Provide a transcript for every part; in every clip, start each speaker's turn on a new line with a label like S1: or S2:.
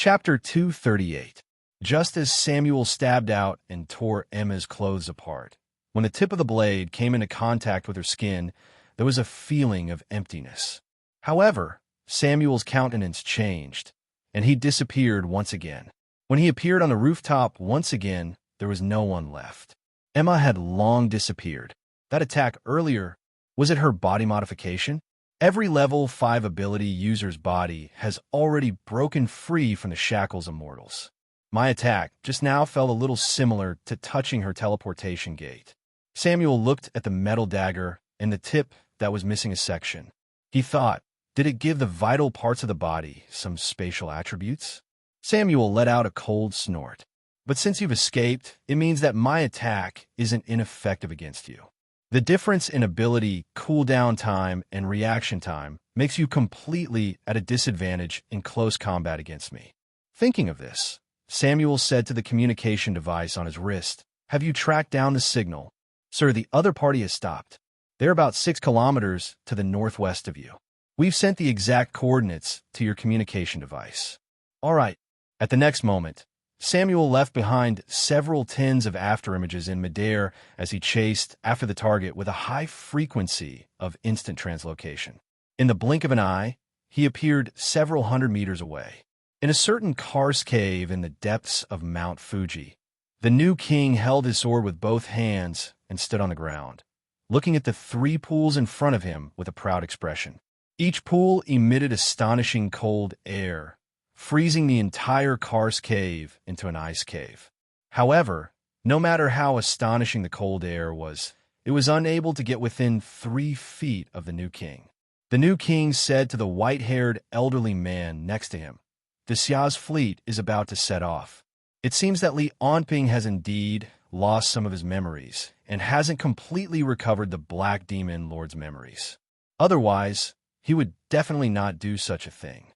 S1: Chapter 238. Just as Samuel stabbed out and tore Emma's clothes apart, when the tip of the blade came into contact with her skin, there was a feeling of emptiness. However, Samuel's countenance changed, and he disappeared once again. When he appeared on the rooftop once again, there was no one left. Emma had long disappeared. That attack earlier, was it her body modification? Every level 5 ability user's body has already broken free from the shackles of mortals. My attack just now felt a little similar to touching her teleportation gate. Samuel looked at the metal dagger and the tip that was missing a section. He thought, did it give the vital parts of the body some spatial attributes? Samuel let out a cold snort. But since you've escaped, it means that my attack isn't ineffective against you. The difference in ability, cooldown time, and reaction time makes you completely at a disadvantage in close combat against me. Thinking of this, Samuel said to the communication device on his wrist, "Have you tracked down the signal?" "Sir, the other party has stopped. They're about 6 kilometers to the northwest of you. We've sent the exact coordinates to your communication device." "All right." At the next moment, Samuel left behind several tins of afterimages in midair as he chased after the target with a high frequency of instant translocation. In the blink of an eye, he appeared several hundred meters away. In a certain karst cave in the depths of Mount Fuji, the new king held his sword with both hands and stood on the ground, looking at the 3 pools in front of him with a proud expression. Each pool emitted astonishing cold air, freezing the entire karst cave into an ice cave. However, no matter how astonishing the cold air was, it was unable to get within 3 feet of the new king. The new king said to the white-haired elderly man next to him, "The Xia's fleet is about to set off. It seems that Li Onping has indeed lost some of his memories and hasn't completely recovered the Black Demon Lord's memories. Otherwise, he would definitely not do such a thing."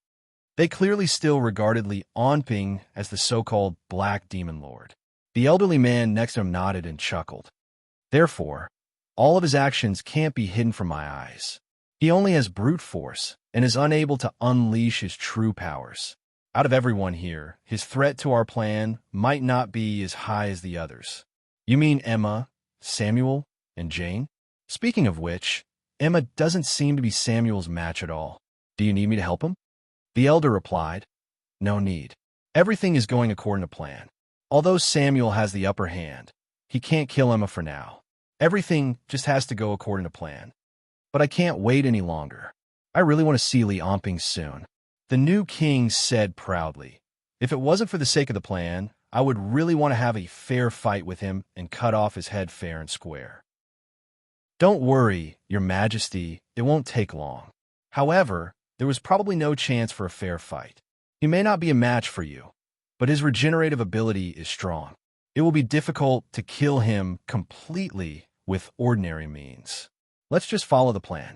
S1: They clearly still regarded Li Onping as the so-called Black Demon Lord. The elderly man next to him nodded and chuckled. "Therefore, all of his actions can't be hidden from my eyes. He only has brute force and is unable to unleash his true powers. Out of everyone here, his threat to our plan might not be as high as the others." "You mean Emma, Samuel, and Jane?" "Speaking of which, Emma doesn't seem to be Samuel's match at all. Do you need me to help him?" The elder replied, "No need. Everything is going according to plan. Although Samuel has the upper hand, he can't kill Emma for now. Everything just has to go according to plan. But I can't wait any longer. I really want to see Li Onping soon." The new king said proudly, "If it wasn't for the sake of the plan, I would really want to have a fair fight with him and cut off his head fair and square." "Don't worry, Your Majesty, it won't take long." However, there was probably no chance for a fair fight. He may not be a match for you, but his regenerative ability is strong. It will be difficult to kill him completely with ordinary means. Let's just follow the plan."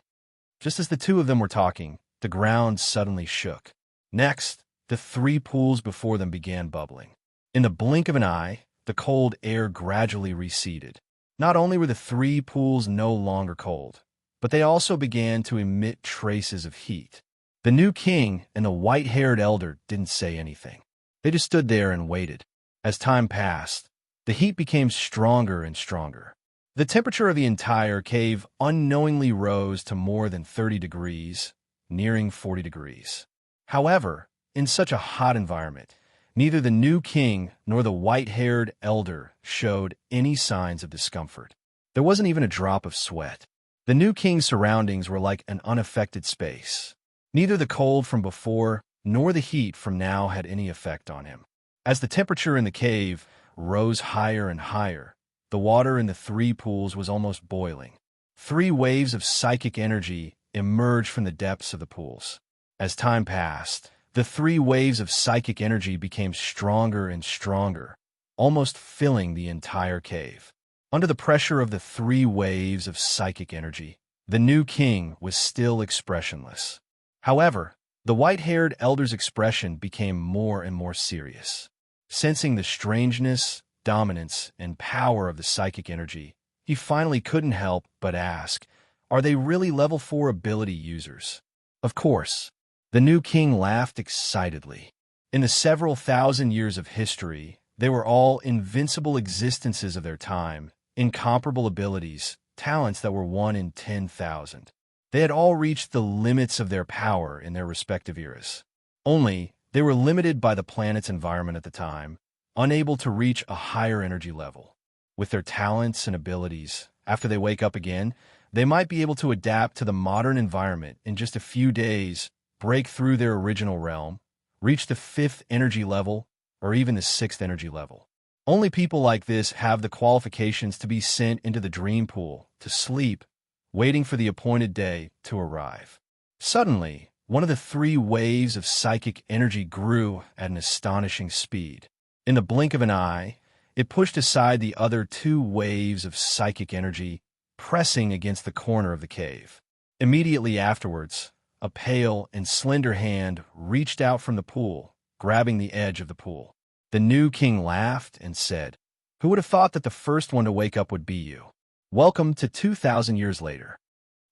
S1: Just as the two of them were talking, the ground suddenly shook. Next, the 3 pools before them began bubbling. In the blink of an eye, the cold air gradually receded. Not only were the 3 pools no longer cold, but they also began to emit traces of heat. The new king and the white-haired elder didn't say anything. They just stood there and waited. As time passed, the heat became stronger and stronger. The temperature of the entire cave unknowingly rose to more than 30 degrees, nearing 40 degrees. However, in such a hot environment, neither the new king nor the white-haired elder showed any signs of discomfort. There wasn't even a drop of sweat. The new king's surroundings were like an unaffected space. Neither the cold from before nor the heat from now had any effect on him. As the temperature in the cave rose higher and higher, the water in the 3 pools was almost boiling. 3 waves of psychic energy emerged from the depths of the pools. As time passed, the 3 waves of psychic energy became stronger and stronger, almost filling the entire cave. Under the pressure of the 3 waves of psychic energy, the new king was still expressionless. However, the white-haired elder's expression became more and more serious. Sensing the strangeness, dominance, and power of the psychic energy, he finally couldn't help but ask, "Are they really level 4 ability users?" "Of course." The new king laughed excitedly. In the several thousand years of history, they were all invincible existences of their time, incomparable abilities, talents that were 1 in 10,000. They had all reached the limits of their power in their respective eras. Only, they were limited by the planet's environment at the time, unable to reach a higher energy level. With their talents and abilities, after they wake up again, they might be able to adapt to the modern environment in just a few days, break through their original realm, reach the 5th energy level, or even the 6th energy level. Only people like this have the qualifications to be sent into the dream pool, to sleep, waiting for the appointed day to arrive. Suddenly, one of the 3 waves of psychic energy grew at an astonishing speed. In the blink of an eye, it pushed aside the other 2 waves of psychic energy, pressing against the corner of the cave. Immediately afterwards, a pale and slender hand reached out from the pool, grabbing the edge of the pool. The new king laughed and said, "Who would have thought that the first one to wake up would be you? Welcome to 2,000 years later."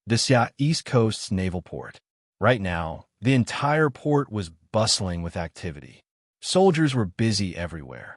S1: Desya, East Coast's naval port. Right now, the entire port was bustling with activity. Soldiers were busy everywhere.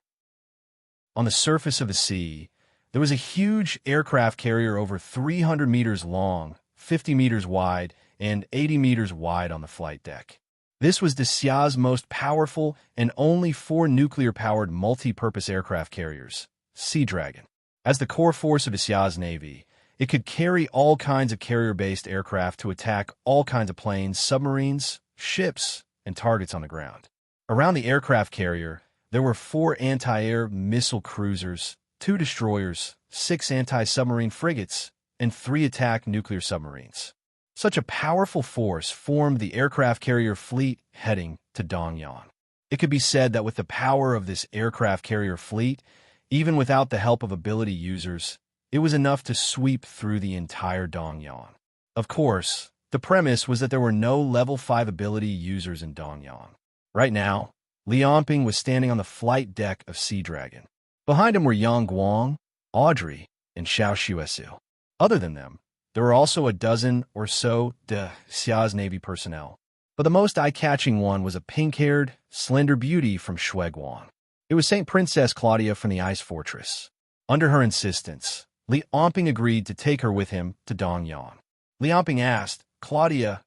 S1: On the surface of the sea, there was a huge aircraft carrier over 300 meters long, 50 meters wide, and 80 meters wide on the flight deck. This was Desya's most powerful and only 4 nuclear-powered multi-purpose aircraft carriers, Sea Dragon. As the core force of Desya's navy, it could carry all kinds of carrier-based aircraft to attack all kinds of planes, submarines, ships, and targets on the ground. Around the aircraft carrier, there were 4 anti-air missile cruisers, 2 destroyers, 6 anti-submarine frigates, and 3 attack nuclear submarines. Such a powerful force formed the aircraft carrier fleet heading to Dongyang. It could be said that with the power of this aircraft carrier fleet, even without the help of ability users, it was enough to sweep through the entire Dongyang. Of course, the premise was that there were no level 5 ability users in Dongyang. Right now, Li Yonping was standing on the flight deck of Sea Dragon. Behind him were Yang Guang, Audrey, and Xiao Xuesu. Other than them, there were also a dozen or so Desya's Navy personnel, but the most eye-catching one was a pink-haired, slender beauty from Shueguan. It was Saint Princess Claudia from the Ice Fortress. Under her insistence, Li Yonping agreed to take her with him to Dongyang. Li Yonping asked, "Claudia,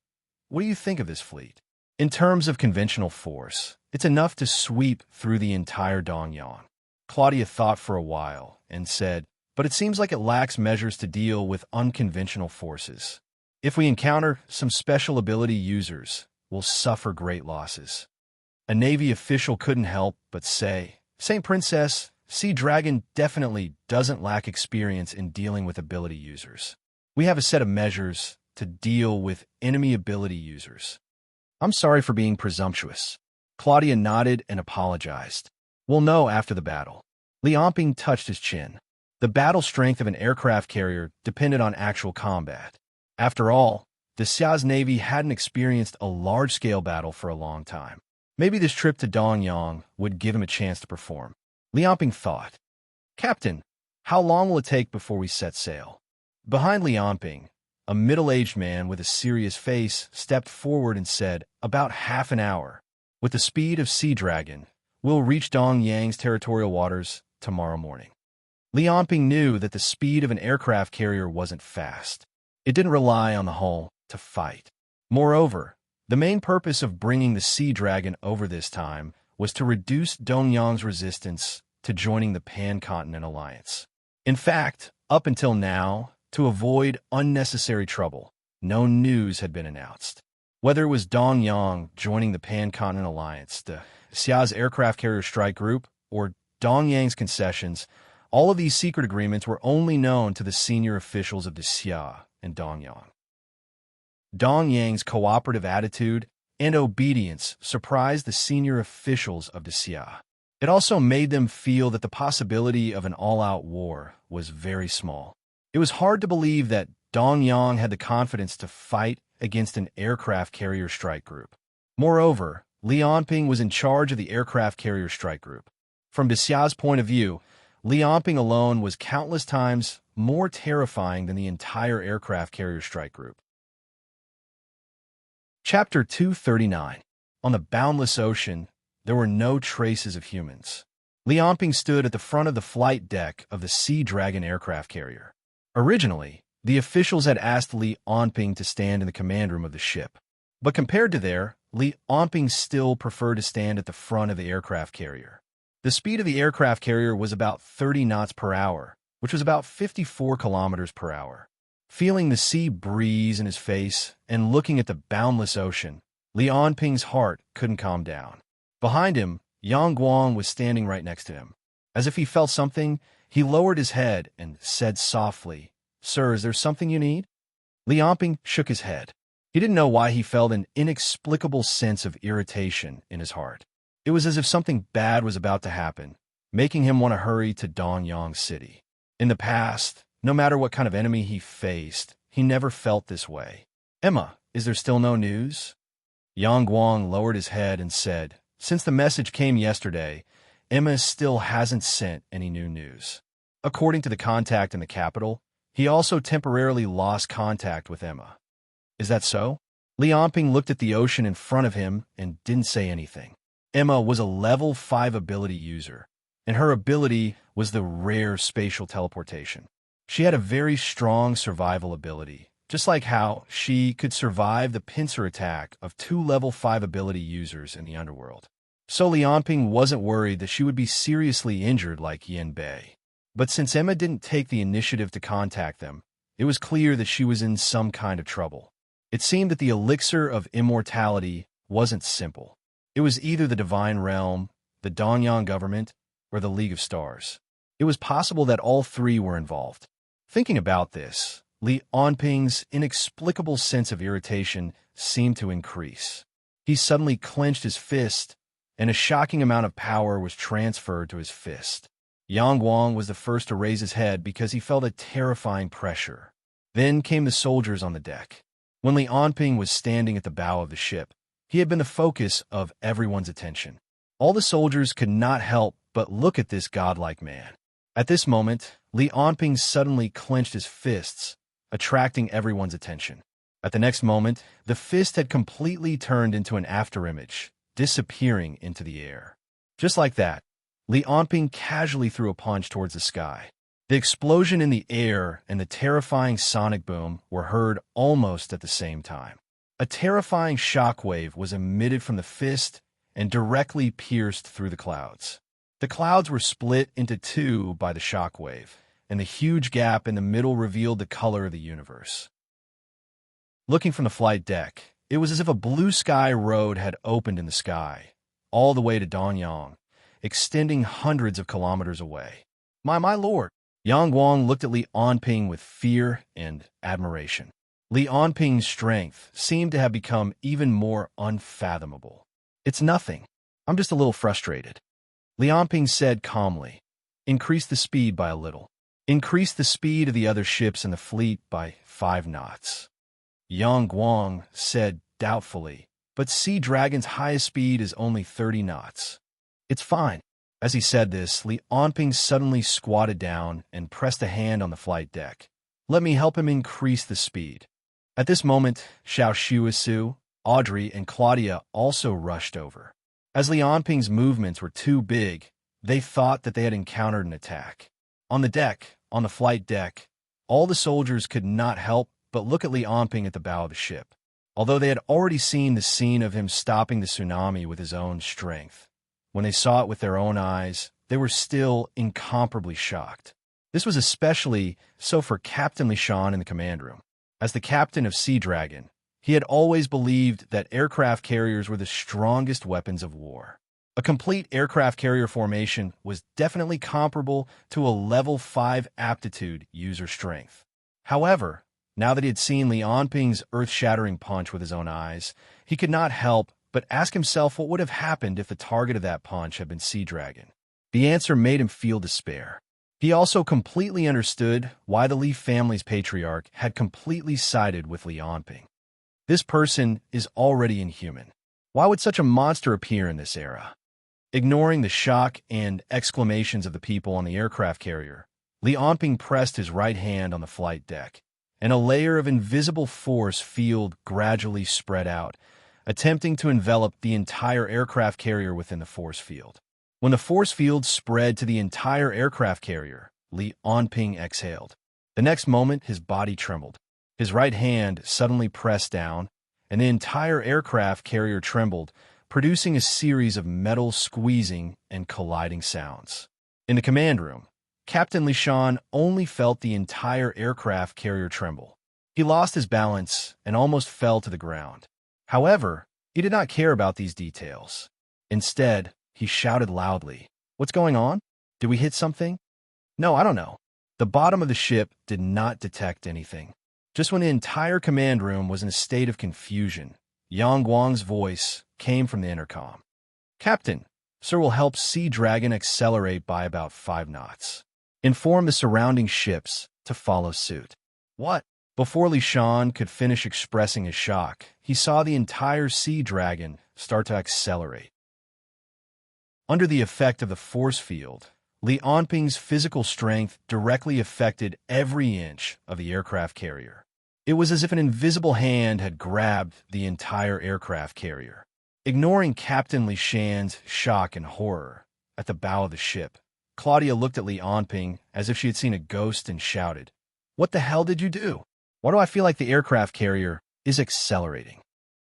S1: what do you think of this fleet? In terms of conventional force, it's enough to sweep through the entire Dongyang." Claudia thought for a while and said, "But it seems like it lacks measures to deal with unconventional forces. If we encounter some special ability users, we'll suffer great losses." A Navy official couldn't help but say, "Saint Princess, Sea Dragon definitely doesn't lack experience in dealing with ability users. We have a set of measures to deal with enemy ability users." "I'm sorry for being presumptuous." Claudia nodded and apologized. "We'll know after the battle." Li Yonping touched his chin. The battle strength of an aircraft carrier depended on actual combat. After all, Desya's Navy hadn't experienced a large-scale battle for a long time. Maybe this trip to Dongyang would give him a chance to perform. Li Yonping thought, "Captain, how long will it take before we set sail?" Behind Li Yonping, a middle-aged man with a serious face stepped forward and said, "About half an hour. With the speed of Sea Dragon, we'll reach Dongyang's territorial waters tomorrow morning." Li Yonping knew that the speed of an aircraft carrier wasn't fast. It didn't rely on the hull to fight. Moreover, the main purpose of bringing the Sea Dragon over this time was to reduce Dongyang's resistance to joining the Pan-Continent Alliance. In fact, up until now, to avoid unnecessary trouble, no news had been announced. Whether it was Dongyang joining the Pan-Continent Alliance, the Xia's aircraft carrier strike group, or Dongyang's concessions, all of these secret agreements were only known to the senior officials of the Xia and Dongyang. Dongyang's cooperative attitude and obedience surprised the senior officials of the Xia. It also made them feel that the possibility of an all-out war was very small. It was hard to believe that Dongyang had the confidence to fight against an aircraft carrier strike group. Moreover, Li Yonping was in charge of the aircraft carrier strike group. From Xia's point of view, Li Yonping alone was countless times more terrifying than the entire aircraft carrier strike group. Chapter 239. On the boundless ocean, there were no traces of humans. Li Onping stood at the front of the flight deck of the Sea Dragon aircraft carrier. Originally, the officials had asked Li Onping to stand in the command room of the ship. But compared to there, Li Onping still preferred to stand at the front of the aircraft carrier. The speed of the aircraft carrier was about 30 knots per hour, which was about 54 kilometers per hour. Feeling the sea breeze in his face and looking at the boundless ocean, Li Onping's heart couldn't calm down. Behind him, Yang Guang was standing right next to him. As if he felt something, he lowered his head and said softly, "Sir, is there something you need?" Li Onping shook his head. He didn't know why he felt an inexplicable sense of irritation in his heart. It was as if something bad was about to happen, making him want to hurry to Donyang City. In the past, no matter what kind of enemy he faced, he never felt this way. "Emma, is there still no news?" Yang Guang lowered his head and said, "Since the message came yesterday, Emma still hasn't sent any new news." According to the contact in the capital, he also temporarily lost contact with Emma. "Is that so?" Li Onping looked at the ocean in front of him and didn't say anything. Emma was a level 5 ability user, and her ability was the rare spatial teleportation. She had a very strong survival ability, just like how she could survive the pincer attack of 2 level 5 ability users in the underworld. So Li Onping wasn't worried that she would be seriously injured like Yin Bei. But since Emma didn't take the initiative to contact them, it was clear that she was in some kind of trouble. It seemed that the elixir of immortality wasn't simple. It was either the Divine Realm, the Donyang government, or the League of Stars. It was possible that all three were involved. Thinking about this, Li Onping's inexplicable sense of irritation seemed to increase. He suddenly clenched his fist, and a shocking amount of power was transferred to his fist. Yang Guang was the first to raise his head because he felt a terrifying pressure. Then came the soldiers on the deck. When Li Onping was standing at the bow of the ship, he had been the focus of everyone's attention. All the soldiers could not help but look at this godlike man. At this moment, Li Onping suddenly clenched his fists, attracting everyone's attention. At the next moment, the fist had completely turned into an afterimage, disappearing into the air. Just like that, Li Onping casually threw a punch towards the sky. The explosion in the air and the terrifying sonic boom were heard almost at the same time. A terrifying shockwave was emitted from the fist and directly pierced through the clouds. The clouds were split into two by the shockwave, and the huge gap in the middle revealed the color of the universe. Looking from the flight deck, it was as if a blue sky road had opened in the sky, all the way to Donyang, extending hundreds of kilometers away. My lord! Yang Guang looked at Li Onping with fear and admiration. Li Onping's strength seemed to have become even more unfathomable. "It's nothing. I'm just a little frustrated." Li Onping said calmly, "Increase the speed by a little. Increase the speed of the other ships in the fleet by 5 knots. Yang Guang said doubtfully, "But Sea Dragon's highest speed is only 30 knots. "It's fine." As he said this, Li Onping suddenly squatted down and pressed a hand on the flight deck. "Let me help him increase the speed." At this moment, Xiao Shuisu, Audrey, and Claudia also rushed over. As Li Onping's movements were too big, they thought that they had encountered an attack. On the flight deck, all the soldiers could not help but look at Li Onping at the bow of the ship. Although they had already seen the scene of him stopping the tsunami with his own strength, when they saw it with their own eyes, they were still incomparably shocked. This was especially so for Captain Lishan in the command room. As the captain of Sea Dragon, he had always believed that aircraft carriers were the strongest weapons of war. A complete aircraft carrier formation was definitely comparable to a level 5 aptitude user strength. However, now that he had seen Li Onping's earth-shattering punch with his own eyes, he could not help but ask himself what would have happened if the target of that punch had been Sea Dragon. The answer made him feel despair. He also completely understood why the Li family's patriarch had completely sided with Li Onping. This person is already inhuman. Why would such a monster appear in this era? Ignoring the shock and exclamations of the people on the aircraft carrier, Li Onping pressed his right hand on the flight deck, and a layer of invisible force field gradually spread out, attempting to envelop the entire aircraft carrier within the force field. When the force field spread to the entire aircraft carrier, Li Onping exhaled. The next moment, his body trembled. His right hand suddenly pressed down, and the entire aircraft carrier trembled, producing a series of metal squeezing and colliding sounds. In the command room, Captain Li Shan only felt the entire aircraft carrier tremble. He lost his balance and almost fell to the ground. However, he did not care about these details. Instead, he shouted loudly, "What's going on? Did we hit something?" "No, I don't know." The bottom of the ship did not detect anything. Just when the entire command room was in a state of confusion, Yang Guang's voice came from the intercom. "Captain, sir will help Sea Dragon accelerate by about 5 knots. Inform the surrounding ships to follow suit." "What?" Before Li Shan could finish expressing his shock, he saw the entire Sea Dragon start to accelerate. Under the effect of the force field, Li Onping's physical strength directly affected every inch of the aircraft carrier. It was as if an invisible hand had grabbed the entire aircraft carrier. Ignoring Captain Li Shan's shock and horror, at the bow of the ship, Claudia looked at Li Onping as if she had seen a ghost and shouted, "What the hell did you do? Why do I feel like the aircraft carrier is accelerating?"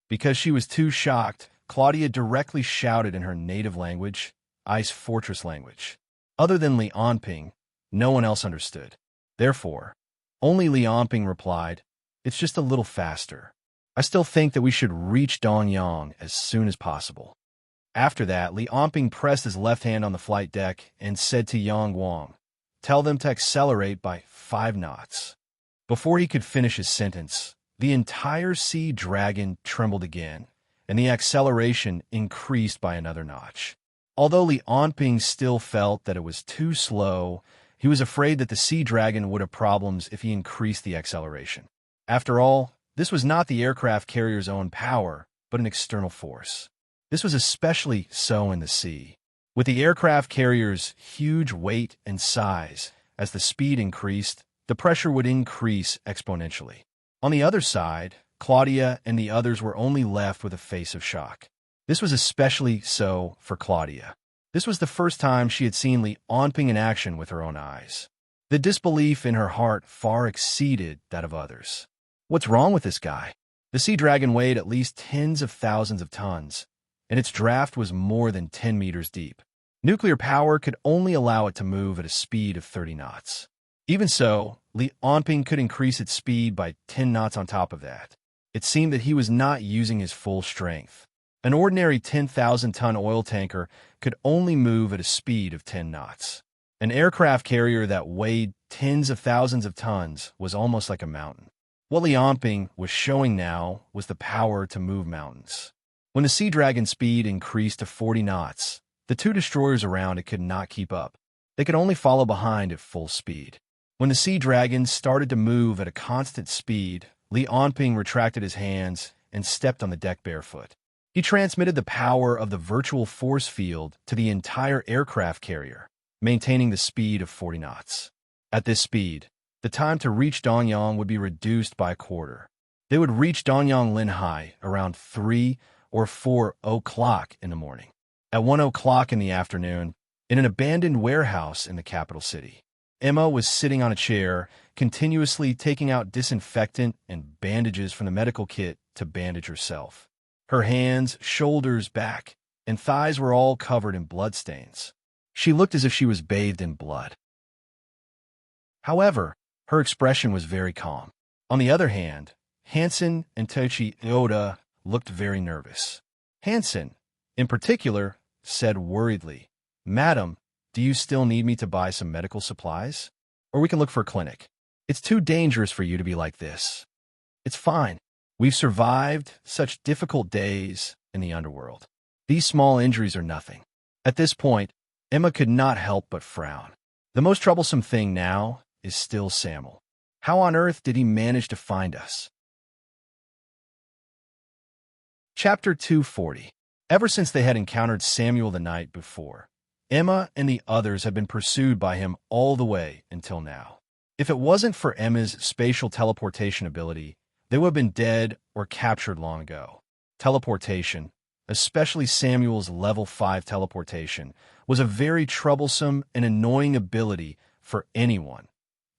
S1: Because she was too shocked, Claudia directly shouted in her native language, Ice Fortress language. Other than Li Onping, no one else understood. Therefore, only Li Onping replied, "It's just a little faster. I still think that we should reach Dongyang as soon as possible." After that, Li Onping pressed his left hand on the flight deck and said to Yang Guang, "Tell them to accelerate by 5 knots. Before he could finish his sentence, the entire Sea Dragon trembled again, and the acceleration increased by another notch. Although Li Onping still felt that it was too slow, he was afraid that the Sea Dragon would have problems if he increased the acceleration. After all, this was not the aircraft carrier's own power, but an external force. This was especially so in the sea. With the aircraft carrier's huge weight and size, as the speed increased, the pressure would increase exponentially. On the other side, Claudia and the others were only left with a face of shock. This was especially so for Claudia. This was the first time she had seen Li Onping in action with her own eyes. The disbelief in her heart far exceeded that of others. What's wrong with this guy? The Sea Dragon weighed at least tens of thousands of tons, and its draft was more than 10 meters deep. Nuclear power could only allow it to move at a speed of 30 knots. Even so, Li Onping could increase its speed by 10 knots on top of that. It seemed that he was not using his full strength. An ordinary 10,000-ton oil tanker could only move at a speed of 10 knots. An aircraft carrier that weighed tens of thousands of tons was almost like a mountain. What Li Onping was showing now was the power to move mountains. When the Sea Dragon's speed increased to 40 knots, the 2 destroyers around it could not keep up. They could only follow behind at full speed. When the Sea Dragon started to move at a constant speed, Li Onping retracted his hands and stepped on the deck barefoot. He transmitted the power of the virtual force field to the entire aircraft carrier, maintaining the speed of 40 knots. At this speed, the time to reach Dongyang would be reduced by a quarter. They would reach Dongyang Linhai around 3 or 4 o'clock in the morning. At 1 o'clock in the afternoon, in an abandoned warehouse in the capital city, Emma was sitting on a chair, continuously taking out disinfectant and bandages from the medical kit to bandage herself. Her hands, shoulders, back, and thighs were all covered in bloodstains. She looked as if she was bathed in blood. However, her expression was very calm. On the other hand, Hansen and Tochi Oda looked very nervous. Hansen, in particular, said worriedly, "Madam, do you still need me to buy some medical supplies? Or we can look for a clinic. It's too dangerous for you to be like this." "It's fine. We've survived such difficult days in the underworld. These small injuries are nothing." At this point, Emma could not help but frown. The most troublesome thing now is still Samuel. How on earth did he manage to find us? Chapter 240. Ever since they had encountered Samuel the night before, Emma and the others had been pursued by him all the way until now. If it wasn't for Emma's spatial teleportation ability, they would have been dead or captured long ago. Teleportation, especially Samuel's level 5 teleportation, was a very troublesome and annoying ability for anyone,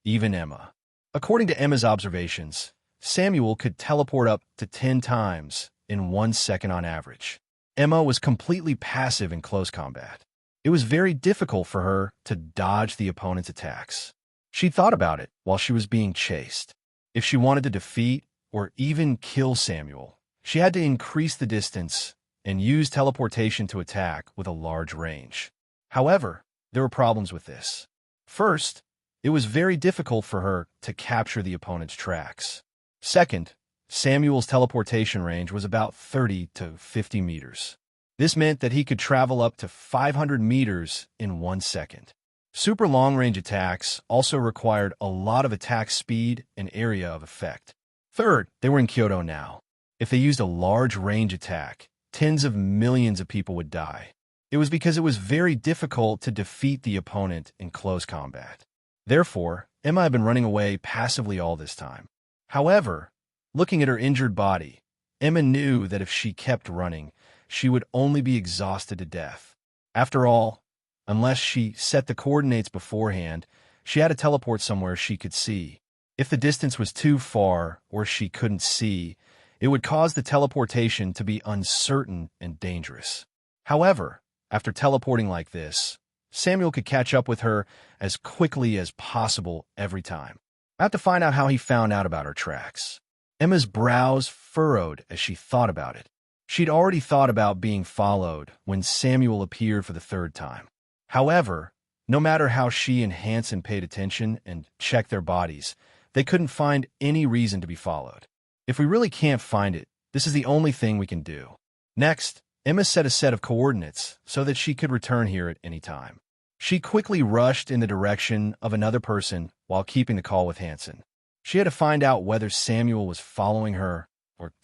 S1: even Emma. According to Emma's observations, Samuel could teleport up to 10 times in 1 second on average. Emma was completely passive in close combat. It was very difficult for her to dodge the opponent's attacks. She thought about it while she was being chased. If she wanted to defeat or even kill Samuel, she had to increase the distance and use teleportation to attack with a large range. However, there were problems with this. First, it was very difficult for her to capture the opponent's tracks. Second, Samuel's teleportation range was about 30 to 50 meters. This meant that he could travel up to 500 meters in 1 second. Super long-range attacks also required a lot of attack speed and area of effect. Third, they were in Kyoto now. If they used a large range attack, tens of millions of people would die. It was because it was very difficult to defeat the opponent in close combat. Therefore, Emma had been running away passively all this time. However, looking at her injured body, Emma knew that if she kept running, she would only be exhausted to death. After all, unless she set the coordinates beforehand, she had to teleport somewhere she could see. If the distance was too far or she couldn't see, it would cause the teleportation to be uncertain and dangerous. However, after teleporting like this, Samuel could catch up with her as quickly as possible every time. I have to find out how he found out about her tracks. Emma's brows furrowed as she thought about it. She'd already thought about being followed when Samuel appeared for the third time. However, no matter how she and Hansen paid attention and checked their bodies, they couldn't find any reason to be followed. If we really can't find it, this is the only thing we can do. Next, Emma set a set of coordinates so that she could return here at any time. She quickly rushed in the direction of another person while keeping the call with Hansen. She had to find out whether Samuel was following her or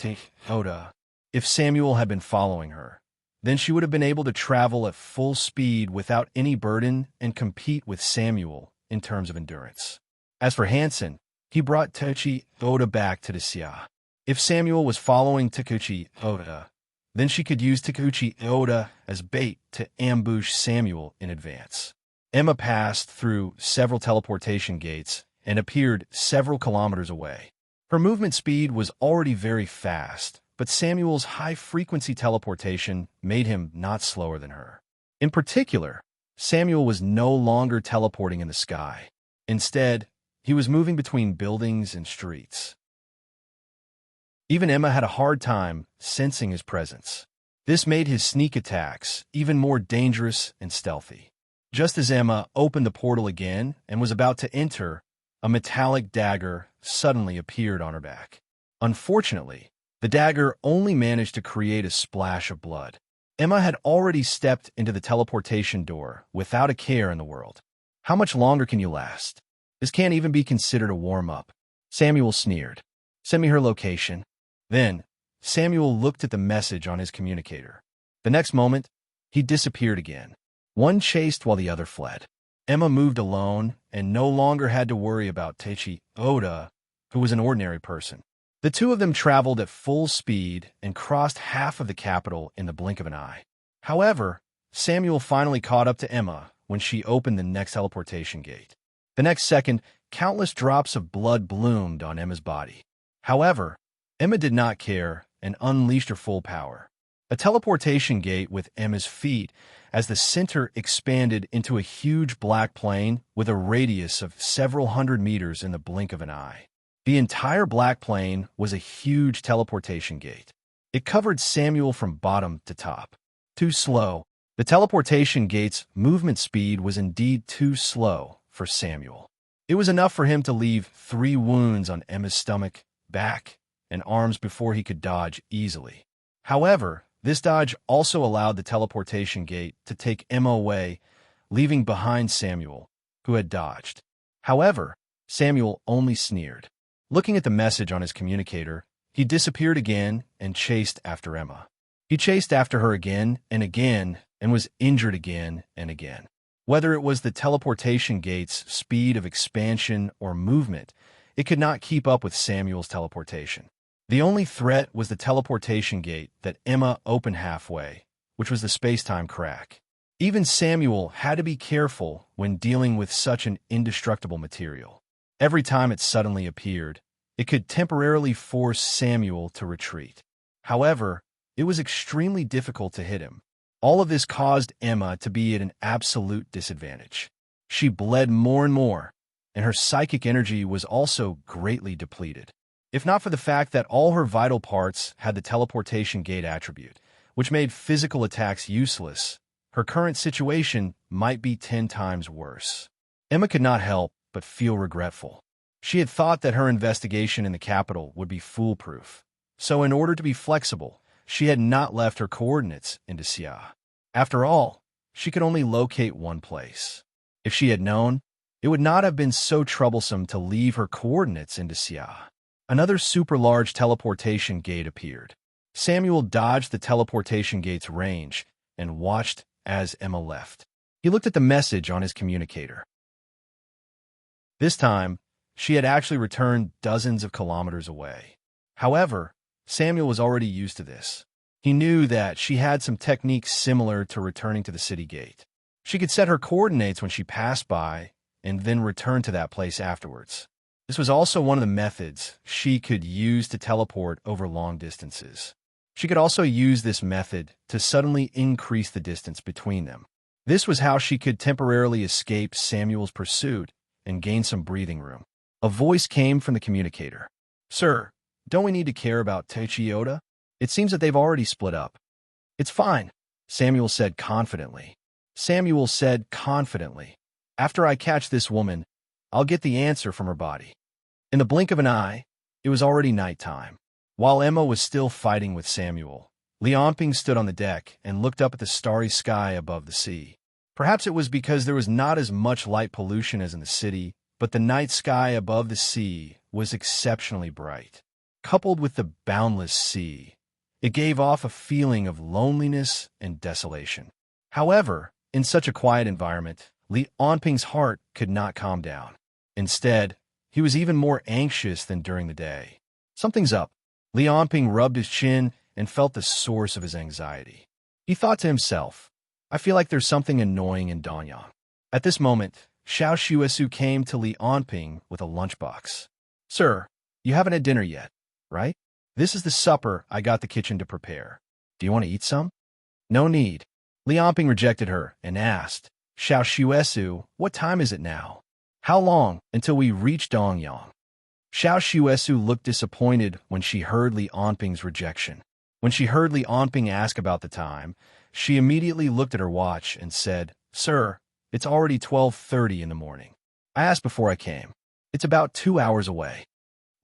S1: Oda. If Samuel had been following her, then she would have been able to travel at full speed without any burden and compete with Samuel in terms of endurance. As for Hansen, he brought Takuchi Oda back to the Sia. If Samuel was following Takuchi Oda, then she could use Takuchi Oda as bait to ambush Samuel in advance. Emma passed through several teleportation gates and appeared several kilometers away. Her movement speed was already very fast, but Samuel's high-frequency teleportation made him not slower than her. In particular, Samuel was no longer teleporting in the sky. Instead, he was moving between buildings and streets. Even Emma had a hard time sensing his presence. This made his sneak attacks even more dangerous and stealthy. Just as Emma opened the portal again and was about to enter, a metallic dagger suddenly appeared on her back. Unfortunately, the dagger only managed to create a splash of blood. Emma had already stepped into the teleportation door without a care in the world. How much longer can you last? This can't even be considered a warm-up. Samuel sneered. Send me her location. Then, Samuel looked at the message on his communicator. The next moment, he disappeared again. One chased while the other fled. Emma moved alone and no longer had to worry about Takuchi Oda, who was an ordinary person. The two of them traveled at full speed and crossed half of the capital in the blink of an eye. However, Samuel finally caught up to Emma when she opened the next teleportation gate. The next second, countless drops of blood bloomed on Emma's body. However, Emma did not care and unleashed her full power. A teleportation gate with Emma's feet as the center expanded into a huge black plane with a radius of several hundred meters in the blink of an eye. The entire black plane was a huge teleportation gate. It covered Samuel from bottom to top. Too slow. The teleportation gate's movement speed was indeed too slow for Samuel. It was enough for him to leave 3 wounds on Emma's stomach, back, and arms before he could dodge easily. However, this dodge also allowed the teleportation gate to take Emma away, leaving behind Samuel, who had dodged. However, Samuel only sneered. Looking at the message on his communicator, he disappeared again and chased after Emma. He chased after her again and was injured again and again. Whether it was the teleportation gate's speed of expansion or movement, it could not keep up with Samuel's teleportation. The only threat was the teleportation gate that Emma opened halfway, which was the space-time crack. Even Samuel had to be careful when dealing with such an indestructible material. Every time it suddenly appeared, it could temporarily force Samuel to retreat. However, it was extremely difficult to hit him. All of this caused Emma to be at an absolute disadvantage. She bled more and more, and her psychic energy was also greatly depleted. If not for the fact that all her vital parts had the teleportation gate attribute, which made physical attacks useless, her current situation might be 10 times worse. Emma could not help but feel regretful. She had thought that her investigation in the capital would be foolproof, so in order to be flexible, she had not left her coordinates in Sia. After all, she could only locate one place. If she had known, it would not have been so troublesome to leave her coordinates in Sia. Another super-large teleportation gate appeared. Samuel dodged the teleportation gate's range and watched as Emma left. He looked at the message on his communicator. This time, she had actually returned dozens of kilometers away. However, Samuel was already used to this. He knew that she had some techniques similar to returning to the city gate. She could set her coordinates when she passed by and then return to that place afterwards. This was also one of the methods she could use to teleport over long distances. She could also use this method to suddenly increase the distance between them. This was how she could temporarily escape Samuel's pursuit and gain some breathing room. A voice came from the communicator. "Sir, don't we need to care about Teichi? It seems that they've already split up." "It's fine," Samuel said confidently. "After I catch this woman, I'll get the answer from her body." In the blink of an eye, it was already nighttime. While Emma was still fighting with Samuel, Lianping stood on the deck and looked up at the starry sky above the sea. Perhaps it was because there was not as much light pollution as in the city, but the night sky above the sea was exceptionally bright. Coupled with the boundless sea, it gave off a feeling of loneliness and desolation. However, in such a quiet environment, Lianping's heart could not calm down. Instead, he was even more anxious than during the day. Something's up. Lianping rubbed his chin and felt the source of his anxiety. He thought to himself, "I feel like there's something annoying in Danyang." At this moment, Xiao Shuesu came to Lianping with a lunchbox. "Sir, you haven't had dinner yet, right? This is the supper I got the kitchen to prepare. Do you want to eat some?" "No need." Lianping rejected her and asked, "Xiao Shuesu, what time is it now? How long until we reach Dongyang?" Xiao Shuesu looked disappointed when she heard Lianping's rejection. When she heard Lianping ask about the time, she immediately looked at her watch and said, "Sir, it's already 12:30 in the morning. I asked before I came. It's about 2 hours away."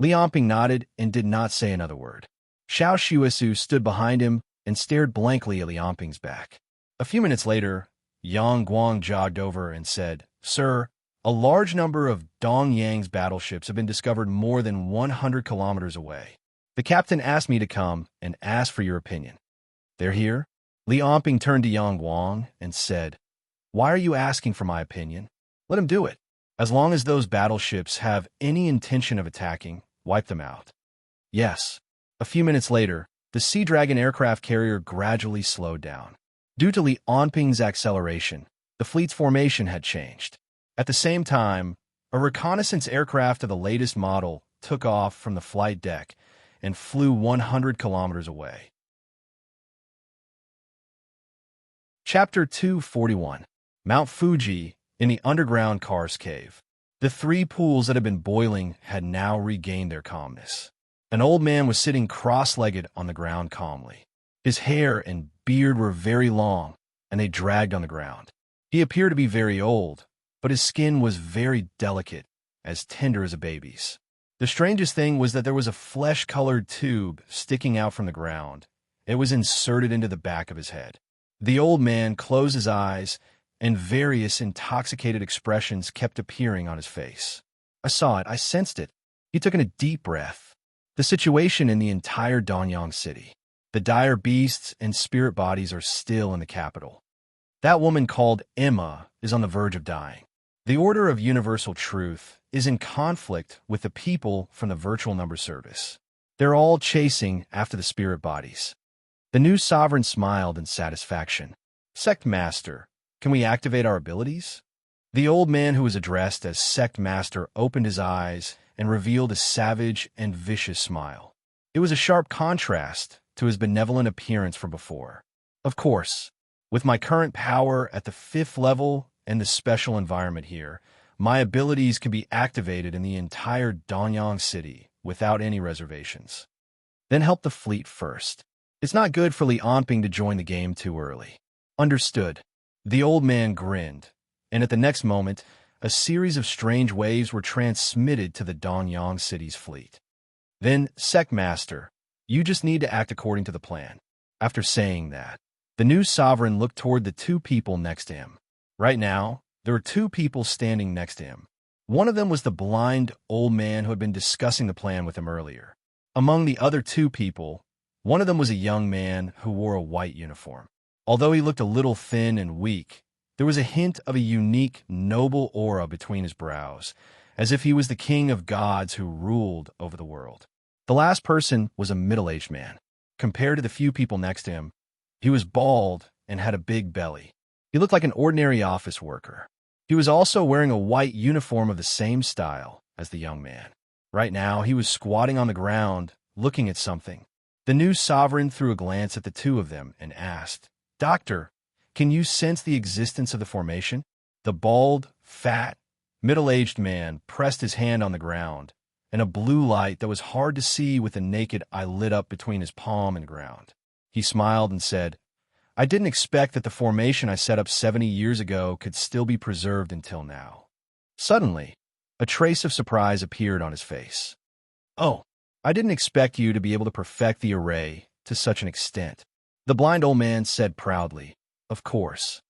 S1: Lianping nodded and did not say another word. Xiao Shuesu stood behind him and stared blankly at Lianping's back. A few minutes later, Yang Guang jogged over and said, "Sir, a large number of Dongyang's battleships have been discovered more than 100 kilometers away. The captain asked me to come and ask for your opinion." "They're here?" Lianping turned to Yang Guang and said, "Why are you asking for my opinion? Let him do it. As long as those battleships have any intention of attacking, wipe them out." "Yes." A few minutes later, the Sea Dragon aircraft carrier gradually slowed down. Due to Lianping's acceleration, the fleet's formation had changed. At the same time, a reconnaissance aircraft of the latest model took off from the flight deck and flew 100 kilometers away. Chapter 241. Mount Fuji in the underground Kars Cave. The 3 pools that had been boiling had now regained their calmness. An old man was sitting cross-legged on the ground calmly. His hair and beard were very long, and they dragged on the ground. He appeared to be very old, but his skin was very delicate, as tender as a baby's. The strangest thing was that there was a flesh-colored tube sticking out from the ground. It was inserted into the back of his head. The old man closed his eyes, and various intoxicated expressions kept appearing on his face. I saw it. I sensed it. He took in a deep breath. The situation in the entire Danyang city. The dire beasts and spirit bodies are still in the capital. That woman called Emma is on the verge of dying. The Order of Universal Truth is in conflict with the people from the virtual number service. They're all chasing after the spirit bodies. The new sovereign smiled in satisfaction. Sect Master, can we activate our abilities? The old man who was addressed as Sect Master opened his eyes and revealed a savage and vicious smile. It was a sharp contrast to his benevolent appearance from before. Of course, with my current power at the 5th level and the special environment here, my abilities can be activated in the entire Danyang city without any reservations. Then help the fleet first. It's not good for Li Anping to join the game too early. Understood. The old man grinned, and at the next moment, a series of strange waves were transmitted to the Danyang city's fleet. Then, Sect Master, you just need to act according to the plan. After saying that, the new sovereign looked toward the 2 people next to him. Right now, there were 2 people standing next to him. One of them was the blind old man who had been discussing the plan with him earlier. Among the other 2 people, one of them was a young man who wore a white uniform. Although he looked a little thin and weak, there was a hint of a unique, noble aura between his brows, as if he was the king of gods who ruled over the world. The last person was a middle-aged man. Compared to the few people next to him, he was bald and had a big belly. He looked like an ordinary office worker. He was also wearing a white uniform of the same style as the young man. Right now, he was squatting on the ground, looking at something. The new sovereign threw a glance at the 2 of them and asked, "Doctor, can you sense the existence of the formation?" The bald, fat, middle-aged man pressed his hand on the ground, and a blue light that was hard to see with the naked eye lit up between his palm and ground. He smiled and said, "I didn't expect that the formation I set up 70 years ago could still be preserved until now." Suddenly, a trace of surprise appeared on his face. "Oh, I didn't expect you to be able to perfect the array to such an extent," the blind old man said proudly. "Of course.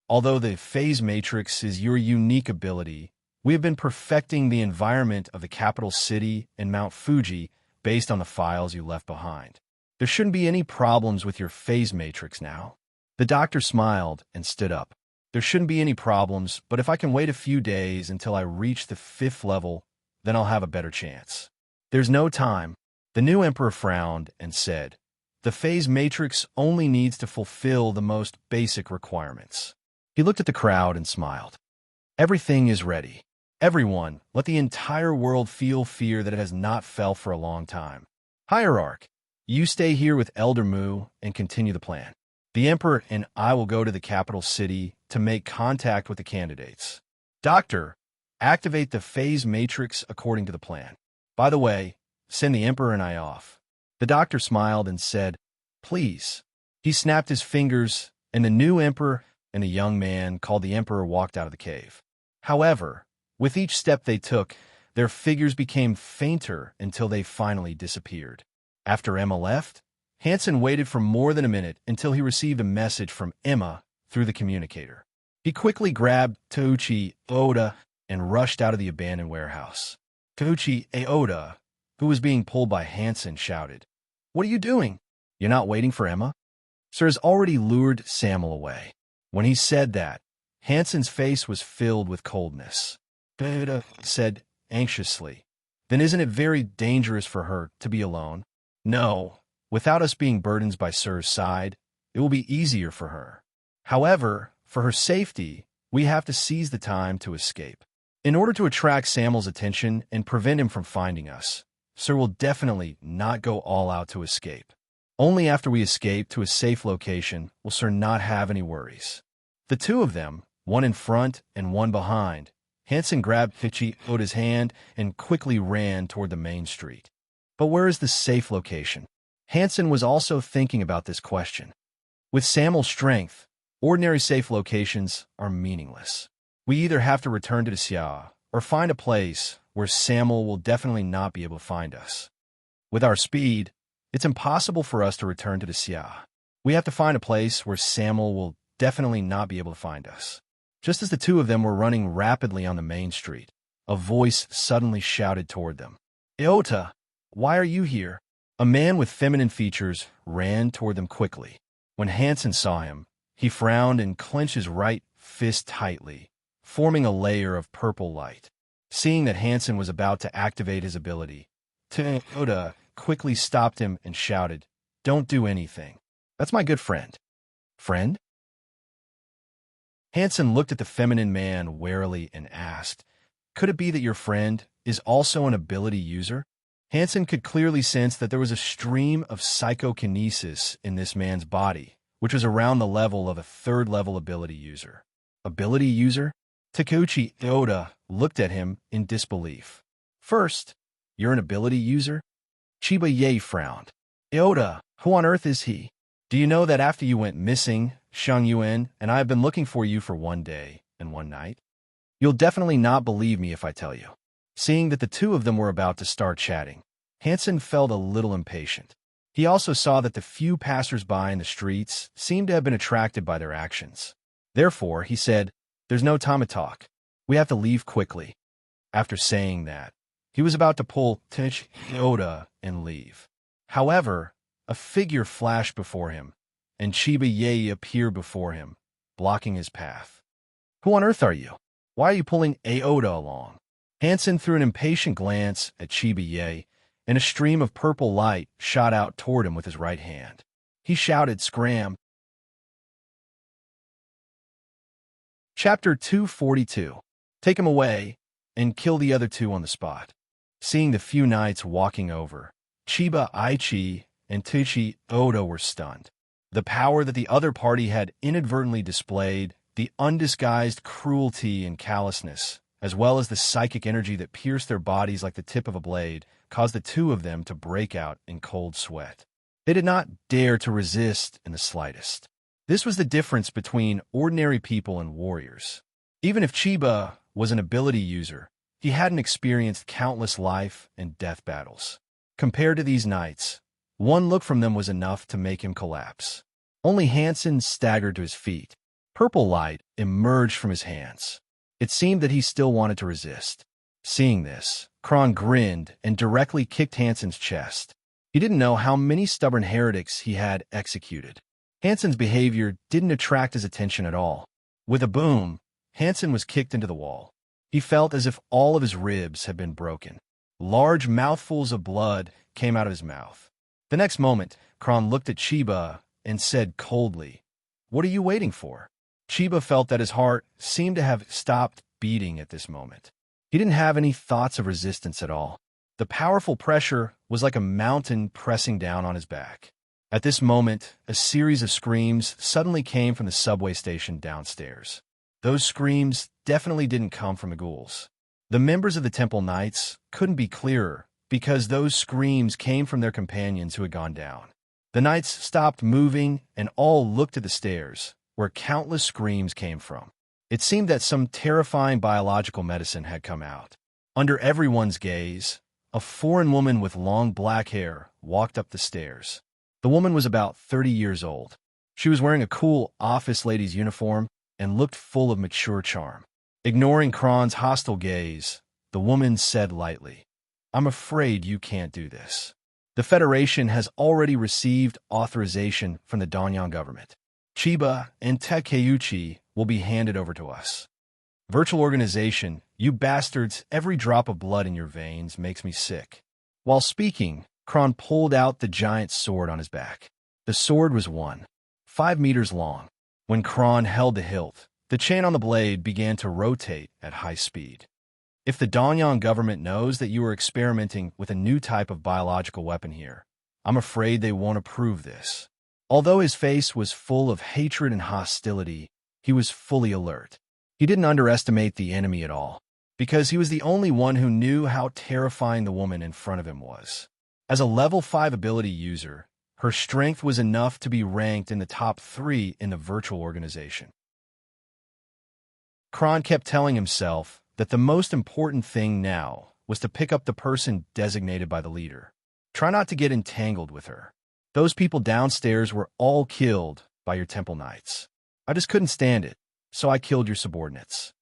S1: Although the phase matrix is your unique ability, we have been perfecting the environment of the capital city and Mount Fuji based on the files you left behind. There shouldn't be any problems with your phase matrix now." The doctor smiled and stood up. "There shouldn't be any problems, but if I can wait a few days until I reach the 5th level, then I'll have a better chance." "There's no time." The new emperor frowned and said, "The phase matrix only needs to fulfill the most basic requirements." He looked at the crowd and smiled. "Everything is ready. Everyone, let the entire world feel fear that it has not felt for a long time. Hierarch, you stay here with Elder Mu and continue the plan. The Emperor and I will go to the capital city to make contact with the candidates. Doctor, activate the phase matrix according to the plan. By the way, send the Emperor and I off." The doctor smiled and said, "Please." He snapped his fingers, and the new Emperor and the young man called the Emperor walked out of the cave. However, with each step they took, their figures became fainter until they finally disappeared. After Emma left, Hansen waited for more than a minute until he received a message from Emma through the communicator. He quickly grabbed Touchi Oda and rushed out of the abandoned warehouse. Touchi Oda, who was being pulled by Hansen, shouted, "What are you doing? You're not waiting for Emma?" Sir has already lured Samuel away. When he said that, Hansen's face was filled with coldness. Oda said anxiously, "Then isn't it very dangerous for her to be alone?" "No. Without us being burdens by Sir's side, it will be easier for her. However, for her safety, we have to seize the time to escape. In order to attract Samuel's attention and prevent him from finding us, Sir will definitely not go all out to escape. Only after we escape to a safe location will Sir not have any worries." The 2 of them, one in front and one behind, Hansen grabbed Touchi Oda's hand and quickly ran toward the main street. But where is the safe location? Hansen was also thinking about this question. With Samuel's strength, ordinary safe locations are meaningless. We either have to return to the Xia or find a place where Samuel will definitely not be able to find us. With our speed, it's impossible for us to return to the Xia. We have to find a place where Samuel will definitely not be able to find us. Just as the 2 of them were running rapidly on the main street, a voice suddenly shouted toward them. "Iota, why are you here?" A man with feminine features ran toward them quickly. When Hansen saw him, he frowned and clenched his right fist tightly, forming a layer of purple light. Seeing that Hansen was about to activate his ability, Toyota quickly stopped him and shouted, "Don't do anything. That's my good friend." Friend? Hansen looked at the feminine man warily and asked, "Could it be that your friend is also an ability user?" Hansen could clearly sense that there was a stream of psychokinesis in this man's body, which was around the level of a third-level ability user. Ability user? Takeuchi Oda looked at him in disbelief. "First, you're an ability user?" Chiba Ye frowned. "Oda, who on earth is he? Do you know that after you went missing, Shang Yuan and I have been looking for you for 1 day and 1 night? You'll definitely not believe me if I tell you." Seeing that the two of them were about to start chatting, Hansen felt a little impatient. He also saw that the few passers-by in the streets seemed to have been attracted by their actions. Therefore, he said, "There's no time to talk. We have to leave quickly." After saying that, he was about to pull Oda and leave. However, a figure flashed before him, and Chiba Ye appeared before him, blocking his path. "Who on earth are you? Why are you pulling Oda along?" Hansen threw an impatient glance at Chiba Ye, and a stream of purple light shot out toward him with his right hand. He shouted, "Scram!" Chapter 242. Take him away and kill the other two on the spot. Seeing the few knights walking over, Chiba Aichi and Tuchi Oda were stunned. The power that the other party had inadvertently displayed, the undisguised cruelty and callousness, as well as the psychic energy that pierced their bodies like the tip of a blade, caused the two of them to break out in cold sweat. They did not dare to resist in the slightest. This was the difference between ordinary people and warriors. Even if Chiba was an ability user, he hadn't experienced countless life and death battles. Compared to these knights, one look from them was enough to make him collapse. Only Hansen staggered to his feet. Purple light emerged from his hands. It seemed that he still wanted to resist. Seeing this, Kron grinned and directly kicked Hansen's chest. He didn't know how many stubborn heretics he had executed. Hansen's behavior didn't attract his attention at all. With a boom, Hansen was kicked into the wall. He felt as if all of his ribs had been broken. Large mouthfuls of blood came out of his mouth. The next moment, Kron looked at Chiba and said coldly, "What are you waiting for?" Chiba felt that his heart seemed to have stopped beating at this moment. He didn't have any thoughts of resistance at all. The powerful pressure was like a mountain pressing down on his back. At this moment, a series of screams suddenly came from the subway station downstairs. Those screams definitely didn't come from the ghouls. The members of the Temple Knights couldn't be clearer because those screams came from their companions who had gone down. The knights stopped moving and all looked at the stairs, where countless screams came from. It seemed that some terrifying biological medicine had come out. Under everyone's gaze, a foreign woman with long black hair walked up the stairs. The woman was about 30 years old. She was wearing a cool office lady's uniform and looked full of mature charm. Ignoring Kron's hostile gaze, the woman said lightly, "I'm afraid you can't do this. The Federation has already received authorization from the Danyang government. Chiba and Takeuchi will be handed over to us." "Virtual organization, you bastards, every drop of blood in your veins makes me sick." While speaking, Kron pulled out the giant sword on his back. The sword was 5 meters long. When Kron held the hilt, the chain on the blade began to rotate at high speed. "If the Danyang government knows that you are experimenting with a new type of biological weapon here, I'm afraid they won't approve this." Although his face was full of hatred and hostility, he was fully alert. He didn't underestimate the enemy at all, because he was the only one who knew how terrifying the woman in front of him was. As a level 5 ability user, her strength was enough to be ranked in the top 3 in the virtual organization. Kron kept telling himself that the most important thing now was to pick up the person designated by the leader. Try not to get entangled with her. Those people downstairs were all killed by your Temple Knights. I just couldn't stand it, so I killed your subordinates.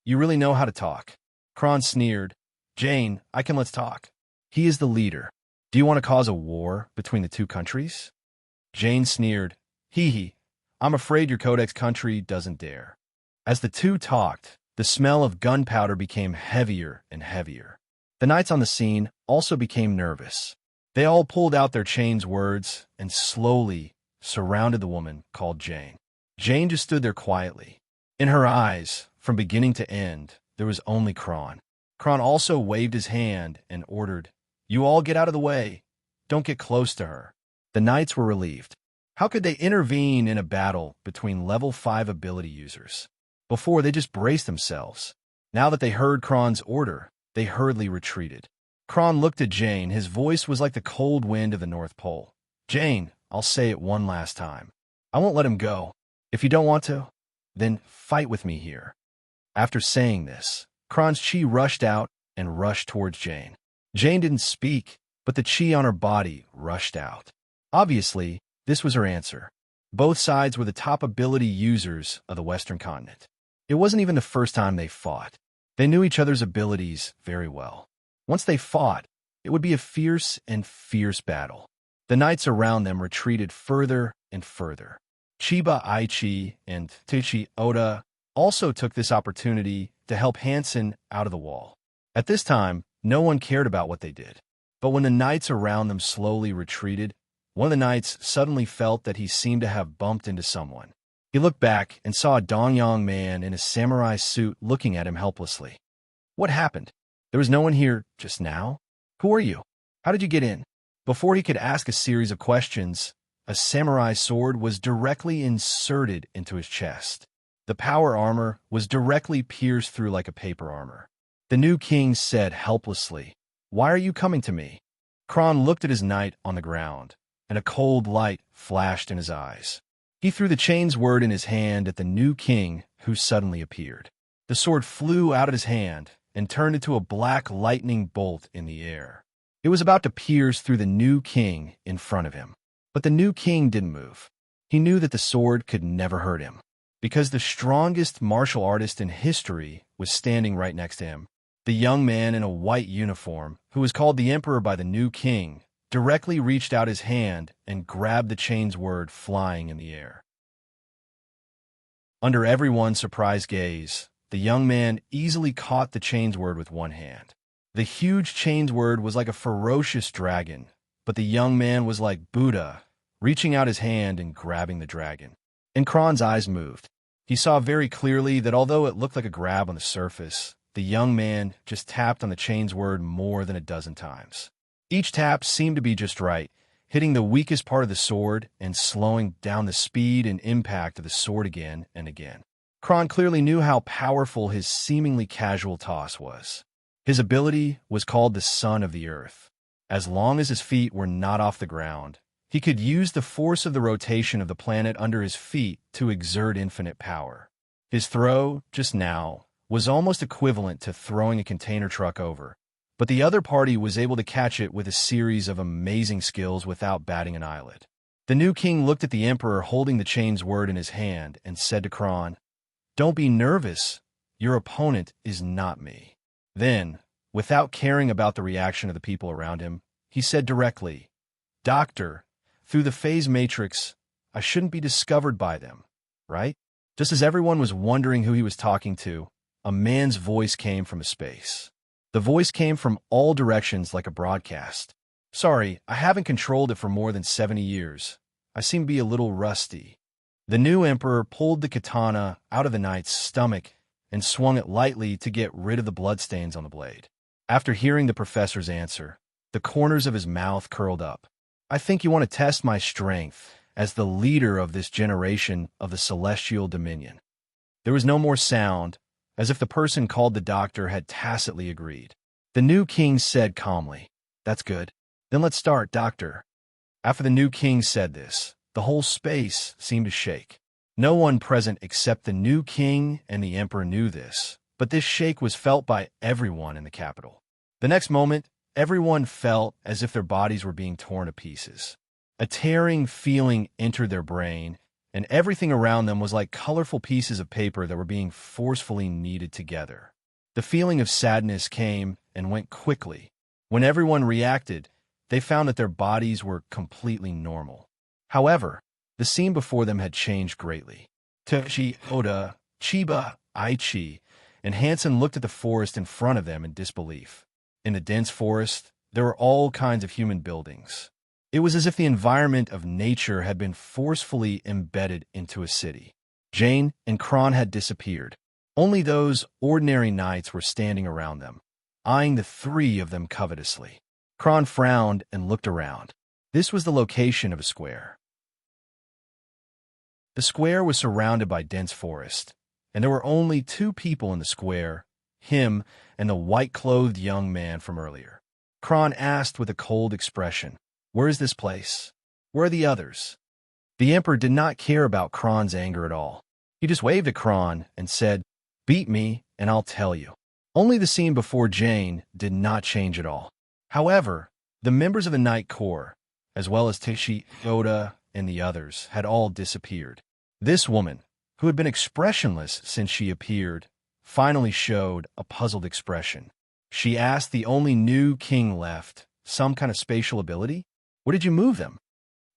S1: You really know how to talk. Kron sneered. "Jane, let's talk. He is the leader. Do you want to cause a war between the two countries?" Jane sneered. Hee hee, I'm afraid your Codex country doesn't dare." As the two talked, the smell of gunpowder became heavier and heavier. The knights on the scene also became nervous. They all pulled out their chain's words and slowly surrounded the woman called Jane. Jane just stood there quietly. In her eyes, from beginning to end, there was only Kron. Kron also waved his hand and ordered, "You all get out of the way. Don't get close to her." The knights were relieved. How could they intervene in a battle between level 5 ability users? Before, they just braced themselves. Now that they heard Kron's order, they hurriedly retreated. Kron looked at Jane. His voice was like the cold wind of the North Pole. "Jane, I'll say it one last time. I won't let him go. If you don't want to, then fight with me here." After saying this, Kron's chi rushed out and rushed towards Jane. Jane didn't speak, but the chi on her body rushed out. Obviously, this was her answer. Both sides were the top ability users of the Western continent. It wasn't even the first time they fought. They knew each other's abilities very well. Once they fought, it would be a fierce and fierce battle. The knights around them retreated further and further. Chiba Aichi and Teichi Oda also took this opportunity to help Hansen out of the wall. At this time, no one cared about what they did. But when the knights around them slowly retreated, one of the knights suddenly felt that he seemed to have bumped into someone. He looked back and saw a Dongyang man in a samurai suit looking at him helplessly. What happened? There was no one here just now? Who are you? How did you get in? Before he could ask a series of questions, a samurai sword was directly inserted into his chest. The power armor was directly pierced through like a paper armor. The new king said helplessly, "Why are you coming to me?" Kron looked at his knight on the ground, and a cold light flashed in his eyes. He threw the chain's word in his hand at the new king, who suddenly appeared. The sword flew out of his hand and turned into a black lightning bolt in the air. It was about to pierce through the new king in front of him. But the new king didn't move. He knew that the sword could never hurt him, because the strongest martial artist in history was standing right next to him. The young man in a white uniform, who was called the Emperor by the new king, directly reached out his hand and grabbed the chain's word flying in the air. Under everyone's surprised gaze, the young man easily caught the chain's word with one hand. The huge chain's word was like a ferocious dragon, but the young man was like Buddha, reaching out his hand and grabbing the dragon. And Kron's eyes moved. He saw very clearly that although it looked like a grab on the surface, the young man just tapped on the chain's word more than a dozen times. Each tap seemed to be just right, hitting the weakest part of the sword and slowing down the speed and impact of the sword again and again. Kron clearly knew how powerful his seemingly casual toss was. His ability was called the Son of the Earth. As long as his feet were not off the ground, he could use the force of the rotation of the planet under his feet to exert infinite power. His throw, just now, was almost equivalent to throwing a container truck over, but the other party was able to catch it with a series of amazing skills without batting an eyelid. The new king looked at the Emperor holding the chain's word in his hand and said to Kron, "Don't be nervous. Your opponent is not me." Then, without caring about the reaction of the people around him, he said directly, "Doctor, through the phase matrix, I shouldn't be discovered by them, right?" Just as everyone was wondering who he was talking to, a man's voice came from a space. The voice came from all directions like a broadcast. "Sorry, I haven't controlled it for more than 70 years. I seem to be a little rusty." The new emperor pulled the katana out of the knight's stomach and swung it lightly to get rid of the bloodstains on the blade. After hearing the professor's answer, the corners of his mouth curled up. "I think you want to test my strength as the leader of this generation of the Celestial Dominion." There was no more sound, as if the person called the doctor had tacitly agreed. The new king said calmly, "That's good. Then let's start, doctor." After the new king said this, the whole space seemed to shake. No one present except the new king and the emperor knew this, but this shake was felt by everyone in the capital. The next moment, everyone felt as if their bodies were being torn to pieces. A tearing feeling entered their brain, and everything around them was like colorful pieces of paper that were being forcefully kneaded together. The feeling of sadness came and went quickly. When everyone reacted, they found that their bodies were completely normal. However, the scene before them had changed greatly. Teichi Oda, Chiba Aichi, and Hansen looked at the forest in front of them in disbelief. In the dense forest, there were all kinds of human buildings. It was as if the environment of nature had been forcefully embedded into a city. Jane and Kron had disappeared. Only those ordinary knights were standing around them, eyeing the three of them covetously. Kron frowned and looked around. This was the location of a square. The square was surrounded by dense forest, and there were only two people in the square, him and the white-clothed young man from earlier. Kron asked with a cold expression, "Where is this place? Where are the others?" The Emperor did not care about Kron's anger at all. He just waved at Kron and said, "Beat me, and I'll tell you." Only the scene before Jane did not change at all. However, the members of the Night Corps, as well as Tishi, Yoda, and the others, had all disappeared. This woman, who had been expressionless since she appeared, finally showed a puzzled expression. She asked the only new king left, "Some kind of spatial ability? Where did you move them?"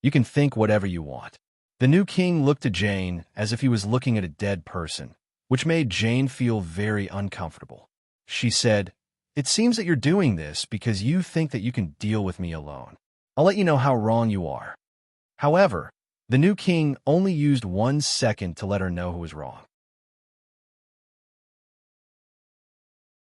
S1: "You can think whatever you want." The new king looked at Jane as if he was looking at a dead person, which made Jane feel very uncomfortable. She said, "It seems that you're doing this because you think that you can deal with me alone. I'll let you know how wrong you are." However, the new king only used 1 second to let her know who was wrong.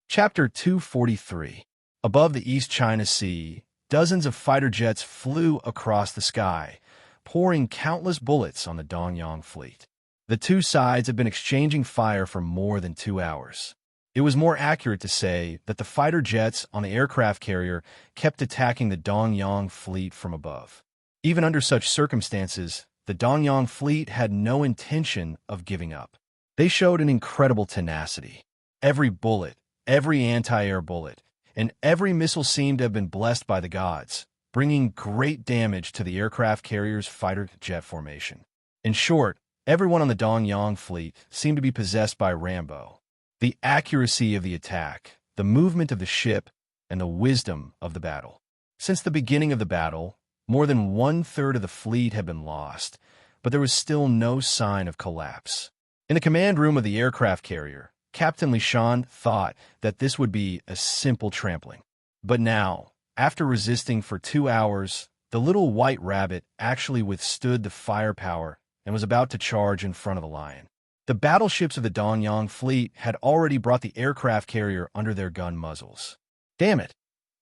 S1: Chapter 243. Above the East China Sea, dozens of fighter jets flew across the sky, pouring countless bullets on the Dongyang fleet. The two sides had been exchanging fire for more than 2 hours. It was more accurate to say that the fighter jets on the aircraft carrier kept attacking the Dongyang fleet from above. Even under such circumstances, the Dongyang fleet had no intention of giving up. They showed an incredible tenacity. Every bullet, every anti-air bullet, and every missile seemed to have been blessed by the gods, bringing great damage to the aircraft carrier's fighter jet formation. In short, everyone on the Dongyang fleet seemed to be possessed by Rambo. The accuracy of the attack, the movement of the ship, and the wisdom of the battle. Since the beginning of the battle, more than 1/3 of the fleet had been lost, but there was still no sign of collapse. In the command room of the aircraft carrier, Captain Lishan thought that this would be a simple trampling. But now, after resisting for 2 hours, the little white rabbit actually withstood the firepower and was about to charge in front of the lion. The battleships of the Dongyang fleet had already brought the aircraft carrier under their gun muzzles. Damn it!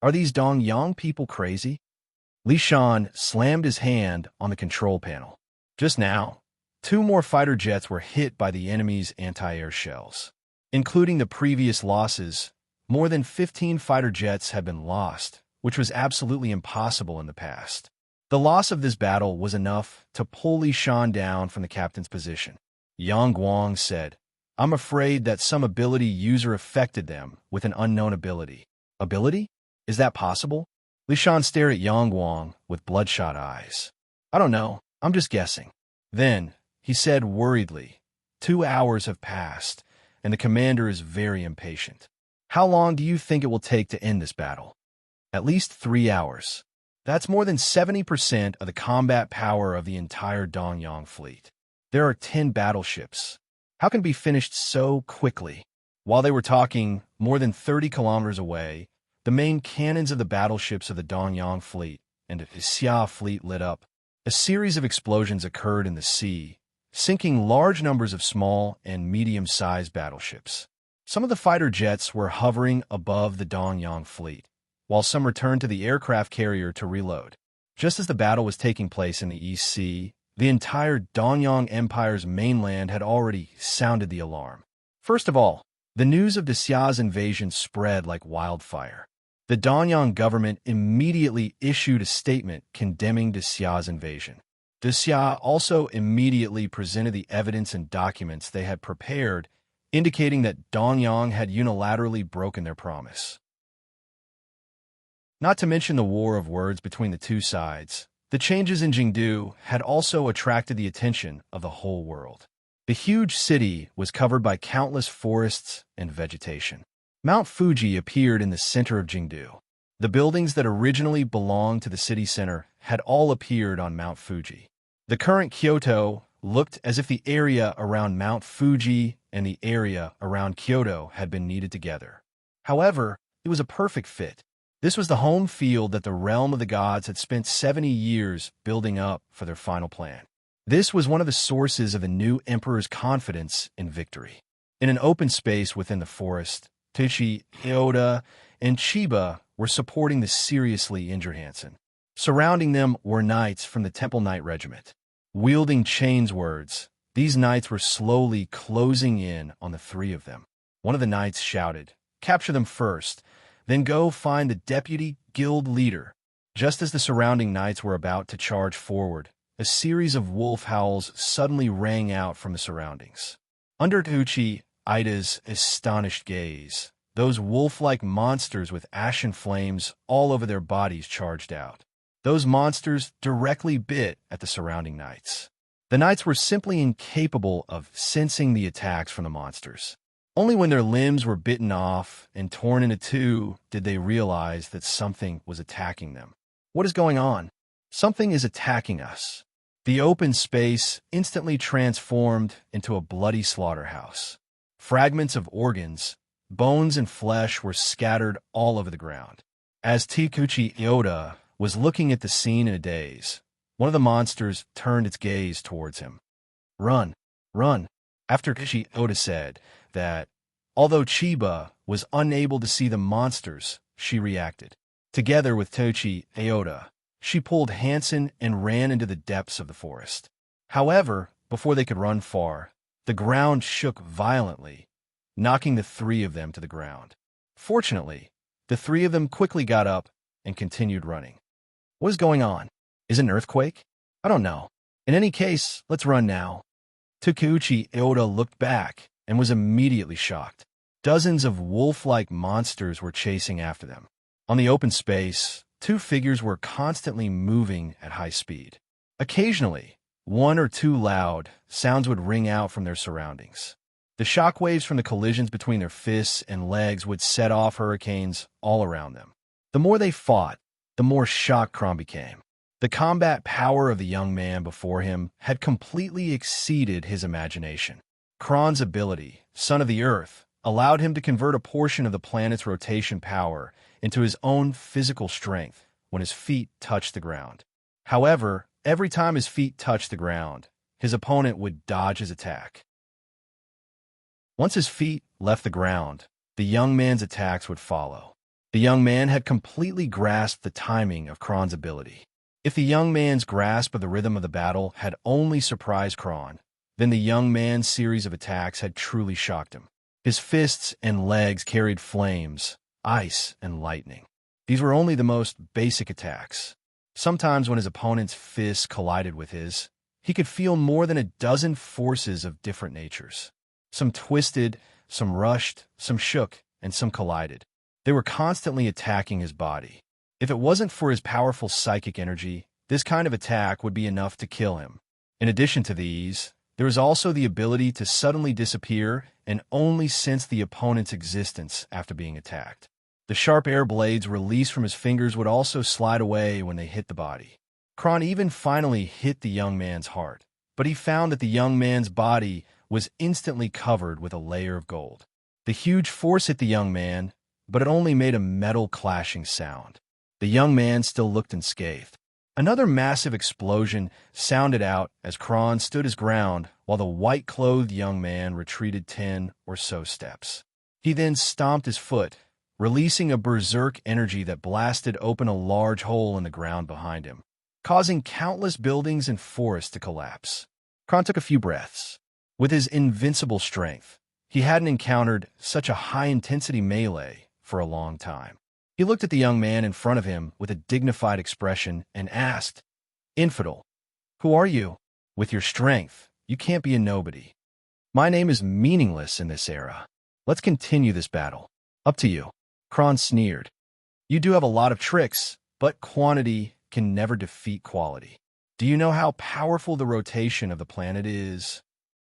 S1: Are these Dongyang people crazy? Lishan slammed his hand on the control panel. Just now, 2 more fighter jets were hit by the enemy's anti-air shells. Including the previous losses, more than 15 fighter jets had been lost, which was absolutely impossible in the past. The loss of this battle was enough to pull Lishan down from the captain's position. Yang Guang said, "I'm afraid that some ability user affected them with an unknown ability." Ability? Is that possible? Lishan stared at Yang Guang with bloodshot eyes. "I don't know. I'm just guessing." Then, he said worriedly, 2 hours have passed, and the commander is very impatient. How long do you think it will take to end this battle? At least 3 hours. That's more than 70% of the combat power of the entire Dongyang fleet. There are 10 battleships. How can it be finished so quickly? While they were talking, more than 30 kilometers away, the main cannons of the battleships of the Dongyang fleet and the Xia fleet lit up. A series of explosions occurred in the sea, sinking large numbers of small and medium-sized battleships. Some of the fighter jets were hovering above the Dongyang fleet, while some returned to the aircraft carrier to reload. Just as the battle was taking place in the East Sea, the entire Dongyang Empire's mainland had already sounded the alarm. First of all, the news of Xia's invasion spread like wildfire. The Dongyang government immediately issued a statement condemning Xia's invasion. Xia also immediately presented the evidence and documents they had prepared, indicating that Dongyang had unilaterally broken their promise. Not to mention the war of words between the two sides, the changes in Jingdu had also attracted the attention of the whole world. The huge city was covered by countless forests and vegetation. Mount Fuji appeared in the center of Jingdu. The buildings that originally belonged to the city center had all appeared on Mount Fuji. The current Kyoto looked as if the area around Mount Fuji and the area around Kyoto had been kneaded together. However, It was a perfect fit. This was the home field that the realm of the gods had spent 70 years building up for their final plan. This was one of the sources of the new emperor's confidence in victory. In an open space within the forest, Tucci, Iota, and Chiba were supporting the seriously injured Hansen. Surrounding them were knights from the Temple Knight Regiment. Wielding chainswords, these knights were slowly closing in on the three of them. One of the knights shouted, "Capture them first, then go find the deputy guild leader." Just as the surrounding knights were about to charge forward, a series of wolf howls suddenly rang out from the surroundings. Under Tucci, Ida's astonished gaze, those wolf-like monsters with ashen flames all over their bodies charged out. Those monsters directly bit at the surrounding knights. The knights were simply incapable of sensing the attacks from the monsters. Only when their limbs were bitten off and torn into two did they realize that something was attacking them. What is going on? Something is attacking us. The open space instantly transformed into a bloody slaughterhouse. Fragments of organs, bones, and flesh were scattered all over the ground. As Tikuchi Yoda was looking at the scene in a daze, one of the monsters turned its gaze towards him. "Run, run." After Tikuchi Yoda said that, although Chiba was unable to see the monsters, she reacted. Together with Tochi Aota, she pulled Hansen and ran into the depths of the forest. However, before they could run far, the ground shook violently, knocking the three of them to the ground. Fortunately, the three of them quickly got up and continued running. What is going on? Is it an earthquake? I don't know. In any case, let's run now. Takuchi Aota looked back and was immediately shocked. Dozens of wolf-like monsters were chasing after them. On the open space, two figures were constantly moving at high speed. Occasionally, one or two loud sounds would ring out from their surroundings. The shockwaves from the collisions between their fists and legs would set off hurricanes all around them. The more they fought, the more shocked Kron became. The combat power of the young man before him had completely exceeded his imagination. Kron's ability, Son of the Earth, allowed him to convert a portion of the planet's rotation power into his own physical strength when his feet touched the ground. However, every time his feet touched the ground, his opponent would dodge his attack. Once his feet left the ground, the young man's attacks would follow. The young man had completely grasped the timing of Kron's ability. If the young man's grasp of the rhythm of the battle had only surprised Kron, then the young man's series of attacks had truly shocked him. His fists and legs carried flames, ice, and lightning. These were only the most basic attacks. Sometimes when his opponent's fists collided with his, he could feel more than a dozen forces of different natures. Some twisted, some rushed, some shook, and some collided. They were constantly attacking his body. If it wasn't for his powerful psychic energy, this kind of attack would be enough to kill him. In addition to these, there was also the ability to suddenly disappear and only sense the opponent's existence after being attacked. The sharp air blades released from his fingers would also slide away when they hit the body. Kron even finally hit the young man's heart, but he found that the young man's body was instantly covered with a layer of gold. The huge force hit the young man, but it only made a metal clashing sound. The young man still looked unscathed. Another massive explosion sounded out as Kron stood his ground while the white-clothed young man retreated 10 or so steps. He then stomped his foot, releasing a berserk energy that blasted open a large hole in the ground behind him, causing countless buildings and forests to collapse. Kron took a few breaths. With his invincible strength, he hadn't encountered such a high-intensity melee for a long time. He looked at the young man in front of him with a dignified expression and asked, "Infidel, who are you? With your strength, you can't be a nobody. My name is meaningless in this era. Let's continue this battle. Up to you." Kron sneered. "You do have a lot of tricks, but quantity can never defeat quality. Do you know how powerful the rotation of the planet is?"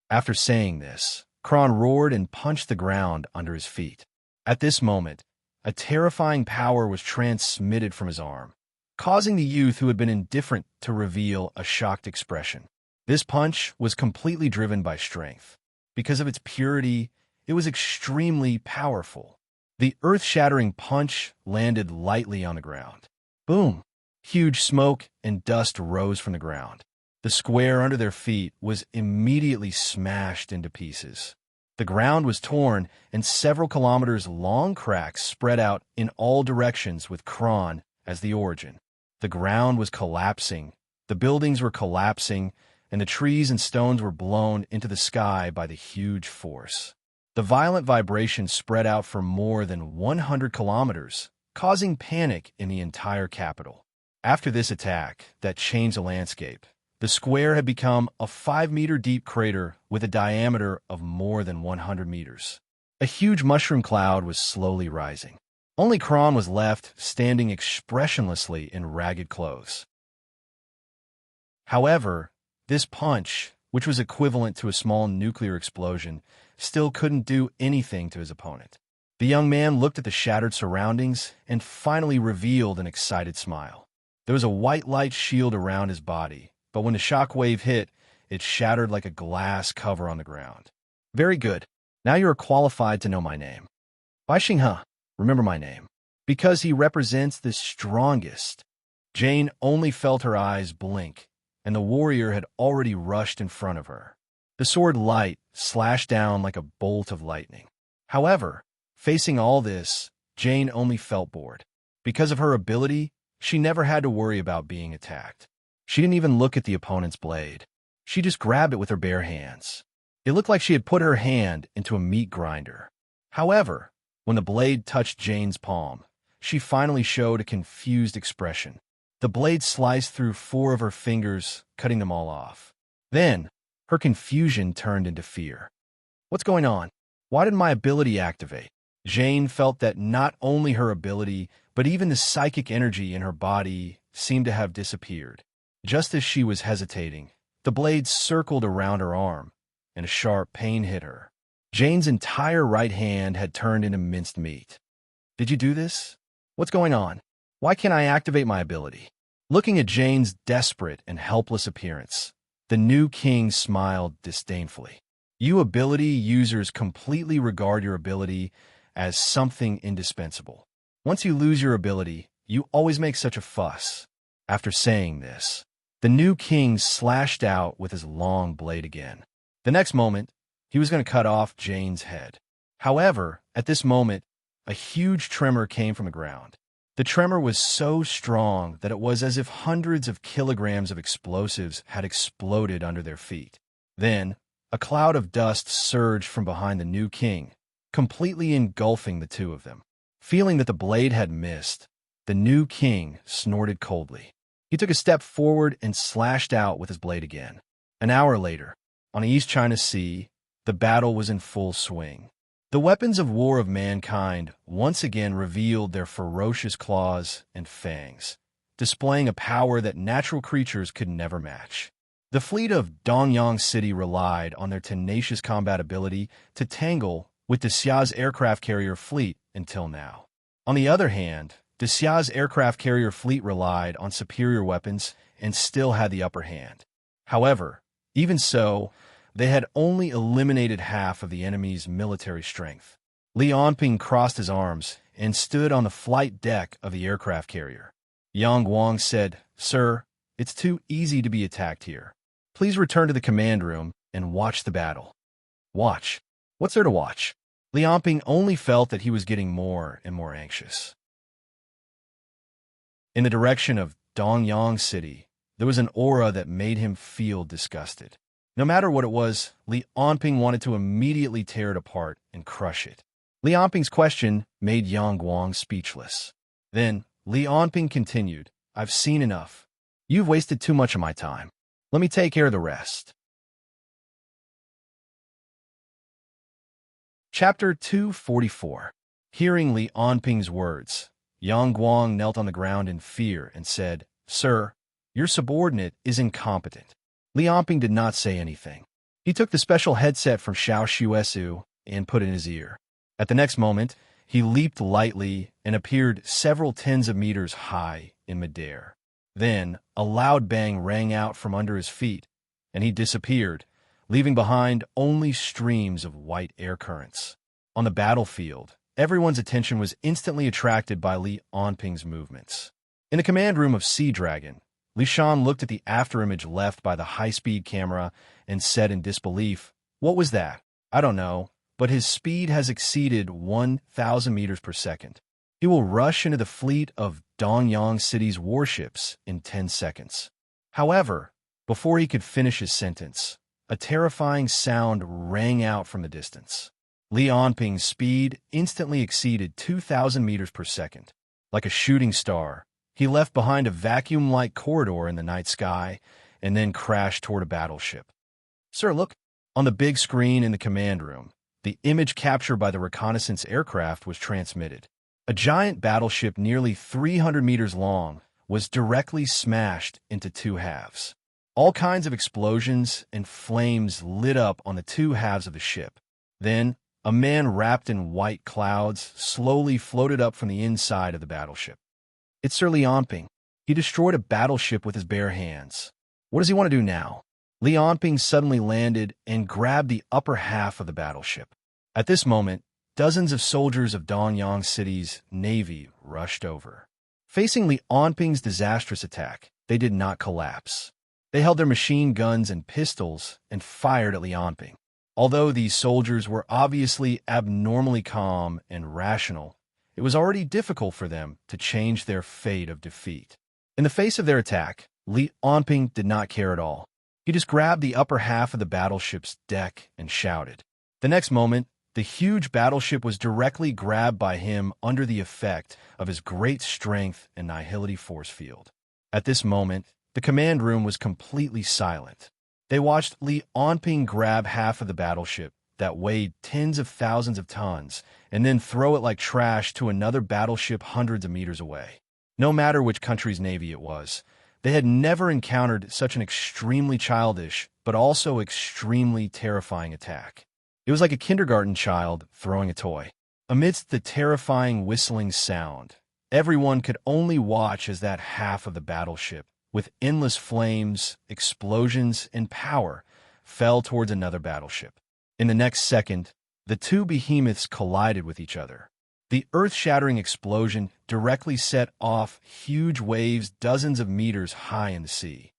S1: After saying this, Kron roared and punched the ground under his feet. At this moment, a terrifying power was transmitted from his arm, causing the youth who had been indifferent to reveal a shocked expression. This punch was completely driven by strength. Because of its purity, it was extremely powerful. The earth-shattering punch landed lightly on the ground. Boom! Huge smoke and dust rose from the ground. The square under their feet was immediately smashed into pieces. The ground was torn, and several kilometers long cracks spread out in all directions with Kron as the origin. The ground was collapsing, the buildings were collapsing, and the trees and stones were blown into the sky by the huge force. The violent vibration spread out for more than 100 kilometers, causing panic in the entire capital. After this attack that changed the landscape, the square had become a 5-meter-deep crater with a diameter of more than 100 meters. A huge mushroom cloud was slowly rising. Only Kron was left, standing expressionlessly in ragged clothes. However, this punch, which was equivalent to a small nuclear explosion, still couldn't do anything to his opponent. The young man looked at the shattered surroundings and finally revealed an excited smile. There was a white light shield around his body, but when the shock wave hit, it shattered like a glass cover on the ground. Very good. Now you are qualified to know my name. Bai Xinghe, remember my name, because he represents the strongest. Jane only felt her eyes blink, and the warrior had already rushed in front of her. The sword light slashed down like a bolt of lightning. However, facing all this, Jane only felt bored. Because of her ability, she never had to worry about being attacked. She didn't even look at the opponent's blade. She just grabbed it with her bare hands. It looked like she had put her hand into a meat grinder. However, when the blade touched Jane's palm, she finally showed a confused expression. The blade sliced through 4 of her fingers, cutting them all off. Then, her confusion turned into fear. What's going on? Why did my ability activate? Jane felt that not only her ability, but even the psychic energy in her body seemed to have disappeared. Just as she was hesitating, the blade circled around her arm, and a sharp pain hit her. Jane's entire right hand had turned into minced meat. Did you do this? What's going on? Why can't I activate my ability? Looking at Jane's desperate and helpless appearance, the new king smiled disdainfully. You ability users completely regard your ability as something indispensable. Once you lose your ability, you always make such a fuss. After saying this, the new king slashed out with his long blade again. The next moment, he was going to cut off Jane's head. However, at this moment, a huge tremor came from the ground. The tremor was so strong that it was as if hundreds of kilograms of explosives had exploded under their feet. Then, a cloud of dust surged from behind the new king, completely engulfing the two of them. Feeling that the blade had missed, the new king snorted coldly. He took a step forward and slashed out with his blade again. An hour later, on the East China Sea, the battle was in full swing. The weapons of war of mankind once again revealed their ferocious claws and fangs, displaying a power that natural creatures could never match. The fleet of Dongyang City relied on their tenacious combat ability to tangle with Desia's aircraft carrier fleet until now. On the other hand, Desia's aircraft carrier fleet relied on superior weapons and still had the upper hand. However, even so, they had only eliminated half of the enemy's military strength. Li Onping crossed his arms and stood on the flight deck of the aircraft carrier. Yang Guang said, "Sir, it's too easy to be attacked here. Please return to the command room and watch the battle." Watch? What's there to watch? Li Onping only felt that he was getting more and more anxious. In the direction of Dongyang City, there was an aura that made him feel disgusted. No matter what it was, Li Onping wanted to immediately tear it apart and crush it. Li Onping's question made Yang Guang speechless. Then, Li Onping continued, "I've seen enough. You've wasted too much of my time. Let me take care of the rest." Chapter 244. Hearing Li Onping's words, Yang Guang knelt on the ground in fear and said, "Sir, your subordinate is incompetent." Li Onping did not say anything. He took the special headset from Xiao Xuesu and put it in his ear. At the next moment, he leaped lightly and appeared several tens of meters high in midair. Then, a loud bang rang out from under his feet, and he disappeared, leaving behind only streams of white air currents. On the battlefield, everyone's attention was instantly attracted by Li Onping's movements. In the command room of Sea Dragon, Li Shan looked at the afterimage left by the high-speed camera and said in disbelief, "What was that? I don't know, but his speed has exceeded 1,000 meters per second. He will rush into the fleet of Dongyang City's warships in 10 seconds. However, before he could finish his sentence, a terrifying sound rang out from the distance. Li Onping's speed instantly exceeded 2,000 meters per second. Like a shooting star, he left behind a vacuum-like corridor in the night sky and then crashed toward a battleship. Sir, look! On the big screen in the command room, the image captured by the reconnaissance aircraft was transmitted. A giant battleship nearly 300 meters long was directly smashed into two halves. All kinds of explosions and flames lit up on the two halves of the ship. Then, a man wrapped in white clouds slowly floated up from the inside of the battleship. It's Sir Li Onping. He destroyed a battleship with his bare hands. What does he want to do now? Li Onping suddenly landed and grabbed the upper half of the battleship. At this moment, dozens of soldiers of Dongyang City's navy rushed over. Facing Li Onping's disastrous attack, they did not collapse. They held their machine guns and pistols and fired at Li Onping. Although these soldiers were obviously abnormally calm and rational, it was already difficult for them to change their fate of defeat. In the face of their attack, Li Onping did not care at all. He just grabbed the upper half of the battleship's deck and shouted. The next moment, the huge battleship was directly grabbed by him under the effect of his great strength and nihility force field. At this moment, the command room was completely silent. They watched Li Onping grab half of the battleship that weighed tens of thousands of tons and then throw it like trash to another battleship hundreds of meters away. No matter which country's navy it was, they had never encountered such an extremely childish but also extremely terrifying attack. It was like a kindergarten child throwing a toy. Amidst the terrifying whistling sound, everyone could only watch as that half of the battleship, with endless flames, explosions, and power, fell towards another battleship. In the next second, the two behemoths collided with each other. The earth-shattering explosion directly set off huge waves dozens of meters high in the sea.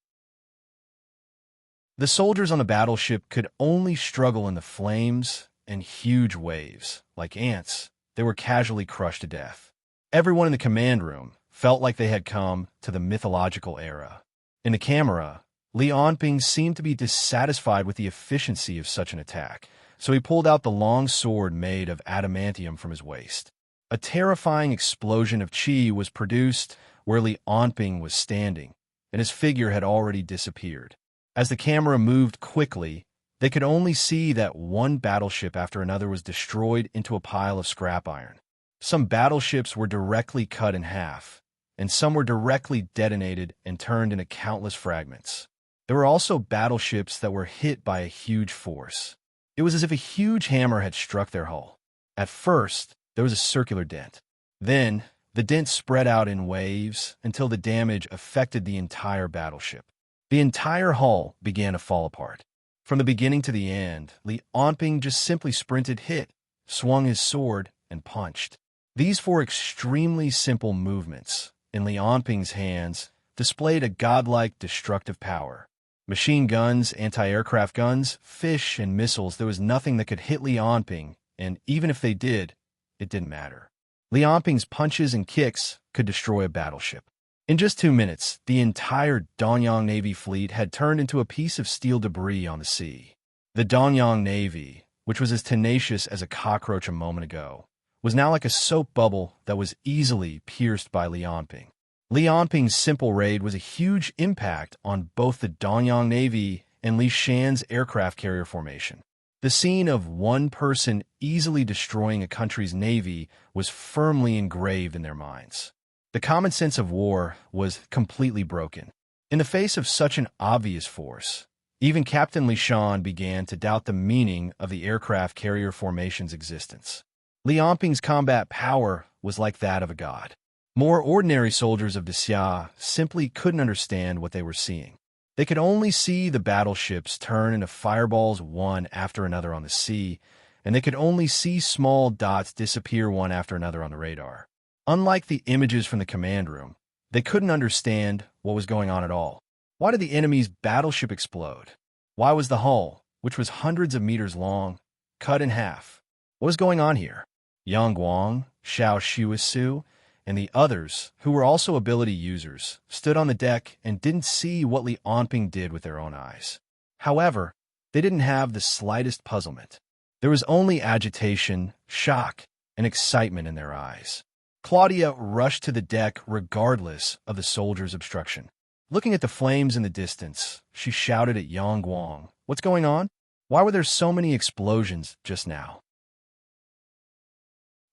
S1: The soldiers on the battleship could only struggle in the flames and huge waves. Like ants, they were casually crushed to death. Everyone in the command room felt like they had come to the mythological era. In the camera, Li Onping seemed to be dissatisfied with the efficiency of such an attack, so he pulled out the long sword made of adamantium from his waist. A terrifying explosion of chi was produced where Li Onping was standing, and his figure had already disappeared. As the camera moved quickly, they could only see that one battleship after another was destroyed into a pile of scrap iron. Some battleships were directly cut in half, and some were directly detonated and turned into countless fragments. There were also battleships that were hit by a huge force. It was as if a huge hammer had struck their hull. At first, there was a circular dent. Then, the dent spread out in waves until the damage affected the entire battleship. The entire hull began to fall apart. From the beginning to the end, Li Onping just simply sprinted, hit, swung his sword, and punched. These four extremely simple movements, in Li Onping's hands, displayed a godlike destructive power. Machine guns, anti-aircraft guns, fish, and missiles, there was nothing that could hit Li Onping, and even if they did, it didn't matter. Li Onping's punches and kicks could destroy a battleship. In just 2 minutes, the entire Dongyang Navy fleet had turned into a piece of steel debris on the sea. The Dongyang Navy, which was as tenacious as a cockroach a moment ago, was now like a soap bubble that was easily pierced by Li Onping. Li Onping's simple raid was a huge impact on both the Dongyang Navy and Li Shan's aircraft carrier formation. The scene of one person easily destroying a country's navy was firmly engraved in their minds. The common sense of war was completely broken. In the face of such an obvious force, even Captain Li Shan began to doubt the meaning of the aircraft carrier formation's existence. Li Onping's combat power was like that of a god. More ordinary soldiers of Xia simply couldn't understand what they were seeing. They could only see the battleships turn into fireballs one after another on the sea, and they could only see small dots disappear one after another on the radar. Unlike the images from the command room, they couldn't understand what was going on at all. Why did the enemy's battleship explode? Why was the hull, which was hundreds of meters long, cut in half? What was going on here? Yang Guang, Xiao Shuisu, and the others, who were also ability users, stood on the deck and didn't see what Li Onping did with their own eyes. However, they didn't have the slightest puzzlement. There was only agitation, shock, and excitement in their eyes. Claudia rushed to the deck regardless of the soldiers' obstruction. Looking at the flames in the distance, she shouted at Yang Guang, "What's going on? Why were there so many explosions just now?"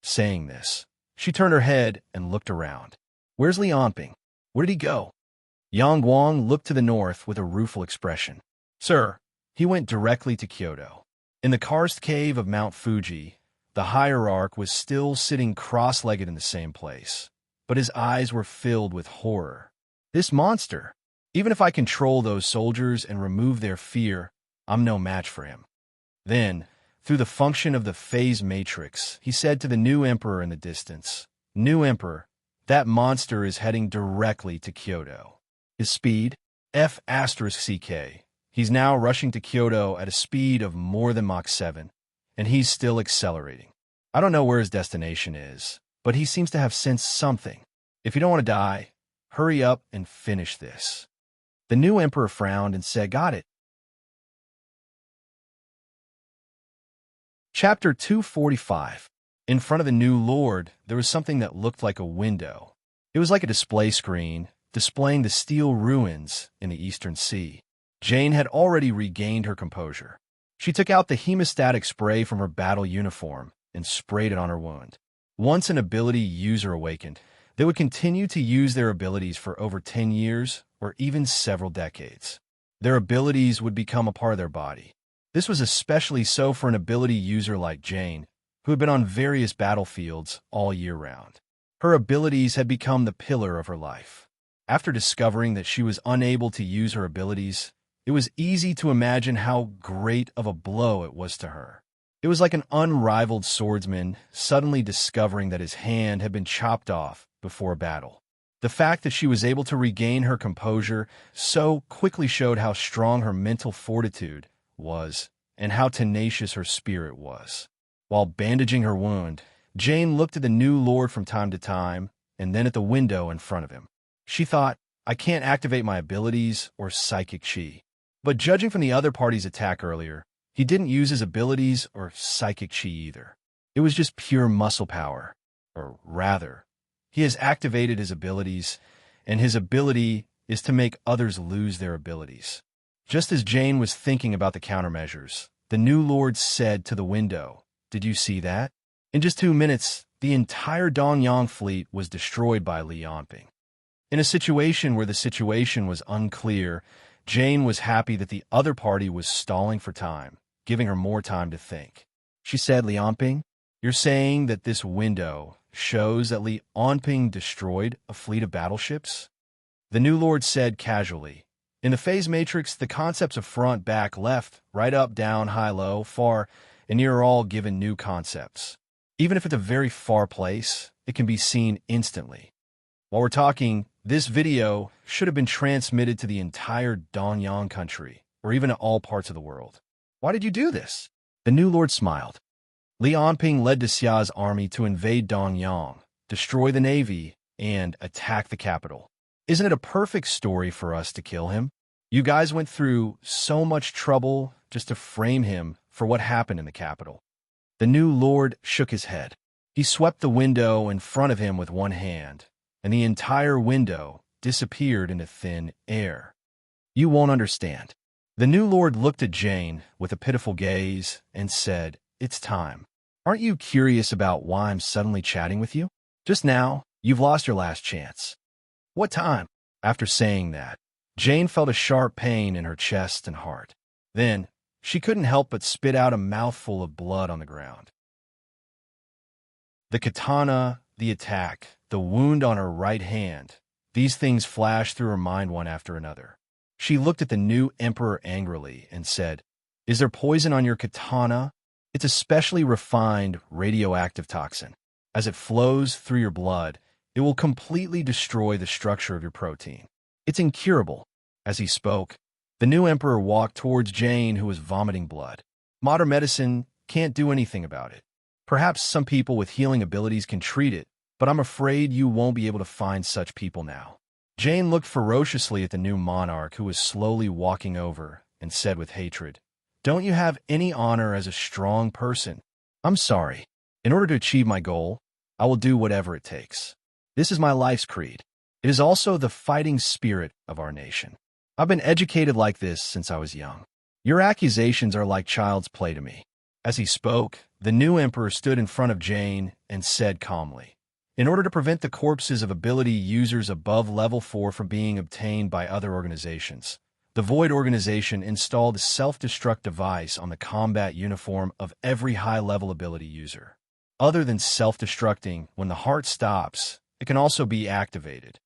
S1: Saying this, she turned her head and looked around. "Where's Li Onping? Where did he go?" Yang Guang looked to the north with a rueful expression. "Sir, he went directly to Kyoto. In the karst cave of Mount Fuji, the hierarch was still sitting cross-legged in the same place, but his eyes were filled with horror. This monster, even if I control those soldiers and remove their fear, I'm no match for him." Then, through the function of the phase matrix, he said to the new emperor in the distance, "New emperor, that monster is heading directly to Kyoto. His speed, F*CK. He's now rushing to Kyoto at a speed of more than Mach 7, and he's still accelerating. I don't know where his destination is, but he seems to have sensed something. If you don't want to die, hurry up and finish this." The new emperor frowned and said, "Got it." Chapter 245. In front of the new lord, there was something that looked like a window. It was like a display screen, displaying the steel ruins in the Eastern Sea. Jane had already regained her composure. She took out the hemostatic spray from her battle uniform and sprayed it on her wound. Once an ability user awakened, they would continue to use their abilities for over 10 years or even several decades. Their abilities would become a part of their body. This was especially so for an ability user like Jane, who had been on various battlefields all year round. Her abilities had become the pillar of her life. After discovering that she was unable to use her abilities, it was easy to imagine how great of a blow it was to her. It was like an unrivaled swordsman suddenly discovering that his hand had been chopped off before a battle. The fact that she was able to regain her composure so quickly showed how strong her mental fortitude was and how tenacious her spirit was. While bandaging her wound, Jane looked at the new lord from time to time and then at the window in front of him. She thought, "I can't activate my abilities or psychic chi." But judging from the other party's attack earlier, he didn't use his abilities or psychic chi either. It was just pure muscle power. Or rather, he has activated his abilities, and his ability is to make others lose their abilities. Just as Jane was thinking about the countermeasures, the new lord said to the window, "Did you see that?" In just 2 minutes, the entire Donyang fleet was destroyed by Li Onping. In a situation where the situation was unclear, Jane was happy that the other party was stalling for time, giving her more time to think. She said, "Li Onping, you're saying that this window shows that Li Onping destroyed a fleet of battleships?" The new lord said casually, "In the phase matrix, the concepts of front, back, left, right, up, down, high, low, far, and near are all given new concepts. Even if it's a very far place, it can be seen instantly. While we're talking, this video should have been transmitted to the entire Donyang country, or even to all parts of the world. Why did you do this?" The new lord smiled. "Li Onping led Xia's army to invade Donyang, destroy the navy, and attack the capital. Isn't it a perfect story for us to kill him? You guys went through so much trouble just to frame him for what happened in the capital." The new lord shook his head. He swept the window in front of him with one hand, and the entire window disappeared into thin air. "You won't understand." The new lord looked at Jane with a pitiful gaze and said, "It's time. Aren't you curious about why I'm suddenly chatting with you? Just now, you've lost your last chance." "What time?" After saying that, Jane felt a sharp pain in her chest and heart. Then, she couldn't help but spit out a mouthful of blood on the ground. The katana, the attack, the wound on her right hand, these things flashed through her mind one after another. She looked at the new emperor angrily and said, "Is there poison on your katana?" It's a specially refined radioactive toxin. As it flows through your blood, it will completely destroy the structure of your protein. It's incurable. As he spoke, the new emperor walked towards Jane, who was vomiting blood. Modern medicine can't do anything about it. Perhaps some people with healing abilities can treat it, but I'm afraid you won't be able to find such people now. Jane looked ferociously at the new monarch, who was slowly walking over, and said with hatred, "Don't you have any honor as a strong person? I'm sorry. In order to achieve my goal, I will do whatever it takes. This is my life's creed. It is also the fighting spirit of our nation. I've been educated like this since I was young. Your accusations are like child's play to me." As he spoke, the new emperor stood in front of Jane and said calmly, "In order to prevent the corpses of ability users above level 4 from being obtained by other organizations, the Void organization installed a self-destruct device on the combat uniform of every high-level ability user. Other than self-destructing, when the heart stops, it can also be activated."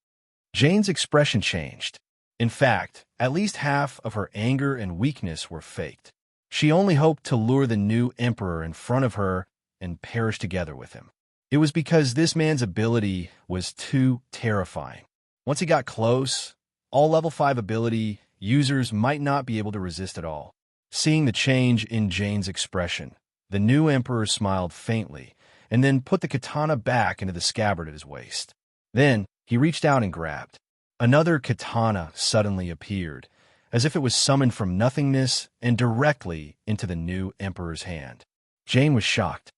S1: Jane's expression changed. In fact, at least half of her anger and weakness were faked. She only hoped to lure the new emperor in front of her and perish together with him. It was because this man's ability was too terrifying. Once he got close, all level 5 ability users might not be able to resist at all. Seeing the change in Jane's expression, the new emperor smiled faintly and then put the katana back into the scabbard at his waist. Then he reached out and grabbed. Another katana suddenly appeared, as if it was summoned from nothingness and directly into the new emperor's hand. Jane was shocked.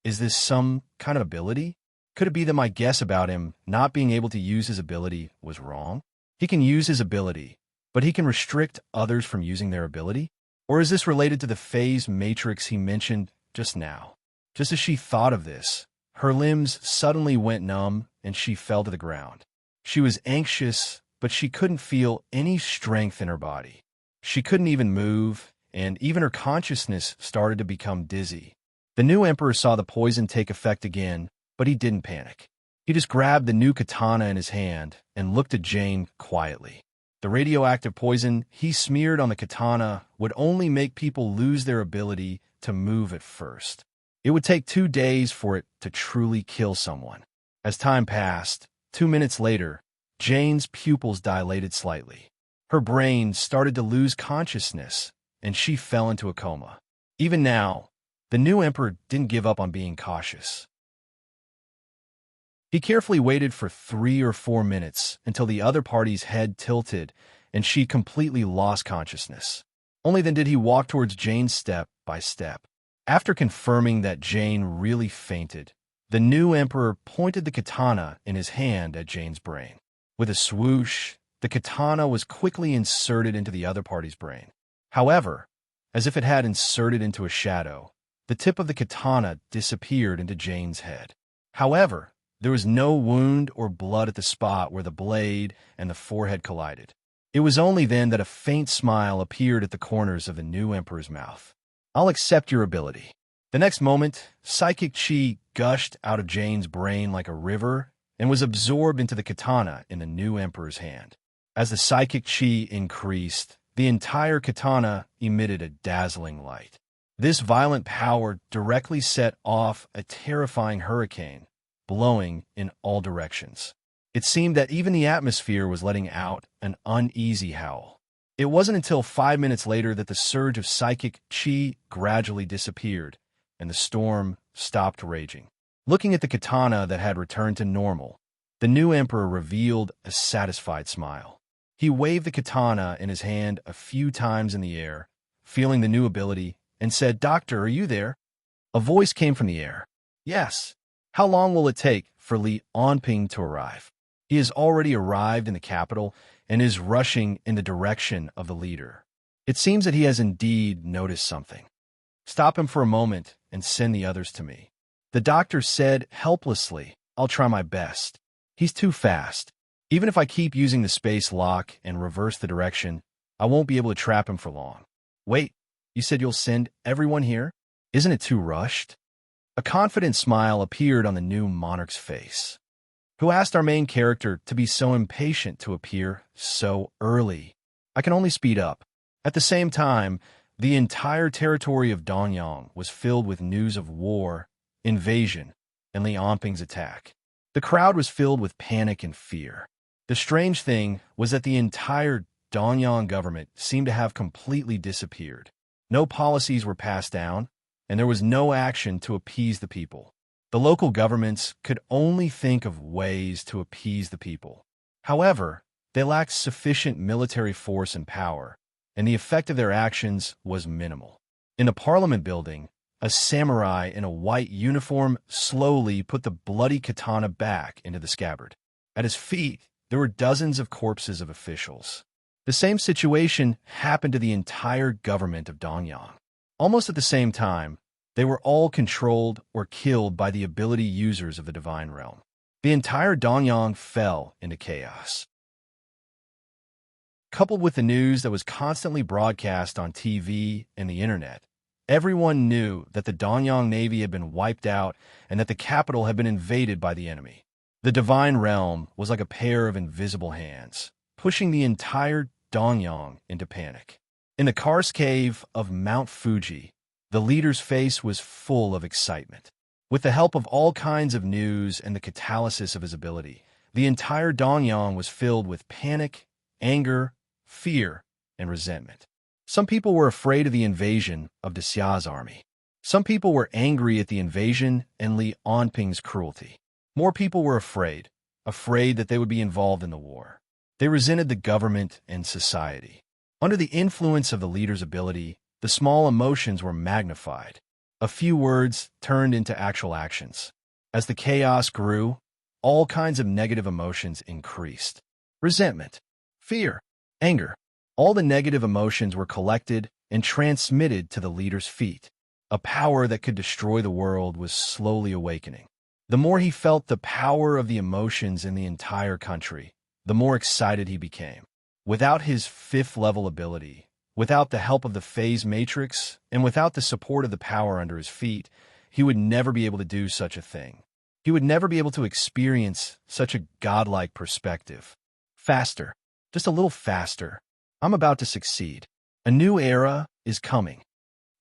S1: Is this some kind of ability? Could it be that my guess about him not being able to use his ability was wrong? He can use his ability, but he can restrict others from using their ability? Or is this related to the phase matrix he mentioned just now? Just as she thought of this, her limbs suddenly went numb and she fell to the ground. She was anxious, but she couldn't feel any strength in her body. She couldn't even move, and even her consciousness started to become dizzy. The new emperor saw the poison take effect again, but he didn't panic. He just grabbed the new katana in his hand and looked at Jane quietly. The radioactive poison he smeared on the katana would only make people lose their ability to move at first. It would take 2 days for it to truly kill someone. As time passed, 2 minutes later, Jane's pupils dilated slightly. Her brain started to lose consciousness, and she fell into a coma. Even now, the new emperor didn't give up on being cautious. He carefully waited for 3 or 4 minutes until the other party's head tilted and she completely lost consciousness. Only then did he walk towards Jane step by step. After confirming that Jane really fainted, the new emperor pointed the katana in his hand at Jane's brain. With a swoosh, the katana was quickly inserted into the other party's brain. However, as if it had inserted into a shadow, the tip of the katana disappeared into Jane's head. However, there was no wound or blood at the spot where the blade and the forehead collided. It was only then that a faint smile appeared at the corners of the new emperor's mouth. "I'll accept your ability." The next moment, psychic chi gushed out of Jane's brain like a river and was absorbed into the katana in the new emperor's hand. As the psychic chi increased, the entire katana emitted a dazzling light. This violent power directly set off a terrifying hurricane, blowing in all directions. It seemed that even the atmosphere was letting out an uneasy howl. It wasn't until 5 minutes later that the surge of psychic chi gradually disappeared, and the storm stopped raging. Looking at the katana that had returned to normal, the new emperor revealed a satisfied smile. He waved the katana in his hand a few times in the air, feeling the new ability, and said, "Doctor, are you there?" A voice came from the air. "Yes. How long will it take for Li Onping to arrive?" He has already arrived in the capital and is rushing in the direction of the leader. It seems that he has indeed noticed something. Stop him for a moment and send the others to me. The doctor said helplessly, "I'll try my best. He's too fast. Even if I keep using the space lock and reverse the direction, I won't be able to trap him for long." "Wait, you said you'll send everyone here? Isn't it too rushed?" A confident smile appeared on the new monarch's face. "Who asked our main character to be so impatient to appear so early? I can only speed up. At the same time, The entire territory of Danyang was filled with news of war, invasion, and Li Anping's attack. The crowd was filled with panic and fear. The strange thing was that the entire Danyang government seemed to have completely disappeared. No policies were passed down, and there was no action to appease the people. The local governments could only think of ways to appease the people. However, they lacked sufficient military force and power, and the effect of their actions was minimal. In the parliament building, a samurai in a white uniform slowly put the bloody katana back into the scabbard. At his feet, there were dozens of corpses of officials. The same situation happened to the entire government of Danyang. Almost at the same time, they were all controlled or killed by the ability users of the divine realm. The entire Danyang fell into chaos. Coupled with the news that was constantly broadcast on TV and the internet, everyone knew that the Danyang Navy had been wiped out and that the capital had been invaded by the enemy. The divine realm was like a pair of invisible hands, pushing the entire Danyang into panic. In the Karst cave of Mount Fuji, the leader's face was full of excitement. With the help of all kinds of news and the catalysis of his ability, the entire Danyang was filled with panic, anger, fear, and resentment. Some people were afraid of the invasion of Xia's army. Some people were angry at the invasion and Li Anping's cruelty. More people were afraid that they would be involved in the war. They resented the government and society. Under the influence of the leader's ability, the small emotions were magnified. A few words turned into actual actions. As the chaos grew, all kinds of negative emotions increased. Resentment, fear, anger. All the negative emotions were collected and transmitted to the leader's feet. A power that could destroy the world was slowly awakening. The more he felt the power of the emotions in the entire country, the more excited he became. Without his fifth-level ability, without the help of the phase matrix, and without the support of the power under his feet, he would never be able to do such a thing. He would never be able to experience such a godlike perspective. Faster, just a little faster. I'm about to succeed. A new era is coming.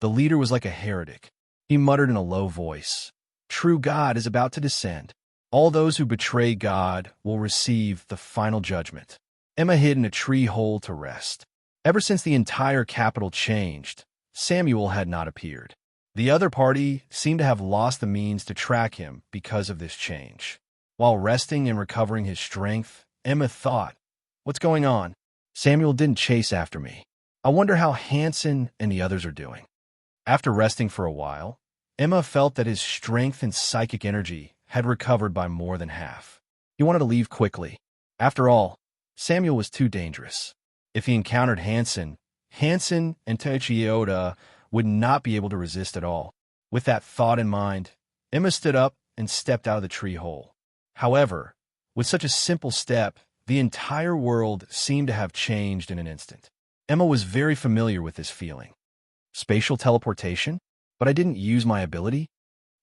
S1: The leader was like a heretic. He muttered in a low voice, "True God is about to descend. All those who betray God will receive the final judgment." Emma hid in a tree hole to rest. Ever since the entire capital changed, Samuel had not appeared. The other party seemed to have lost the means to track him because of this change. While resting and recovering his strength, Emma thought, "What's going on? Samuel didn't chase after me. I wonder how Hansen and the others are doing." After resting for a while, Emma felt that his strength and psychic energy had recovered by more than half. He wanted to leave quickly. After all, Samuel was too dangerous. If he encountered Hansen and Taichi Oda would not be able to resist at all. With that thought in mind, Emma stood up and stepped out of the tree hole. However, with such a simple step, the entire world seemed to have changed in an instant. Emma was very familiar with this feeling. Spatial teleportation? But I didn't use my ability?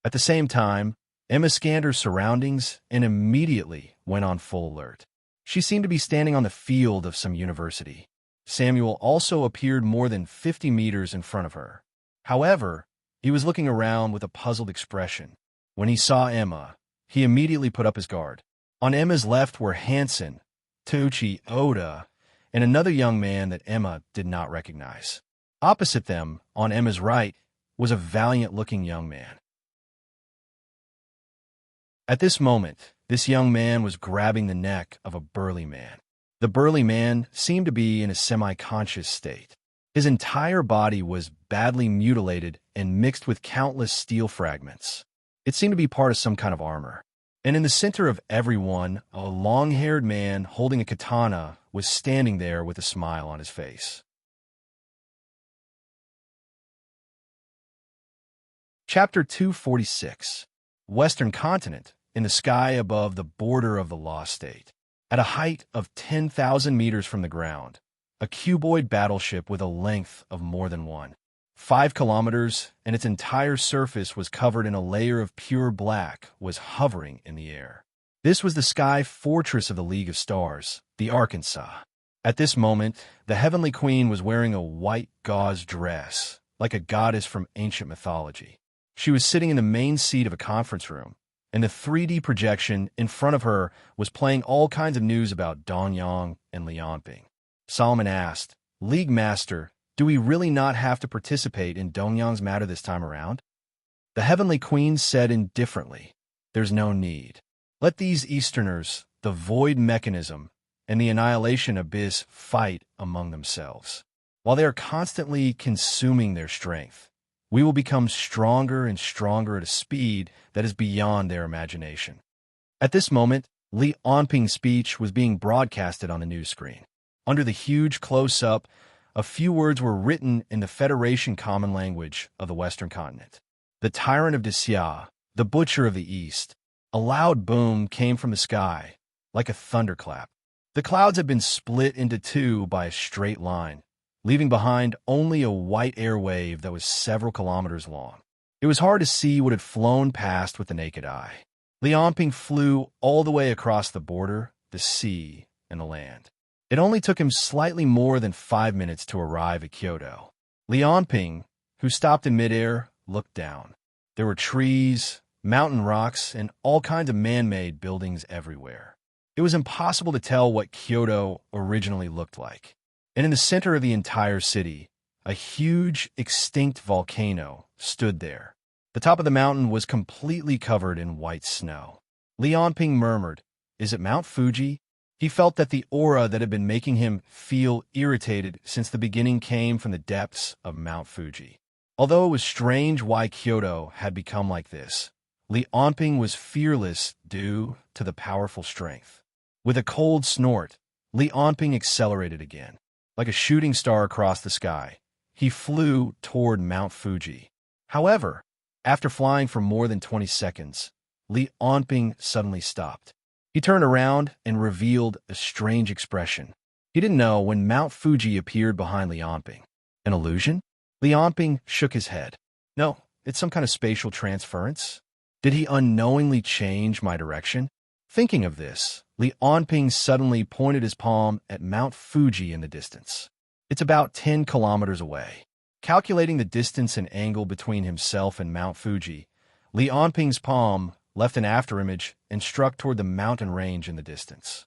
S1: At the same time, Emma scanned her surroundings and immediately went on full alert. She seemed to be standing on the field of some university. Samuel also appeared more than 50 meters in front of her. However, he was looking around with a puzzled expression. When he saw Emma, he immediately put up his guard. On Emma's left were Hansen, Taichi Oda, and another young man that Emma did not recognize. Opposite them, on Emma's right, was a valiant-looking young man. At this moment, this young man was grabbing the neck of a burly man. The burly man seemed to be in a semi-conscious state. His entire body was badly mutilated and mixed with countless steel fragments. It seemed to be part of some kind of armor. And in the center of everyone, a long-haired man holding a katana was standing there with a smile on his face. Chapter 246. Western Continent, in the sky above the border of the Lost State. At a height of 10,000 meters from the ground, a cuboid battleship with a length of more than 5 kilometers and its entire surface was covered in a layer of pure black was hovering in the air. This was the sky fortress of the League of Stars, the Arkansas. At this moment, the Heavenly Queen was wearing a white gauze dress, like a goddess from ancient mythology. She was sitting in the main seat of a conference room, and the 3D projection in front of her was playing all kinds of news about Dongyang and Lianping. Solomon asked, "League Master, do we really not have to participate in Dongyang's matter this time around?" The Heavenly Queen said indifferently, "There's no need. Let these Easterners, the void mechanism, and the annihilation abyss fight among themselves. While they are constantly consuming their strength, we will become stronger and stronger at a speed that is beyond their imagination." At this moment, Li Onping's speech was being broadcasted on the news screen. Under the huge close-up, a few words were written in the Federation common language of the Western continent. "The tyrant of Disya, the butcher of the East." A loud boom came from the sky, like a thunderclap. The clouds had been split into two by a straight line, leaving behind only a white air wave that was several kilometers long. It was hard to see what had flown past with the naked eye. Lianping flew all the way across the border, the sea, and the land. It only took him slightly more than 5 minutes to arrive at Kyoto. Lianping, who stopped in midair, looked down. There were trees, mountain rocks, and all kinds of man-made buildings everywhere. It was impossible to tell what Kyoto originally looked like. And in the center of the entire city, a huge, extinct volcano stood there. The top of the mountain was completely covered in white snow. Lianping murmured, "Is it Mount Fuji?" He felt that the aura that had been making him feel irritated since the beginning came from the depths of Mount Fuji. Although it was strange why Kyoto had become like this, Lianping was fearless due to the powerful strength. With a cold snort, Lianping accelerated again. Like a shooting star across the sky, he flew toward Mount Fuji. However, after flying for more than 20 seconds, Lianping suddenly stopped. He turned around and revealed a strange expression. He didn't know when Mount Fuji appeared behind Lianping. An illusion? Lianping shook his head. "No, it's some kind of spatial transference. Did he unknowingly change my direction?" Thinking of this, Lianping suddenly pointed his palm at Mount Fuji in the distance. It's about 10 kilometers away. Calculating the distance and angle between himself and Mount Fuji, Lianping's palm left an afterimage and struck toward the mountain range in the distance.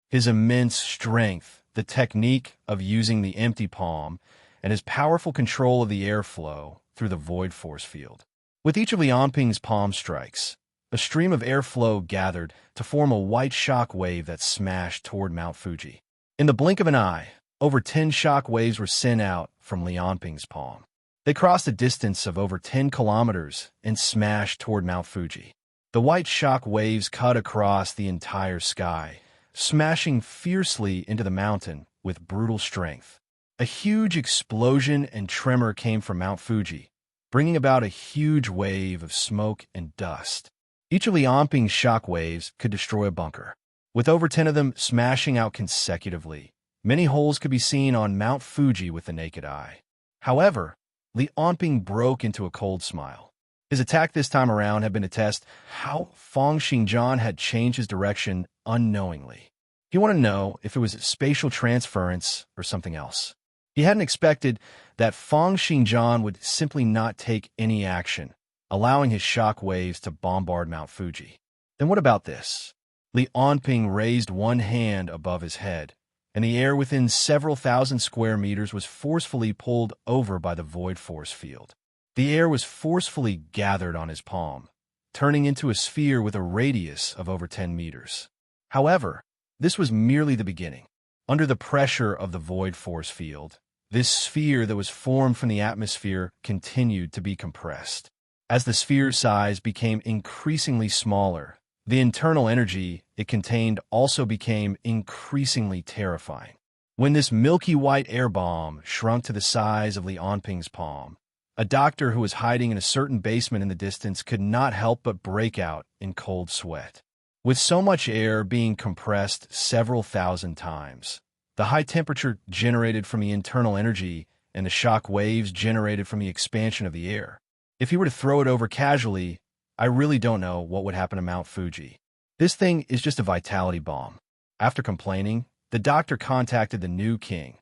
S1: His immense strength, the technique of using the empty palm, and his powerful control of the airflow through the void force field. With each of Lianping's palm strikes, a stream of airflow gathered to form a white shock wave that smashed toward Mount Fuji. In the blink of an eye, over 10 shock waves were sent out from Lianping's palm. They crossed a distance of over 10 kilometers and smashed toward Mount Fuji. The white shock waves cut across the entire sky, smashing fiercely into the mountain with brutal strength. A huge explosion and tremor came from Mount Fuji, bringing about a huge wave of smoke and dust. Each of Lianping's shock waves could destroy a bunker. With over 10 of them smashing out consecutively, many holes could be seen on Mount Fuji with the naked eye. However, Lianping broke into a cold smile. His attack this time around had been to test how Fang Xingjian had changed his direction unknowingly. He wanted to know if it was spatial transference or something else. He hadn't expected that Fang Xingjian would simply not take any action, allowing his shock waves to bombard Mount Fuji. Then what about this? Lianping raised one hand above his head, and the air within several thousand square meters was forcefully pulled over by the void force field. The air was forcefully gathered on his palm, turning into a sphere with a radius of over 10 meters. However, this was merely the beginning. Under the pressure of the void force field, this sphere that was formed from the atmosphere continued to be compressed. As the sphere's size became increasingly smaller, the internal energy it contained also became increasingly terrifying. When this milky white air bomb shrunk to the size of Lianping's palm, a doctor who was hiding in a certain basement in the distance could not help but break out in cold sweat. With so much air being compressed several thousand times, the high temperature generated from the internal energy and the shock waves generated from the expansion of the air. If he were to throw it over casually, I really don't know what would happen to Mount Fuji. This thing is just a vitality bomb. After complaining, the doctor contacted the new king.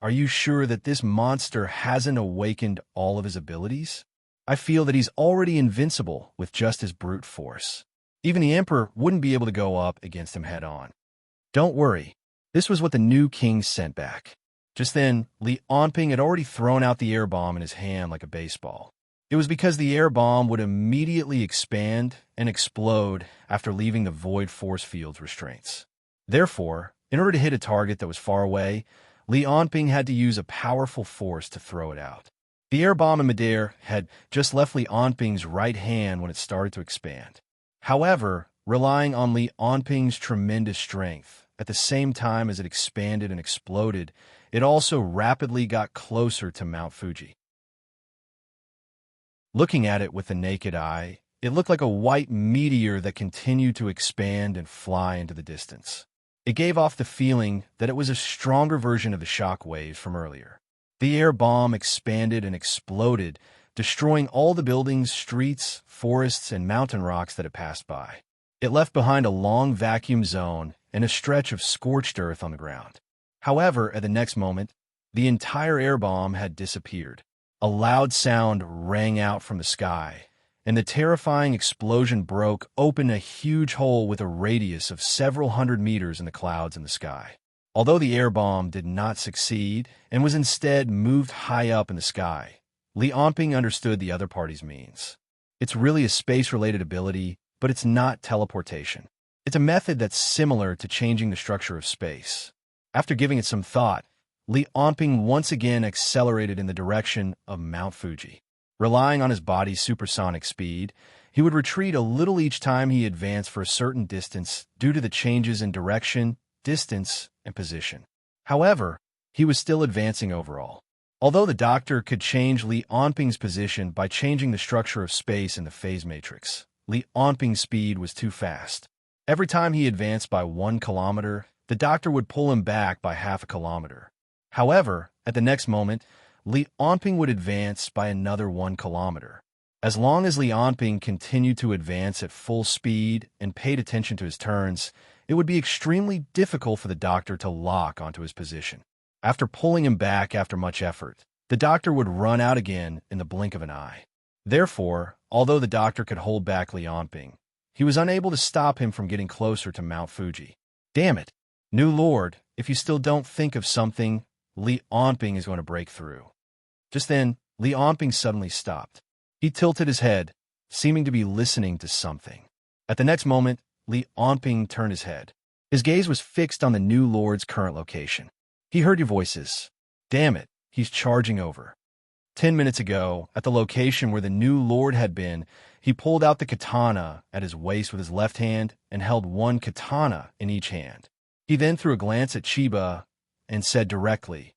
S1: Are you sure that this monster hasn't awakened all of his abilities? I feel that he's already invincible with just his brute force. Even the emperor wouldn't be able to go up against him head-on. Don't worry. This was what the new king sent back. Just then, Li Onping had already thrown out the air bomb in his hand like a baseball. It was because the air bomb would immediately expand and explode after leaving the void force field's restraints. Therefore, in order to hit a target that was far away, Li Onping had to use a powerful force to throw it out. The air bomb in midair had just left Li Onping's right hand when it started to expand. However, relying on Li Onping's tremendous strength, at the same time as it expanded and exploded, it also rapidly got closer to Mount Fuji. Looking at it with the naked eye, it looked like a white meteor that continued to expand and fly into the distance. It gave off the feeling that it was a stronger version of the shock waves from earlier. The air bomb expanded and exploded, destroying all the buildings, streets, forests, and mountain rocks that it passed by. It left behind a long vacuum zone and a stretch of scorched earth on the ground. However, at the next moment, the entire air bomb had disappeared. A loud sound rang out from the sky, and the terrifying explosion broke open a huge hole with a radius of several hundred meters in the clouds in the sky. Although the air bomb did not succeed and was instead moved high up in the sky, Li Onping understood the other party's means. It's really a space-related ability, but it's not teleportation. It's a method that's similar to changing the structure of space. After giving it some thought, Li Onping once again accelerated in the direction of Mount Fuji. Relying on his body's supersonic speed, he would retreat a little each time he advanced for a certain distance due to the changes in direction, distance, and position. However, he was still advancing overall. Although the doctor could change Li Onping's position by changing the structure of space in the phase matrix, Li Onping's speed was too fast. Every time he advanced by 1 kilometer, the doctor would pull him back by half a kilometer. However, at the next moment, Li Onping would advance by another 1 kilometer. As long as Li Onping continued to advance at full speed and paid attention to his turns, it would be extremely difficult for the doctor to lock onto his position. After pulling him back after much effort, the doctor would run out again in the blink of an eye. Therefore, although the doctor could hold back Li Onping, he was unable to stop him from getting closer to Mount Fuji. Damn it! New Lord, if you still don't think of something, Li Onping is going to break through. Just then, Li Onping suddenly stopped. He tilted his head, seeming to be listening to something. At the next moment, Li Onping turned his head. His gaze was fixed on the new Lord's current location. He heard your voices. Damn it, he's charging over. 10 minutes ago, at the location where the new Lord had been, he pulled out the katana at his waist with his left hand and held 1 katana in each hand. He then threw a glance at Chiba and said directly,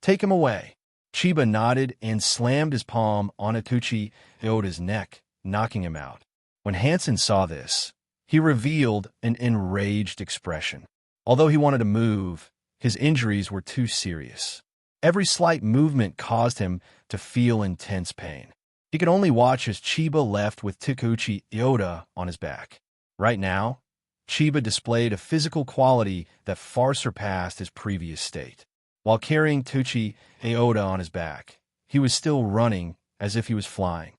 S1: "Take him away." Chiba nodded and slammed his palm on Ituchi Ioda's neck, knocking him out. When Hansen saw this, he revealed an enraged expression. Although he wanted to move, his injuries were too serious. Every slight movement caused him to feel intense pain. He could only watch as Chiba left with Takuchi Ioda on his back. Right now, Chiba displayed a physical quality that far surpassed his previous state. While carrying Tucci Ioda on his back, he was still running as if he was flying.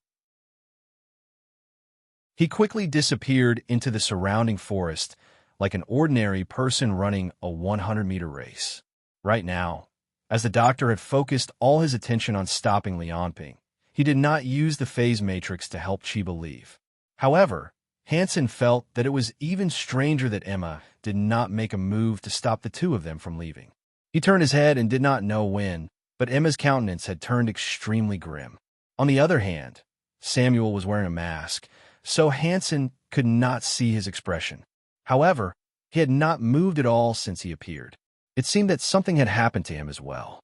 S1: He quickly disappeared into the surrounding forest like an ordinary person running a 100-meter race. Right now, as the doctor had focused all his attention on stopping Li Onping, he did not use the phase matrix to help Chiba leave. However, Hansen felt that it was even stranger that Emma did not make a move to stop the two of them from leaving. He turned his head and did not know when, but Emma's countenance had turned extremely grim. On the other hand, Samuel was wearing a mask, so Hansen could not see his expression. However, he had not moved at all since he appeared. It seemed that something had happened to him as well.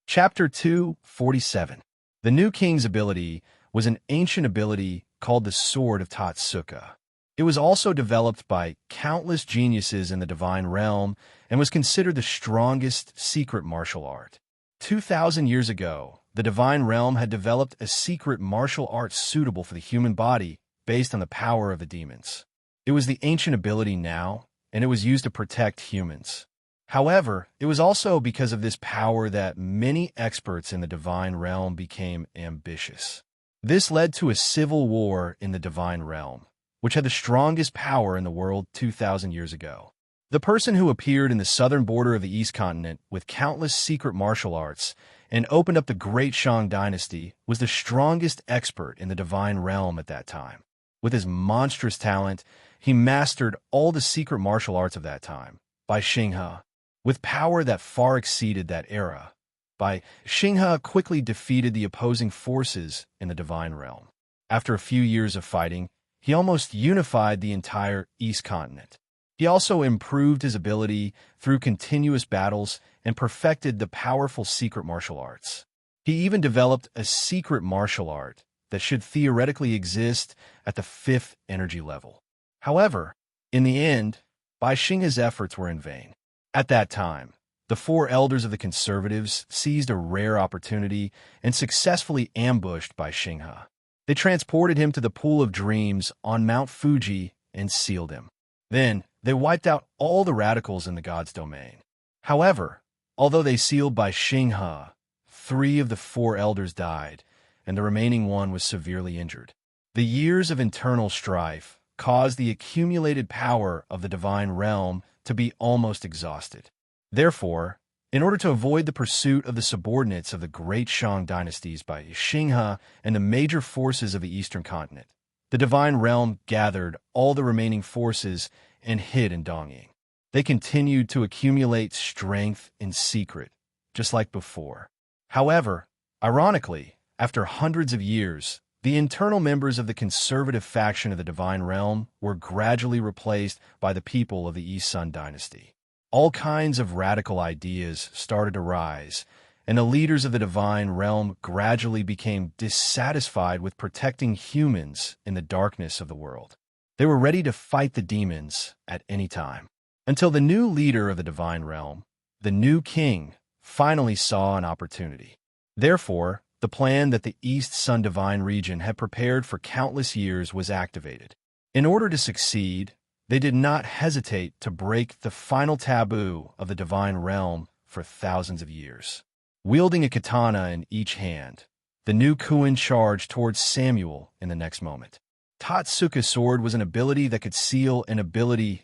S1: Chapter 247. The new king's ability was an ancient ability called the Sword of Tatsuka. It was also developed by countless geniuses in the divine realm and was considered the strongest secret martial art. 2,000 years ago, the divine realm had developed a secret martial art suitable for the human body based on the power of the demons. It was the ancient ability now, and it was used to protect humans. However, it was also because of this power that many experts in the divine realm became ambitious. This led to a civil war in the divine realm, which had the strongest power in the world 2,000 years ago. The person who appeared in the southern border of the East continent with countless secret martial arts and opened up the Great Shang dynasty was the strongest expert in the divine realm at that time. With his monstrous talent, he mastered all the secret martial arts of that time. Bai Xinghe, with power that far exceeded that era, Bai Xinghe quickly defeated the opposing forces in the divine realm. After a few years of fighting, he almost unified the entire East continent. He also improved his ability through continuous battles and perfected the powerful secret martial arts. He even developed a secret martial art that should theoretically exist at the 5th energy level. However, in the end, Bai Xinghe's efforts were in vain. At that time, the 4 elders of the conservatives seized a rare opportunity and successfully ambushed Bai Xinghe. They transported him to the Pool of Dreams on Mount Fuji and sealed him. Then, they wiped out all the radicals in the god's domain. However, although they sealed Bai Xinghe, 3 of the 4 elders died, and the remaining one was severely injured. The years of internal strife caused the accumulated power of the divine realm to be almost exhausted. Therefore, in order to avoid the pursuit of the subordinates of the Great Shang dynasties by Xinghe and the major forces of the Eastern continent, the divine realm gathered all the remaining forces and hid in Dongying. They continued to accumulate strength in secret, just like before. However, ironically, after hundreds of years, the internal members of the conservative faction of the divine realm were gradually replaced by the people of the East Sun dynasty. All kinds of radical ideas started to rise, and the leaders of the divine realm gradually became dissatisfied with protecting humans in the darkness of the world. They were ready to fight the demons at any time. Until the new leader of the divine realm, the new king, finally saw an opportunity. Therefore, the plan that the East Sun Divine region had prepared for countless years was activated. In order to succeed, they did not hesitate to break the final taboo of the divine realm for thousands of years. Wielding a katana in each hand, the new Kuin charged towards Samuel in the next moment. Tatsuka's sword was an ability that could seal an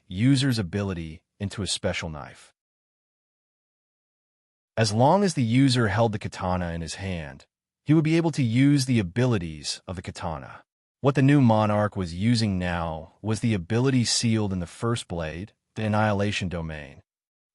S1: user's ability into a special knife. As long as the user held the katana in his hand, he would be able to use the abilities of the katana. What the new monarch was using now was the ability sealed in the first blade, the annihilation domain.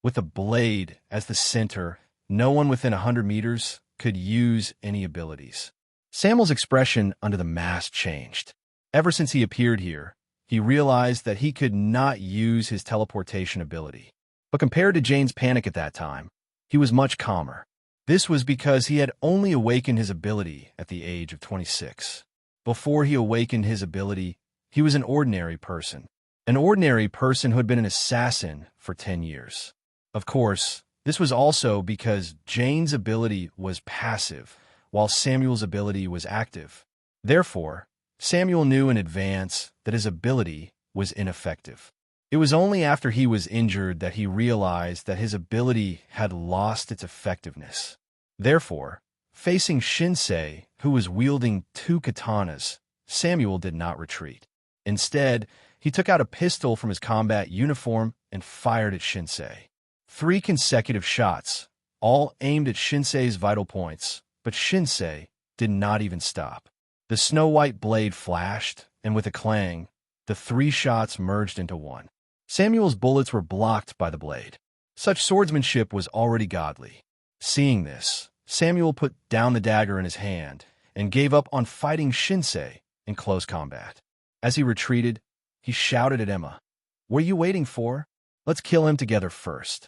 S1: With the blade as the center, no one within 100 meters could use any abilities. Samuel's expression under the mask changed. Ever since he appeared here, he realized that he could not use his teleportation ability. But compared to Jane's panic at that time, he was much calmer. This was because he had only awakened his ability at the age of 26. Before he awakened his ability, he was an ordinary person. An ordinary person who had been an assassin for 10 years. Of course, this was also because Jane's ability was passive, while Samuel's ability was active. Therefore, Samuel knew in advance that his ability was ineffective. It was only after he was injured that he realized that his ability had lost its effectiveness. Therefore, facing Shinsei, who was wielding 2 katanas, Samuel did not retreat. Instead, he took out a pistol from his combat uniform and fired at Shinsei. 3 consecutive shots, all aimed at Shinsei's vital points, but Shinsei did not even stop. The snow-white blade flashed, and with a clang, the 3 shots merged into one. Samuel's bullets were blocked by the blade. Such swordsmanship was already godly. Seeing this, Samuel put down the dagger in his hand and gave up on fighting Shinsei in close combat. As he retreated, he shouted at Emma, "What are you waiting for? Let's kill him together first."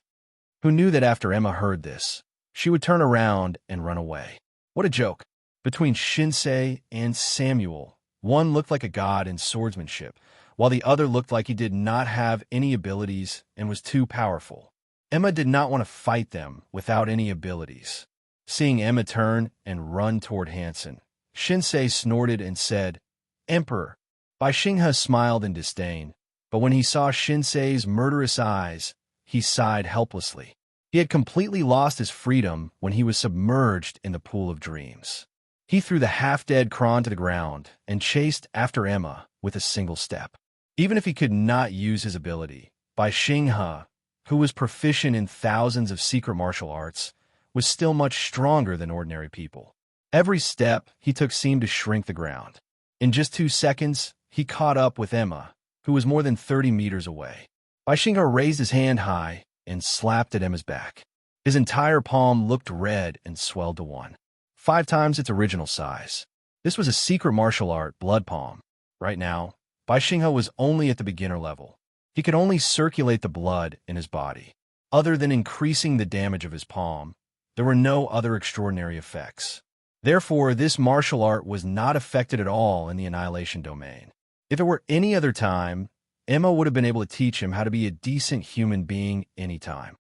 S1: Who knew that after Emma heard this, she would turn around and run away. What a joke. Between Shinsei and Samuel, one looked like a god in swordsmanship, while the other looked like he did not have any abilities and was too powerful. Emma did not want to fight them without any abilities. Seeing Emma turn and run toward Hansen, Shinsei snorted and said, "Emperor, Bai Xinghe smiled in disdain, but when he saw Shinsei's murderous eyes, he sighed helplessly. He had completely lost his freedom when he was submerged in the pool of dreams. He threw the half-dead Kron to the ground and chased after Emma with a single step. Even if he could not use his ability, Bai Xinghe, who was proficient in thousands of secret martial arts, was still much stronger than ordinary people. Every step he took seemed to shrink the ground. In just 2 seconds, he caught up with Emma, who was more than 30 meters away. Bai Xinghe raised his hand high and slapped at Emma's back. His entire palm looked red and swelled to 5 times its original size. This was a secret martial art blood palm. Right now, Bai Xinghe was only at the beginner level. He could only circulate the blood in his body. Other than increasing the damage of his palm, there were no other extraordinary effects. Therefore, this martial art was not affected at all in the annihilation domain. If it were any other time, Emma would have been able to teach him how to be a decent human being anytime.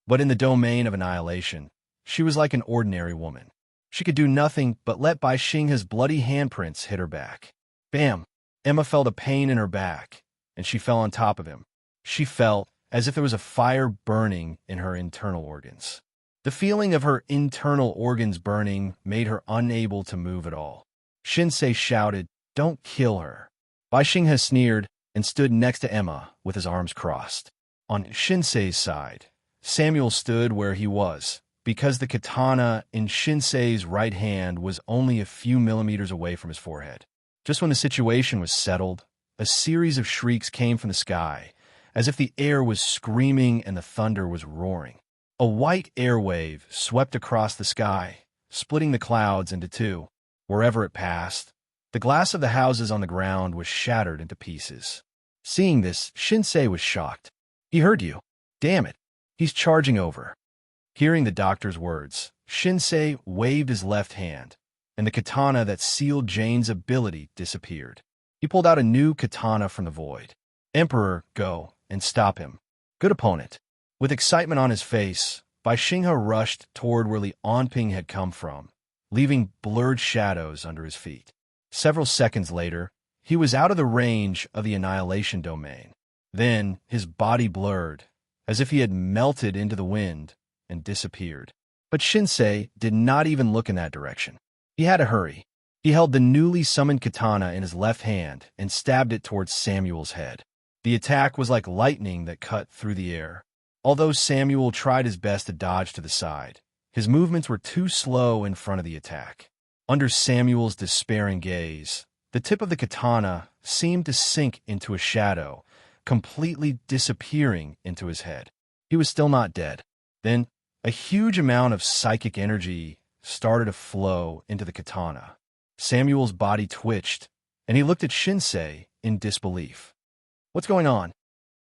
S1: But in the domain of annihilation, she was like an ordinary woman. She could do nothing but let Bai Xinghe's bloody handprints hit her back. Bam! Emma felt a pain in her back, and she fell on top of him. She felt as if there was a fire burning in her internal organs. The feeling of her internal organs burning made her unable to move at all. Shinsei shouted, "Don't kill her." Bai Xinghe sneered and stood next to Emma with his arms crossed. On Shinsei's side, Samuel stood where he was, because the katana in Shinsei's right hand was only a few millimeters away from his forehead. Just when the situation was settled, a series of shrieks came from the sky, as if the air was screaming and the thunder was roaring. A white airwave swept across the sky, splitting the clouds into 2. Wherever it passed, the glass of the houses on the ground was shattered into pieces. Seeing this, Shinsei was shocked. "He heard you. Damn it. He's charging over." Hearing the doctor's words, Shinsei waved his left hand, and the katana that sealed Jane's ability disappeared. He pulled out a new katana from the void. "Emperor, go and stop him." "Good opponent." With excitement on his face, Bai Xinghe rushed toward where Li Onping had come from, leaving blurred shadows under his feet. Several seconds later, he was out of the range of the annihilation domain. Then his body blurred, as if he had melted into the wind and disappeared. But Shinsei did not even look in that direction. He had to hurry. He held the newly summoned katana in his left hand and stabbed it towards Samuel's head. The attack was like lightning that cut through the air. Although Samuel tried his best to dodge to the side, his movements were too slow in front of the attack. Under Samuel's despairing gaze, the tip of the katana seemed to sink into a shadow, completely disappearing into his head. He was still not dead. Then, a huge amount of psychic energy started to flow into the katana. Samuel's body twitched, and he looked at Shinsei in disbelief. "What's going on?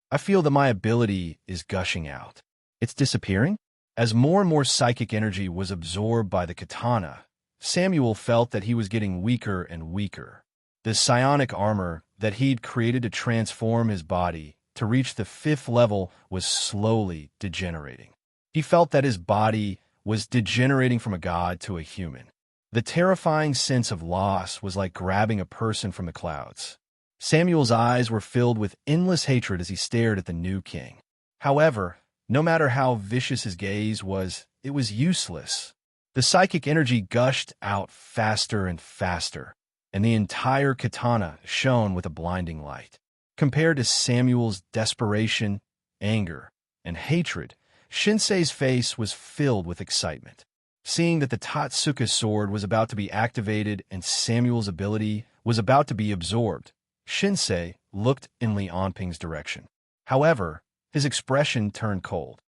S1: I feel that my ability is gushing out. It's disappearing?" As more and more psychic energy was absorbed by the katana, Samuel felt that he was getting weaker and weaker. The psionic armor that he'd created to transform his body to reach the 5th level was slowly degenerating. He felt that his body was degenerating from a god to a human. The terrifying sense of loss was like grabbing a person from the clouds. Samuel's eyes were filled with endless hatred as he stared at the new king. However, no matter how vicious his gaze was, it was useless. The psychic energy gushed out faster and faster, and the entire katana shone with a blinding light. Compared to Samuel's desperation, anger, and hatred, Shinsei's face was filled with excitement. Seeing that the Tatsuka sword was about to be activated and Samuel's ability was about to be absorbed, Shinsei looked in Li Onping's direction. However, his expression turned cold.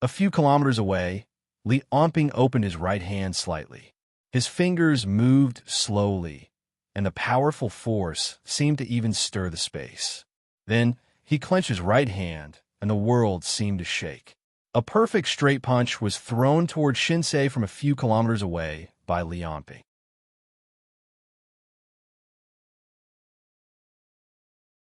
S1: A few kilometers away, Li Onping opened his right hand slightly. His fingers moved slowly, and the powerful force seemed to even stir the space. Then he clenched his right hand, and the world seemed to shake. A perfect straight punch was thrown toward Shinsei from a few kilometers away by Li Onping.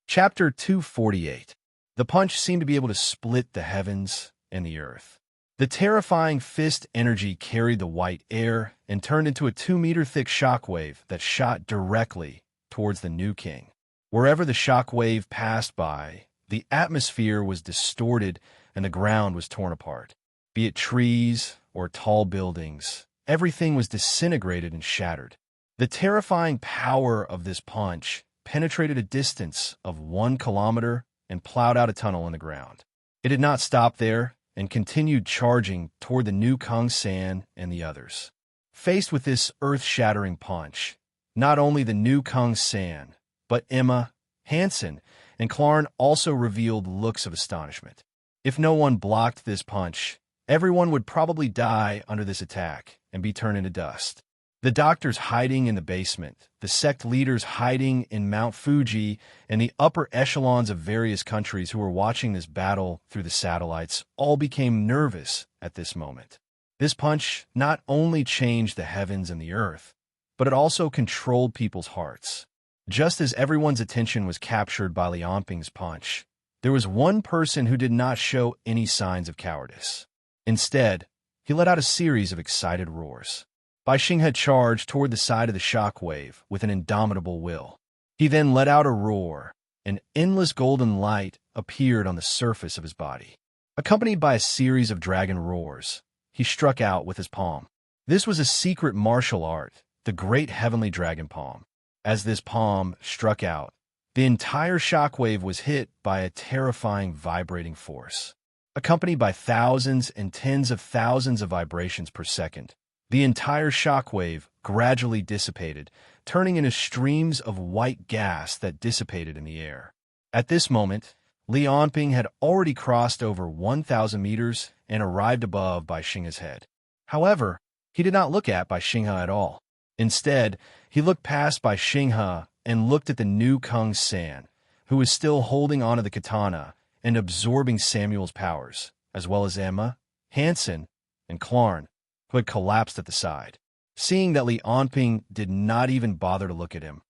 S1: Chapter 248. The punch seemed to be able to split the heavens and the earth. The terrifying fist energy carried the white air and turned into a 2-meter-thick shockwave that shot directly towards the new king. Wherever the shockwave passed by, the atmosphere was distorted and the ground was torn apart. Be it trees or tall buildings, everything was disintegrated and shattered. The terrifying power of this punch penetrated a distance of 1 kilometer and plowed out a tunnel in the ground. It did not stop there and continued charging toward the new Kung San and the others. Faced with this earth-shattering punch, not only the new Kung San, but Emma, Hansen, and Clarn also revealed looks of astonishment. If no one blocked this punch, everyone would probably die under this attack and be turned into dust. The doctors hiding in the basement, the sect leaders hiding in Mount Fuji, and the upper echelons of various countries who were watching this battle through the satellites all became nervous at this moment. This punch not only changed the heavens and the earth, but it also controlled people's hearts. Just as everyone's attention was captured by Li Onping's punch, there was one person who did not show any signs of cowardice. Instead, he let out a series of excited roars. Bai Xing had charged toward the side of the shockwave with an indomitable will. He then let out a roar. An endless golden light appeared on the surface of his body. Accompanied by a series of dragon roars, he struck out with his palm. This was a secret martial art, the Great Heavenly Dragon Palm. As this palm struck out, the entire shockwave was hit by a terrifying vibrating force. Accompanied by thousands and tens of thousands of vibrations per second, the entire shockwave gradually dissipated, turning into streams of white gas that dissipated in the air. At this moment, Li Onping had already crossed over 1,000 meters and arrived above Bai Xinghe's head. However, he did not look at Bai Xinghe at all. Instead, he looked past Bai Xinghe and looked at the new Kung San, who was still holding onto the katana and absorbing Samuel's powers, as well as Emma, Hansen, and Clarn, who had collapsed at the side. Seeing that Li Onping did not even bother to look at him,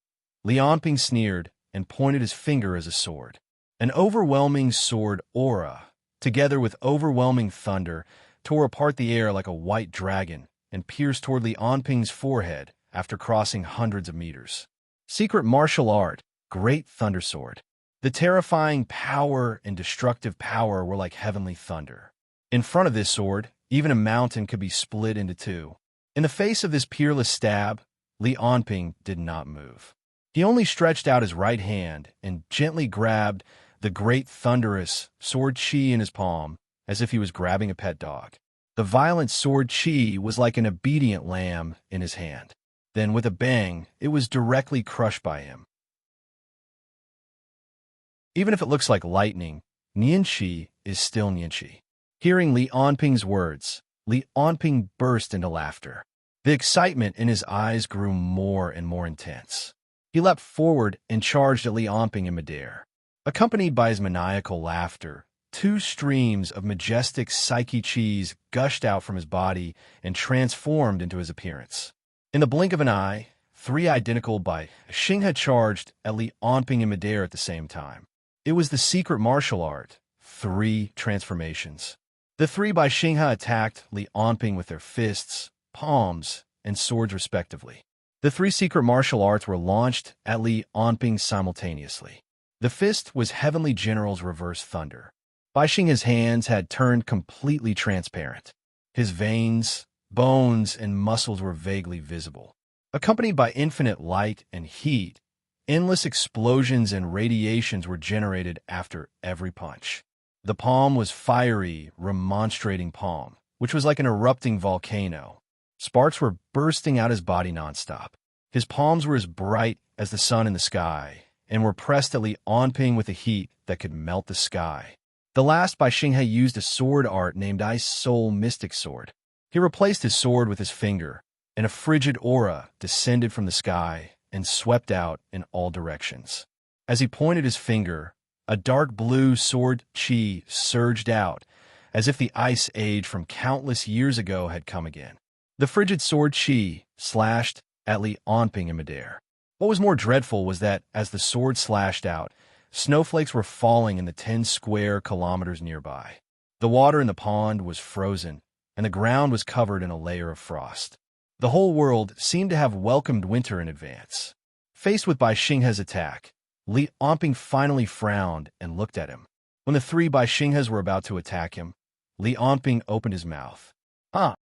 S1: Li Onping sneered and pointed his finger as a sword. An overwhelming sword aura, together with overwhelming thunder, tore apart the air like a white dragon and pierced toward Li Onping's forehead after crossing hundreds of meters. Secret martial art, Great Thunder Sword. The terrifying power and destructive power were like heavenly thunder. In front of this sword, even a mountain could be split into two. In the face of this peerless stab, Li Onping did not move. He only stretched out his right hand and gently grabbed the great thunderous sword chi in his palm as if he was grabbing a pet dog. The violent sword chi was like an obedient lamb in his hand. Then, with a bang, it was directly crushed by him. Even if it looks like lightning, Nianqi is still Nianqi. Hearing Li Onping's words, Li Onping burst into laughter. The excitement in his eyes grew more and more intense. He leapt forward and charged at Li Onping in midair. Accompanied by his maniacal laughter, two streams of majestic psyche chis gushed out from his body and transformed into his appearance. In the blink of an eye, three identical Bai Xing had charged at Li Onping in midair at the same time. It was the secret martial art, 3 transformations. The 3 Bai Xing attacked Li Onping with their fists, palms, and swords respectively. The 3 secret martial arts were launched at Li Onping simultaneously. The fist was Heavenly General's reverse thunder. Bai Xing's hands had turned completely transparent. His veins, bones, and muscles were vaguely visible. Accompanied by infinite light and heat, endless explosions and radiations were generated after every punch. The palm was fiery, remonstrating palm, which was like an erupting volcano. Sparks were bursting out his body nonstop. His palms were as bright as the sun in the sky, and were pressed at Li Onping with a heat that could melt the sky. The last Bai Xing used a sword art named Ice Soul Mystic Sword. He replaced his sword with his finger, and a frigid aura descended from the sky and swept out in all directions. As he pointed his finger, a dark blue sword chi surged out, as if the ice age from countless years ago had come again. The frigid sword chi slashed at Li Onping in midair. What was more dreadful was that, as the sword slashed out, snowflakes were falling in the 10 square kilometers nearby. The water in the pond was frozen, and the ground was covered in a layer of frost. The whole world seemed to have welcomed winter in advance. Faced with Bai Xinghe's attack, Li Onping finally frowned and looked at him. When the three Bai Xinghes were about to attack him, Li Onping opened his mouth.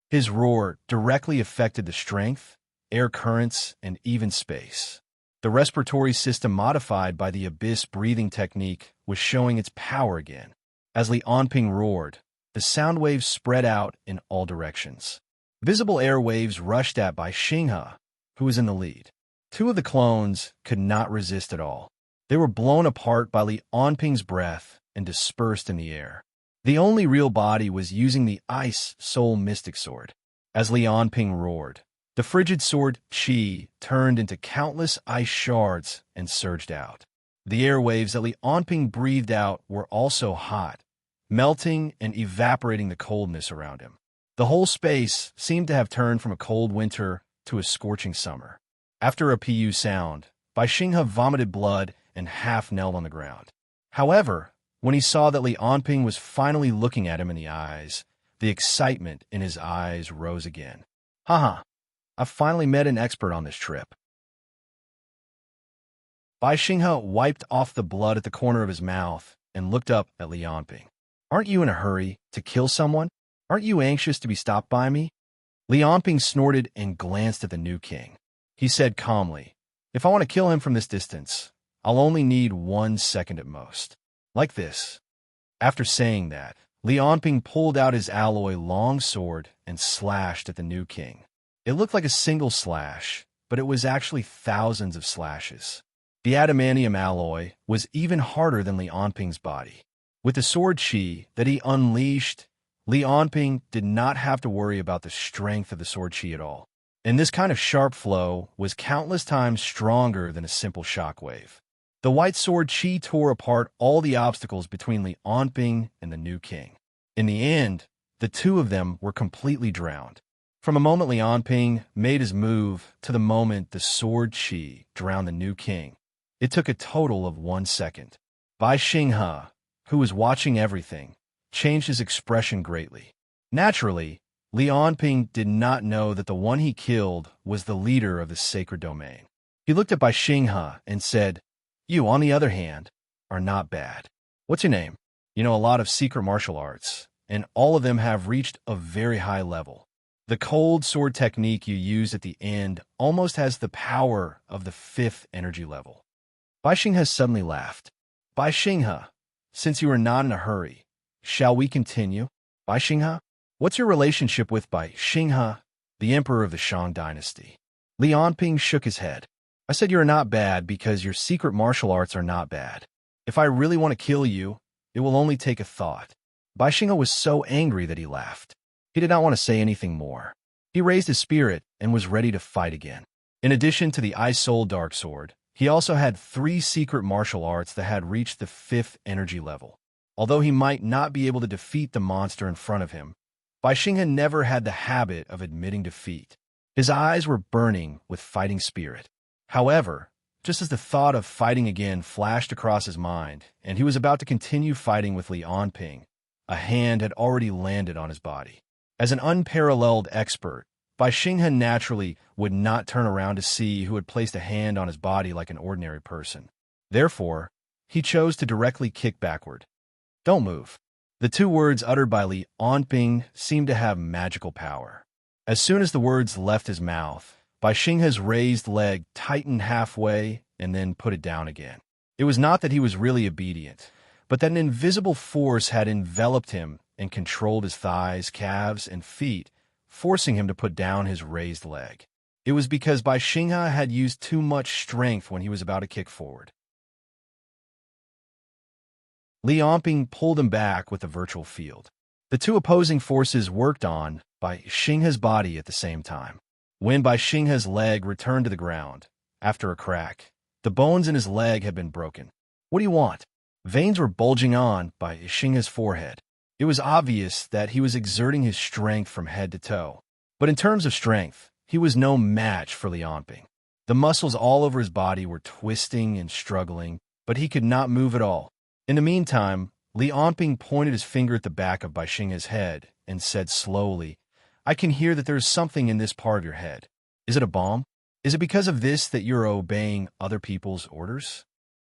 S1: His roar directly affected the strength, air currents, and even space. The respiratory system modified by the abyss breathing technique was showing its power again. As Li Onping roared, the sound waves spread out in all directions. Visible air waves rushed at Bai Xinghe, who was in the lead. Two of the clones could not resist at all. They were blown apart by Li Onping's breath and dispersed in the air. The only real body was using the Ice Soul Mystic Sword. As Li Onping roared, the frigid sword Qi turned into countless ice shards and surged out. The airwaves that Li Onping breathed out were also hot, melting and evaporating the coldness around him. The whole space seemed to have turned from a cold winter to a scorching summer. After a pu sound, Bai Xinghe vomited blood and half knelt on the ground. However, when he saw that Li Onping was finally looking at him in the eyes, the excitement in his eyes rose again. Haha, I've finally met an expert on this trip. Bai Xinghe wiped off the blood at the corner of his mouth and looked up at Li Onping. Aren't you in a hurry to kill someone? Aren't you anxious to be stopped by me? Li Onping snorted and glanced at the new king. He said calmly, if I want to kill him from this distance, I'll only need 1 second at most. Like this. After saying that, Li Onping pulled out his alloy long sword and slashed at the new king. It looked like a single slash, but it was actually thousands of slashes. The adamantium alloy was even harder than Li Onping's body. With the sword Qi that he unleashed, Li Onping did not have to worry about the strength of the sword Qi at all. And this kind of sharp flow was countless times stronger than a simple shockwave. The white sword Qi tore apart all the obstacles between Li Onping and the new king. In the end, the two of them were completely drowned. From a moment Li Onping made his move to the moment the sword Qi drowned the new king, it took a total of 1 second. Bai Xinghe, who was watching everything, changed his expression greatly. Naturally, Li Onping did not know that the one he killed was the leader of the sacred domain. He looked at Bai Xinghe and said, you, on the other hand, are not bad. What's your name? You know a lot of secret martial arts, and all of them have reached a very high level. The cold sword technique you used at the end almost has the power of the 5th energy level. Bai Xinghe suddenly laughed. Bai Xinghe, since you are not in a hurry, shall we continue? Bai Xinghe, what's your relationship with Bai Xinghe, the emperor of the Shang dynasty? Li Onping shook his head. I said you're not bad because your secret martial arts are not bad. If I really want to kill you, it will only take a thought. Bai Xinghe was so angry that he laughed. He did not want to say anything more. He raised his spirit and was ready to fight again. In addition to the Ice Soul Dark Sword, he also had 3 secret martial arts that had reached the 5th energy level. Although he might not be able to defeat the monster in front of him, Bai Xinghe never had the habit of admitting defeat. His eyes were burning with fighting spirit. However, just as the thought of fighting again flashed across his mind, and he was about to continue fighting with Li Onping, a hand had already landed on his body. As an unparalleled expert, Bai Xinghe naturally would not turn around to see who had placed a hand on his body like an ordinary person. Therefore, he chose to directly kick backward. Don't move. The 2 words uttered by Li Onping seemed to have magical power. As soon as the words left his mouth, Bai Xinghe's raised leg tightened halfway and then put it down again. It was not that he was really obedient, but that an invisible force had enveloped him and controlled his thighs, calves, and feet, forcing him to put down his raised leg. It was because Bai Xinghe had used too much strength when he was about to kick forward. Li Onping pulled him back with a virtual field. The 2 opposing forces worked on Bai Xinghe's body at the same time. When Bai Xinghe's leg returned to the ground, after a crack, the bones in his leg had been broken. What do you want? Veins were bulging on Bai Xinghe's forehead. It was obvious that he was exerting his strength from head to toe. But in terms of strength, he was no match for Li Onping. The muscles all over his body were twisting and struggling, but he could not move at all. In the meantime, Li Onping pointed his finger at the back of Bai Xinghe's head and said slowly, I can hear that there is something in this part of your head. Is it a bomb? Is it because of this that you're obeying other people's orders?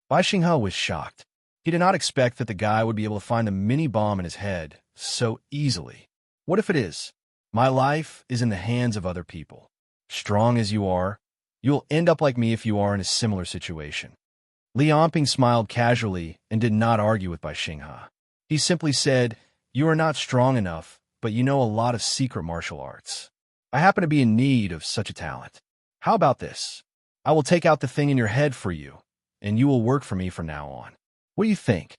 S1: Bai Xinghe was shocked. He did not expect that the guy would be able to find a mini bomb in his head so easily. What if it is? My life is in the hands of other people. Strong as you are, you'll end up like me if you are in a similar situation. Li Onping smiled casually and did not argue with Bai Xinghe. He simply said, You are not strong enough, but you know a lot of secret martial arts. I happen to be in need of such a talent. How about this? I will take out the thing in your head for you, and you will work for me from now on. What do you think?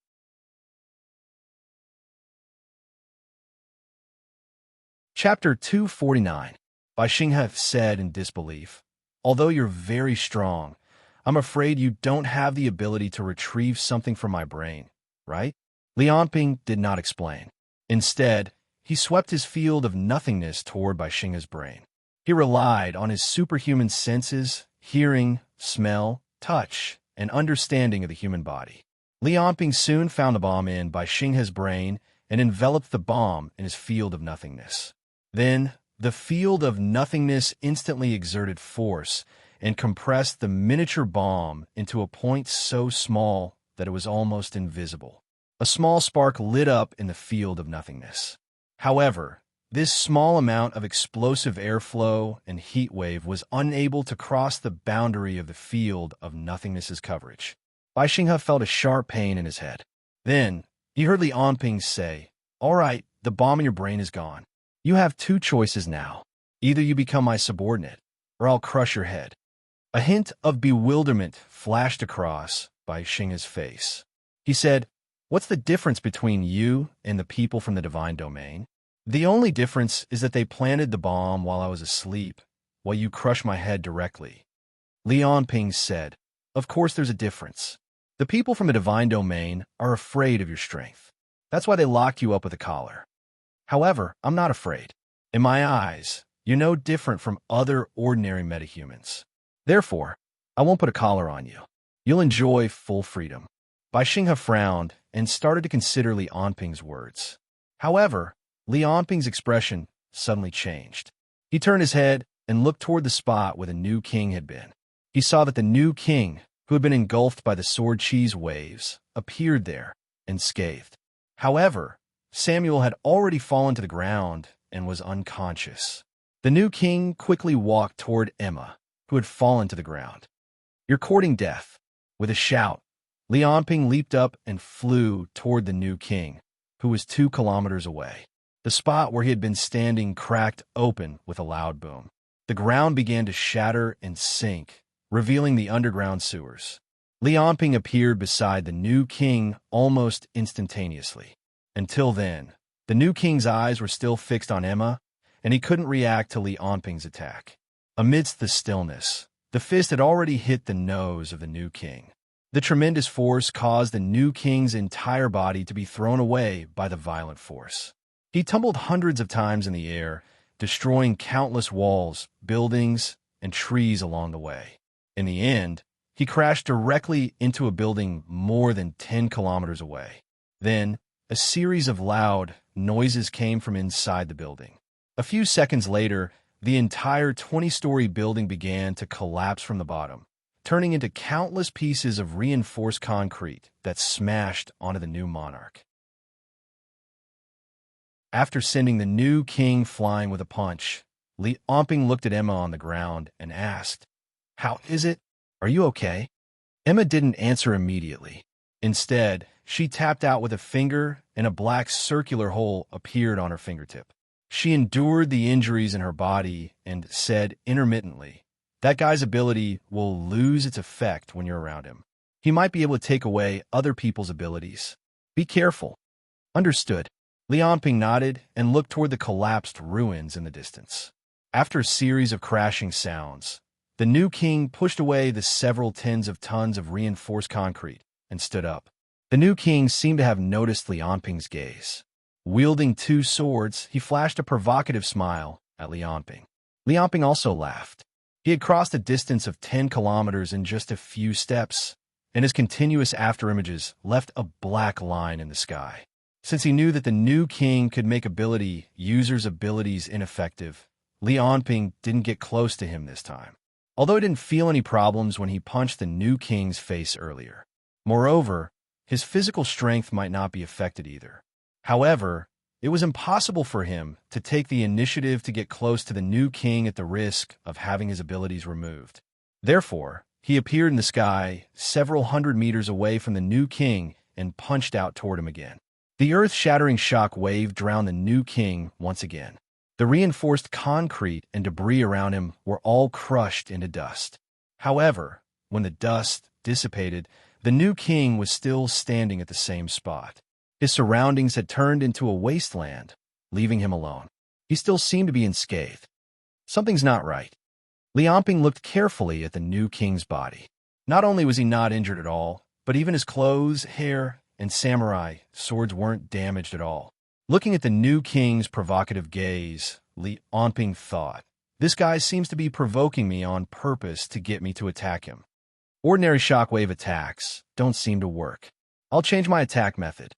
S1: Chapter 249. Bai Xinghe said in disbelief, Although you're very strong, I'm afraid you don't have the ability to retrieve something from my brain, right? Li Onping did not explain. Instead, he swept his field of nothingness toward Bai Xinghe's brain. He relied on his superhuman senses, hearing, smell, touch, and understanding of the human body. Li Onping soon found the bomb in Bai Xinghe's brain and enveloped the bomb in his field of nothingness. Then, the field of nothingness instantly exerted force and compressed the miniature bomb into a point so small that it was almost invisible. A small spark lit up in the field of nothingness. However, this small amount of explosive airflow and heat wave was unable to cross the boundary of the field of nothingness's coverage. Bai Xinghe felt a sharp pain in his head. Then, he heard Li Onping say, All right, the bomb in your brain is gone. You have two choices now. Either you become my subordinate, or I'll crush your head. A hint of bewilderment flashed across Bai Xinghe's face. He said, What's the difference between you and the people from the divine domain? The only difference is that they planted the bomb while I was asleep, while you crushed my head directly. Li Onping said, Of course there's a difference. The people from the divine domain are afraid of your strength. That's why they locked you up with a collar. However, I'm not afraid. In my eyes, you're no different from other ordinary metahumans. Therefore, I won't put a collar on you. You'll enjoy full freedom. Bai Xinghe frowned and started to consider Li Onping's words. However, Li Onping's expression suddenly changed. He turned his head and looked toward the spot where the new king had been. He saw that the new king, who had been engulfed by the sword cheese waves, appeared there, unscathed. However, Samuel had already fallen to the ground and was unconscious. The new king quickly walked toward Emma, who had fallen to the ground. You're courting death. With a shout, Li Onping leaped up and flew toward the new king, who was 2 kilometers away. The spot where he had been standing cracked open with a loud boom. The ground began to shatter and sink, revealing the underground sewers. Li Onping appeared beside the new king almost instantaneously. Until then, the new king's eyes were still fixed on Emma, and he couldn't react to Li Onping's attack. Amidst the stillness, the fist had already hit the nose of the new king. The tremendous force caused the new king's entire body to be thrown away by the violent force. He tumbled hundreds of times in the air, destroying countless walls, buildings, and trees along the way. In the end, he crashed directly into a building more than 10 kilometers away. Then, a series of loud noises came from inside the building. A few seconds later, the entire 20-story building began to collapse from the bottom, turning into countless pieces of reinforced concrete that smashed onto the new monarch. After sending the new king flying with a punch, Li Onping looked at Emma on the ground and asked, How is it? Are you okay? Emma didn't answer immediately. Instead, she tapped out with a finger, and a black circular hole appeared on her fingertip. She endured the injuries in her body and said intermittently, That guy's ability will lose its effect when you're around him. He might be able to take away other people's abilities. Be careful. Understood. Li Onping nodded and looked toward the collapsed ruins in the distance. After a series of crashing sounds, the new king pushed away the several tens of tons of reinforced concrete and stood up. The new king seemed to have noticed Li Onping's gaze. Wielding 2 swords, he flashed a provocative smile at Li Onping. Li Onping also laughed. He had crossed a distance of 10 kilometers in just a few steps, and his continuous afterimages left a black line in the sky. Since he knew that the new king could make users' abilities ineffective, Li Onping didn't get close to him this time, although he didn't feel any problems when he punched the new king's face earlier. Moreover, his physical strength might not be affected either. However, it was impossible for him to take the initiative to get close to the new king at the risk of having his abilities removed. Therefore, he appeared in the sky several hundred meters away from the new king and punched out toward him again. The earth-shattering shock wave drowned the new king once again. The reinforced concrete and debris around him were all crushed into dust. However, when the dust dissipated, the new king was still standing at the same spot. His surroundings had turned into a wasteland, leaving him alone. He still seemed to be unscathed. Something's not right. Li Onping looked carefully at the new king's body. Not only was he not injured at all, but even his clothes, hair, and samurai swords weren't damaged at all. Looking at the new king's provocative gaze, Li Onping thought, "This guy seems to be provoking me on purpose to get me to attack him. Ordinary shockwave attacks don't seem to work. I'll change my attack method."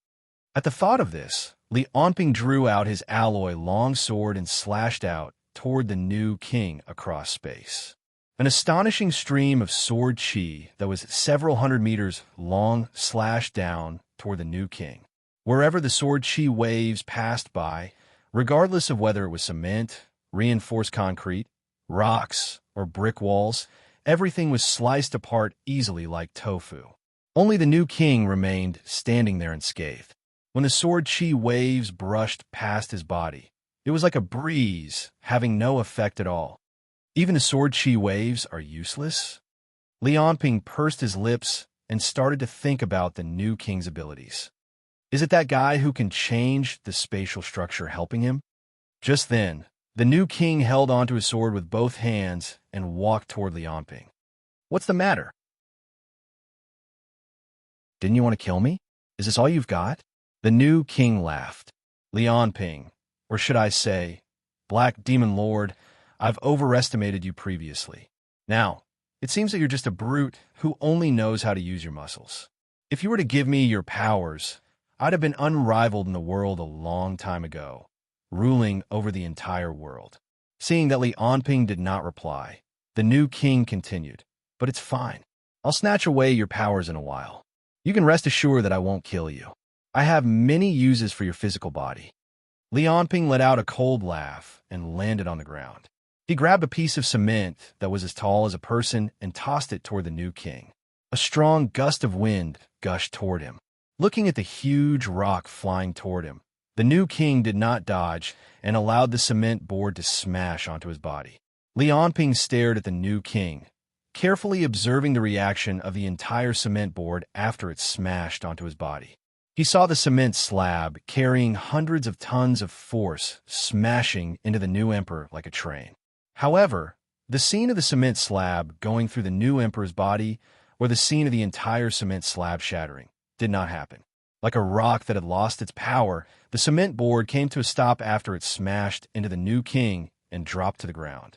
S1: At the thought of this, Li Onping drew out his alloy long sword and slashed out toward the new king across space. An astonishing stream of sword chi that was several hundred meters long slashed down toward the new king. Wherever the sword chi waves passed by, regardless of whether it was cement, reinforced concrete, rocks, or brick walls, everything was sliced apart easily like tofu. Only the new king remained standing there unscathed. When the sword chi waves brushed past his body, it was like a breeze, having no effect at all. Even the sword chi waves are useless? Li Onping pursed his lips and started to think about the new king's abilities. Is it that guy who can change the spatial structure helping him? Just then, the new king held onto his sword with both hands and walked toward Li Onping. "What's the matter? Didn't you want to kill me? Is this all you've got?" The new king laughed. "Li Onping, or should I say, Black Demon Lord, I've overestimated you previously. Now, it seems that you're just a brute who only knows how to use your muscles. If you were to give me your powers, I'd have been unrivaled in the world a long time ago, ruling over the entire world." Seeing that Li Onping did not reply, the new king continued, "But it's fine. I'll snatch away your powers in a while. You can rest assured that I won't kill you. I have many uses for your physical body." Li Onping let out a cold laugh and landed on the ground. He grabbed a piece of cement that was as tall as a person and tossed it toward the new king. A strong gust of wind gushed toward him. Looking at the huge rock flying toward him, the new king did not dodge and allowed the cement board to smash onto his body. Li Onping stared at the new king, carefully observing the reaction of the entire cement board after it smashed onto his body. He saw the cement slab carrying hundreds of tons of force smashing into the new emperor like a train. However, the scene of the cement slab going through the new emperor's body or the scene of the entire cement slab shattering did not happen. Like a rock that had lost its power, the cement board came to a stop after it smashed into the new king and dropped to the ground.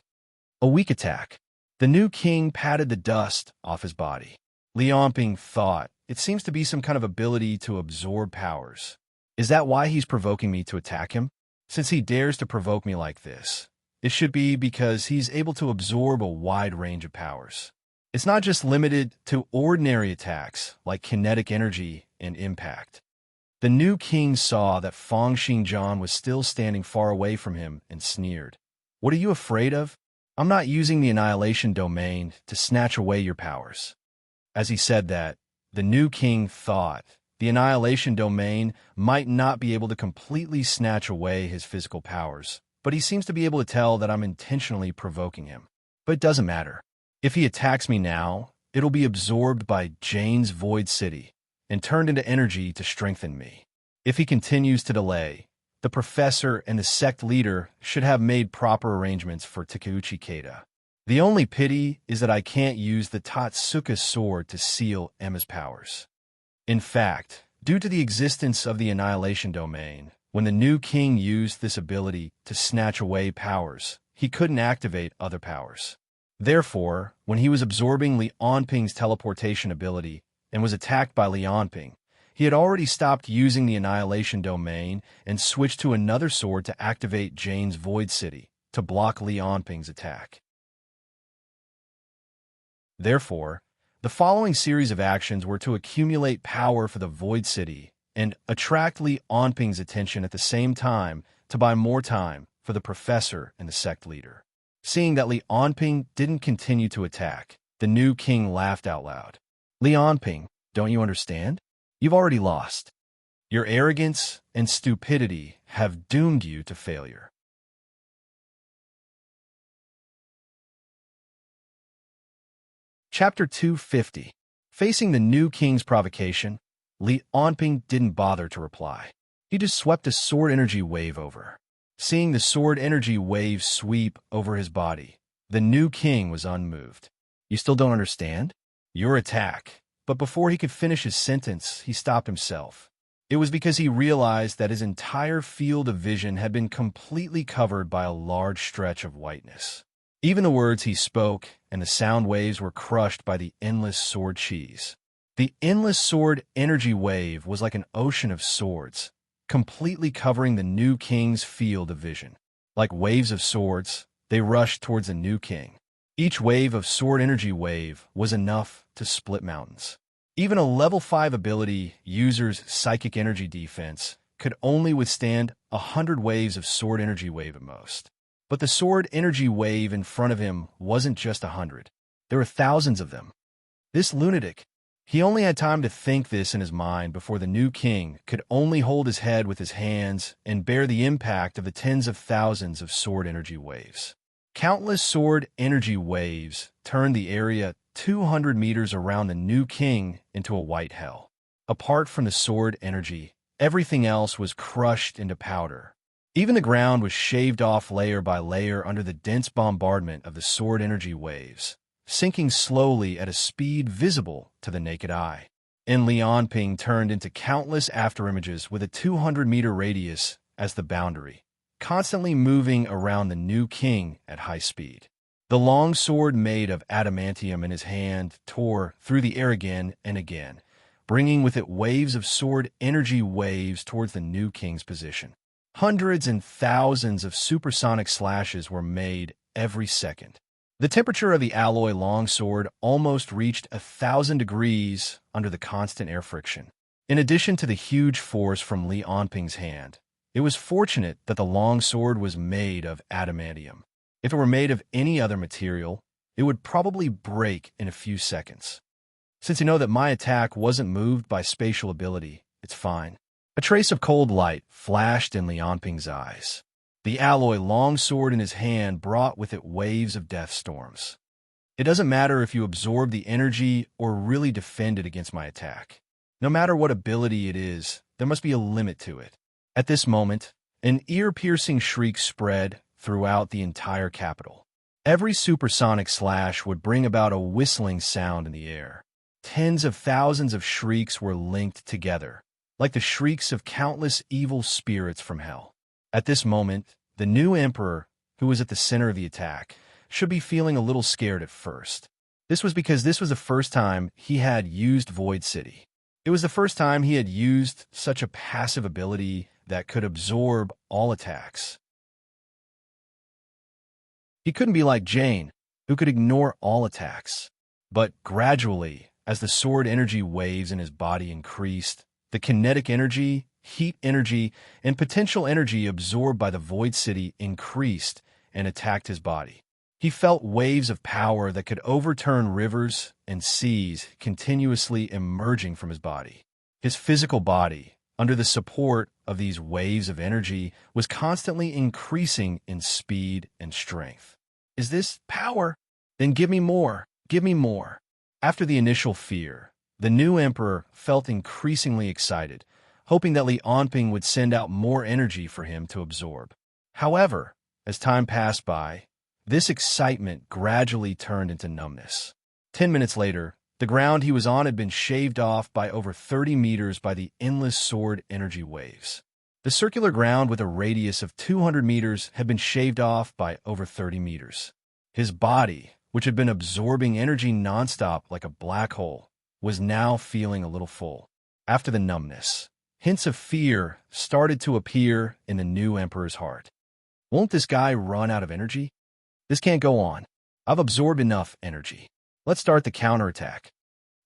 S1: A weak attack. The new king patted the dust off his body. Li Onping thought, "It seems to be some kind of ability to absorb powers. Is that why he's provoking me to attack him? Since he dares to provoke me like this, it should be because he's able to absorb a wide range of powers. It's not just limited to ordinary attacks like kinetic energy and impact." The new king saw that Feng Xingjian was still standing far away from him and sneered. "What are you afraid of? I'm not using the annihilation domain to snatch away your powers." As he said that, the new king thought the annihilation domain might not be able to completely snatch away his physical powers, but he seems to be able to tell that I'm intentionally provoking him. But it doesn't matter. If he attacks me now, it'll be absorbed by Jane's Void City and turned into energy to strengthen me. If he continues to delay, the professor and the sect leader should have made proper arrangements for Takeuchi Keita. The only pity is that I can't use the Tatsuka sword to seal Emma's powers. In fact, due to the existence of the annihilation domain, when the new king used this ability to snatch away powers, he couldn't activate other powers. Therefore, when he was absorbing Li Onping's teleportation ability, and was attacked by Li Anping. He had already stopped using the Annihilation Domain and switched to another sword to activate Jane's Void City to block Li Anping's attack. Therefore, the following series of actions were to accumulate power for the Void City and attract Li Anping's attention at the same time to buy more time for the professor and the sect leader. Seeing that Li Anping didn't continue to attack, the new king laughed out loud. Li Anping, don't you understand? You've already lost. Your arrogance and stupidity have doomed you to failure. Chapter 250. Facing the new king's provocation, Li Anping didn't bother to reply. He just swept a sword energy wave over. Seeing the sword energy wave sweep over his body, the new king was unmoved. You still don't understand? Your attack. But before he could finish his sentence, he stopped himself. It was because he realized that his entire field of vision had been completely covered by a large stretch of whiteness. Even the words he spoke and the sound waves were crushed by the endless sword cheese. The endless sword energy wave was like an ocean of swords, completely covering the new king's field of vision. Like waves of swords, they rushed towards the new king. Each wave of sword energy wave was enough to split mountains. Even a level 5 ability user's psychic energy defense could only withstand 100 waves of sword energy wave at most. But the sword energy wave in front of him wasn't just 100. There were thousands of them. This lunatic, he only had time to think this in his mind before the new king could only hold his head with his hands and bear the impact of the tens of thousands of sword energy waves. Countless sword energy waves turned the area 200 meters around the new king into a white hell. Apart from the sword energy, everything else was crushed into powder. Even the ground was shaved off layer by layer under the dense bombardment of the sword energy waves, sinking slowly at a speed visible to the naked eye. And Li Anping turned into countless afterimages with a 200-meter radius as the boundary, constantly moving around the new king at high speed. The long sword made of adamantium in his hand tore through the air again and again, bringing with it waves of sword energy waves towards the new king's position. Hundreds and thousands of supersonic slashes were made every second. The temperature of the alloy longsword almost reached 1,000 degrees under the constant air friction. In addition to the huge force from Li Anping's hand, it was fortunate that the longsword was made of adamantium. If it were made of any other material, it would probably break in a few seconds. Since you know that my attack wasn't moved by spatial ability, it's fine. A trace of cold light flashed in Li Anping's eyes. The alloy longsword in his hand brought with it waves of death storms. It doesn't matter if you absorb the energy or really defend it against my attack. No matter what ability it is, there must be a limit to it. At this moment, an ear-piercing shriek spread throughout the entire capital. Every supersonic slash would bring about a whistling sound in the air. Tens of thousands of shrieks were linked together, like the shrieks of countless evil spirits from hell. At this moment, the new emperor, who was at the center of the attack, should be feeling a little scared at first. This was because this was the first time he had used Void City. It was the first time he had used such a passive ability that could absorb all attacks. He couldn't be like Jane, who could ignore all attacks. But gradually, as the sword energy waves in his body increased, the kinetic energy, heat energy, and potential energy absorbed by the Void City increased and attacked his body. He felt waves of power that could overturn rivers and seas continuously emerging from his body. His physical body, under the support of these waves of energy, was constantly increasing in speed and strength. Is this power? Then give me more. Give me more. After the initial fear, the new emperor felt increasingly excited, hoping that Li Anping would send out more energy for him to absorb. However, as time passed by, this excitement gradually turned into numbness. 10 minutes later, the ground he was on had been shaved off by over 30 meters by the endless sword energy waves. The circular ground with a radius of 200 meters had been shaved off by over 30 meters. His body, which had been absorbing energy nonstop like a black hole, was now feeling a little full. After the numbness, hints of fear started to appear in the new emperor's heart. Won't this guy run out of energy? This can't go on. I've absorbed enough energy. Let's start the counterattack.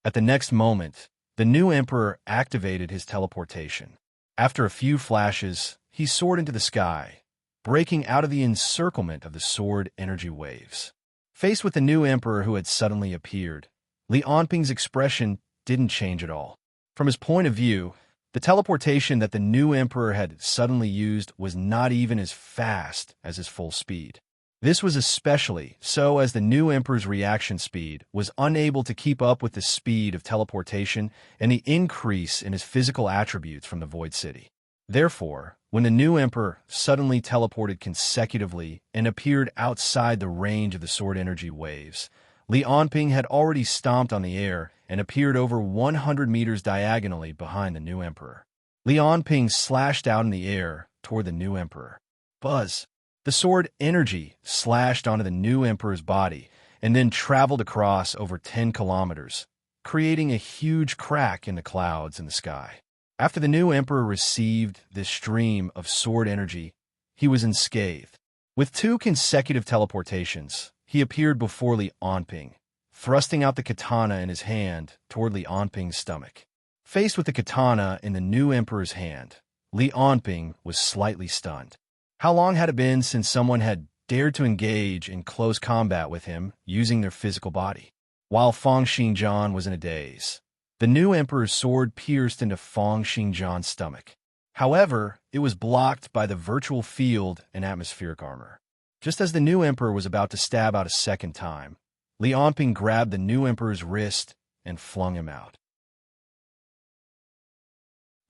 S1: At the next moment, the new emperor activated his teleportation. After a few flashes, he soared into the sky, breaking out of the encirclement of the sword energy waves. Faced with the new emperor who had suddenly appeared, Li Onping's expression didn't change at all. From his point of view, the teleportation that the new emperor had suddenly used was not even as fast as his full speed. This was especially so as the new emperor's reaction speed was unable to keep up with the speed of teleportation and the increase in his physical attributes from the Void City. Therefore, when the new emperor suddenly teleported consecutively and appeared outside the range of the sword energy waves, Li Onping had already stomped on the air and appeared over 100 meters diagonally behind the new emperor. Li Onping slashed out in the air toward the new emperor. Buzz! The sword energy slashed onto the new emperor's body and then traveled across over 10 kilometers, creating a huge crack in the clouds in the sky. After the new emperor received this stream of sword energy, he was unscathed. With 2 consecutive teleportations, he appeared before Li Onping, thrusting out the katana in his hand toward Li Onping's stomach. Faced with the katana in the new emperor's hand, Li Onping was slightly stunned. How long had it been since someone had dared to engage in close combat with him using their physical body? While Feng Xingjian was in a daze, the new emperor's sword pierced into Feng Xingjian's stomach. However, it was blocked by the virtual field and atmospheric armor. Just as the new emperor was about to stab out a second time, Li Onping grabbed the new emperor's wrist and flung him out.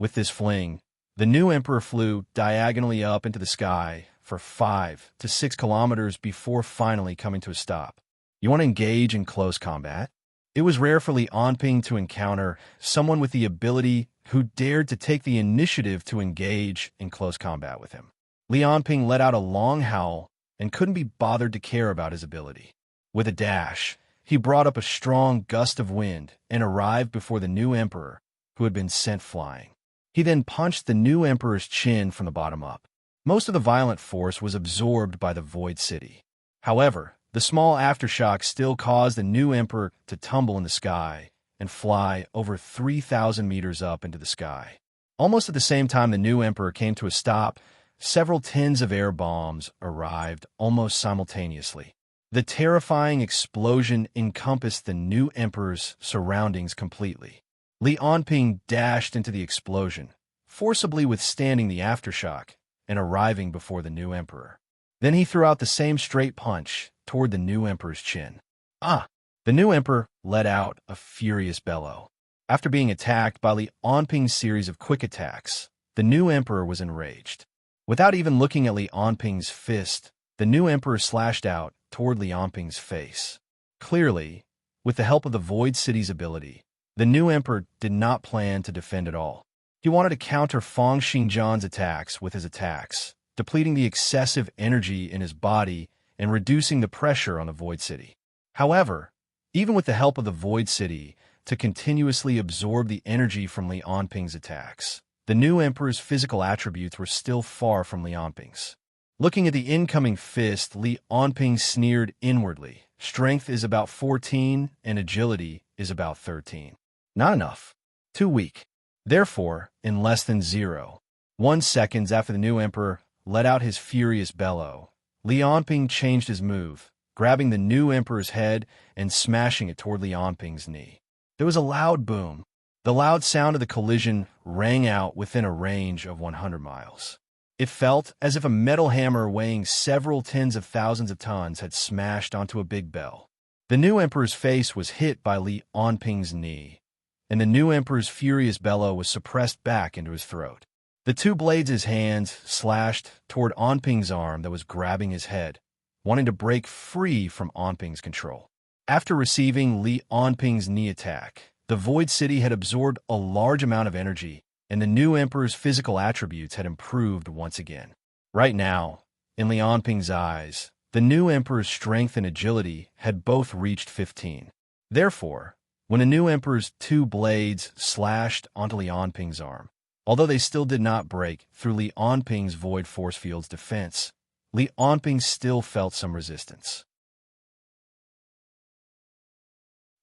S1: With this fling, the new emperor flew diagonally up into the sky for 5 to 6 kilometers before finally coming to a stop. You want to engage in close combat? It was rare for Li Onping to encounter someone with the ability who dared to take the initiative to engage in close combat with him. Li Onping let out a long howl and couldn't be bothered to care about his ability. With a dash, he brought up a strong gust of wind and arrived before the new emperor, who had been sent flying. He then punched the new emperor's chin from the bottom up. Most of the violent force was absorbed by the Void City. However, the small aftershock still caused the new emperor to tumble in the sky and fly over 3,000 meters up into the sky. Almost at the same time the new emperor came to a stop, several tins of air bombs arrived almost simultaneously. The terrifying explosion encompassed the new emperor's surroundings completely. Li Onping dashed into the explosion, forcibly withstanding the aftershock and arriving before the new emperor. Then he threw out the same straight punch toward the new emperor's chin. Ah! The new emperor let out a furious bellow. After being attacked by Li Onping's series of quick attacks, the new emperor was enraged. Without even looking at Li Onping's fist, the new emperor slashed out toward Li Onping's face. Clearly, with the help of the Void City's ability, the new emperor did not plan to defend at all. He wanted to counter Feng Xingjian's attacks with his attacks, depleting the excessive energy in his body and reducing the pressure on the Void City. However, even with the help of the Void City to continuously absorb the energy from Li Onping's attacks, the new emperor's physical attributes were still far from Li Onping's. Looking at the incoming fist, Li Onping sneered inwardly. Strength is about 14 and agility is about 13. Not enough. Too weak. Therefore, in less than 0.1 seconds after the new emperor let out his furious bellow, Li Onping changed his move, grabbing the new emperor's head and smashing it toward Li Onping's knee. There was a loud boom. The loud sound of the collision rang out within a range of 100 miles. It felt as if a metal hammer weighing several tens of thousands of tons had smashed onto a big bell. The new emperor's face was hit by Li Onping's knee, and the new emperor's furious bellow was suppressed back into his throat. The 2 blades of his hands slashed toward Onping's arm that was grabbing his head, wanting to break free from Onping's control. After receiving Li Onping's knee attack, the Void City had absorbed a large amount of energy, and the new emperor's physical attributes had improved once again. Right now, in Li Onping's eyes, the new emperor's strength and agility had both reached 15. Therefore, when a new emperor's two blades slashed onto Li Onping's arm. Although they still did not break through Li Onping's void force field's defense, Li Onping still felt some resistance.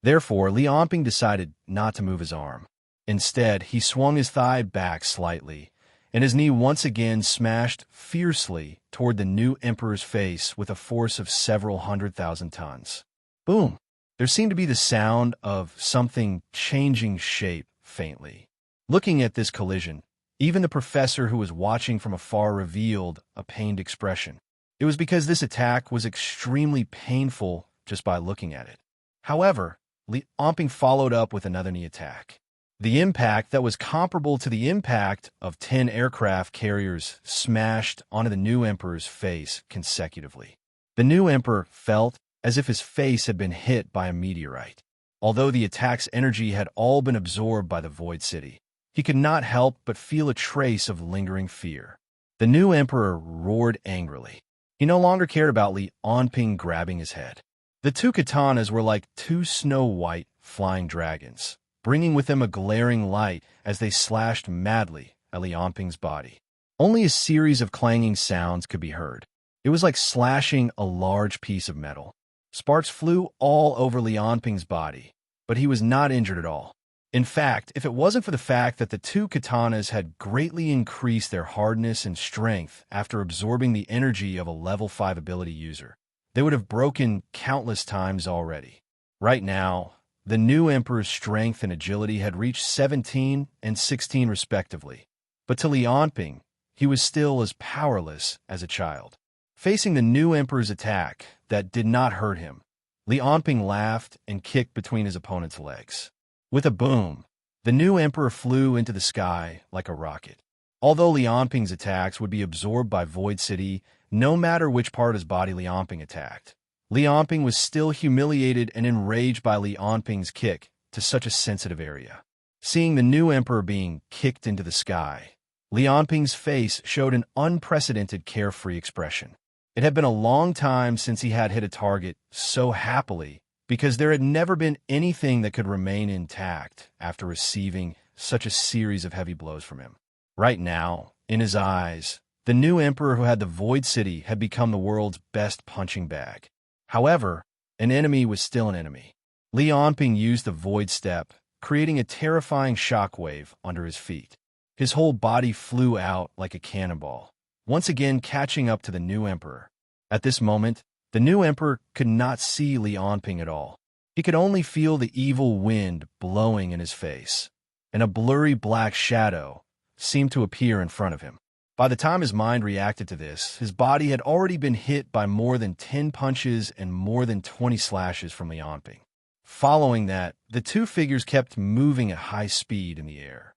S1: Therefore, Li Onping decided not to move his arm. Instead, he swung his thigh back slightly, and his knee once again smashed fiercely toward the new emperor's face with a force of several 100,000 tons. Boom! There seemed to be the sound of something changing shape faintly. Looking at this collision, even the professor who was watching from afar revealed a pained expression. It was because this attack was extremely painful just by looking at it. However, Li Onping followed up with another knee attack. The impact that was comparable to the impact of 10 aircraft carriers smashed onto the new emperor's face consecutively. The new emperor felt as if his face had been hit by a meteorite. Although the attack's energy had all been absorbed by the Void City, he could not help but feel a trace of lingering fear. The new emperor roared angrily. He no longer cared about Li Onping grabbing his head. The two katanas were like two snow-white flying dragons, bringing with them a glaring light as they slashed madly at Li Onping's body. Only a series of clanging sounds could be heard. It was like slashing a large piece of metal. Sparks flew all over Li Onping's body, but he was not injured at all. In fact, if it wasn't for the fact that the two katanas had greatly increased their hardness and strength after absorbing the energy of a level 5 ability user, they would have broken countless times already. Right now, the new emperor's strength and agility had reached 17 and 16 respectively, but to Li Onping, he was still as powerless as a child. Facing the new emperor's attack that did not hurt him, Li Onping laughed and kicked between his opponent's legs. With a boom, the new emperor flew into the sky like a rocket. Although Li Onping's attacks would be absorbed by Void City, no matter which part of his body Li Onping attacked, Li Onping was still humiliated and enraged by Li Onping's kick to such a sensitive area. Seeing the new emperor being kicked into the sky, Li Onping's face showed an unprecedented carefree expression. It had been a long time since he had hit a target so happily, because there had never been anything that could remain intact after receiving such a series of heavy blows from him. Right now, in his eyes, the new emperor who had the Void City had become the world's best punching bag. However, an enemy was still an enemy. Li Onping used the Void Step, creating a terrifying shockwave under his feet. His whole body flew out like a cannonball, once again catching up to the new emperor. At this moment, the new emperor could not see Li Onping at all. He could only feel the evil wind blowing in his face, and a blurry black shadow seemed to appear in front of him. By the time his mind reacted to this, his body had already been hit by more than 10 punches and more than 20 slashes from Li Onping. Following that, the two figures kept moving at high speed in the air.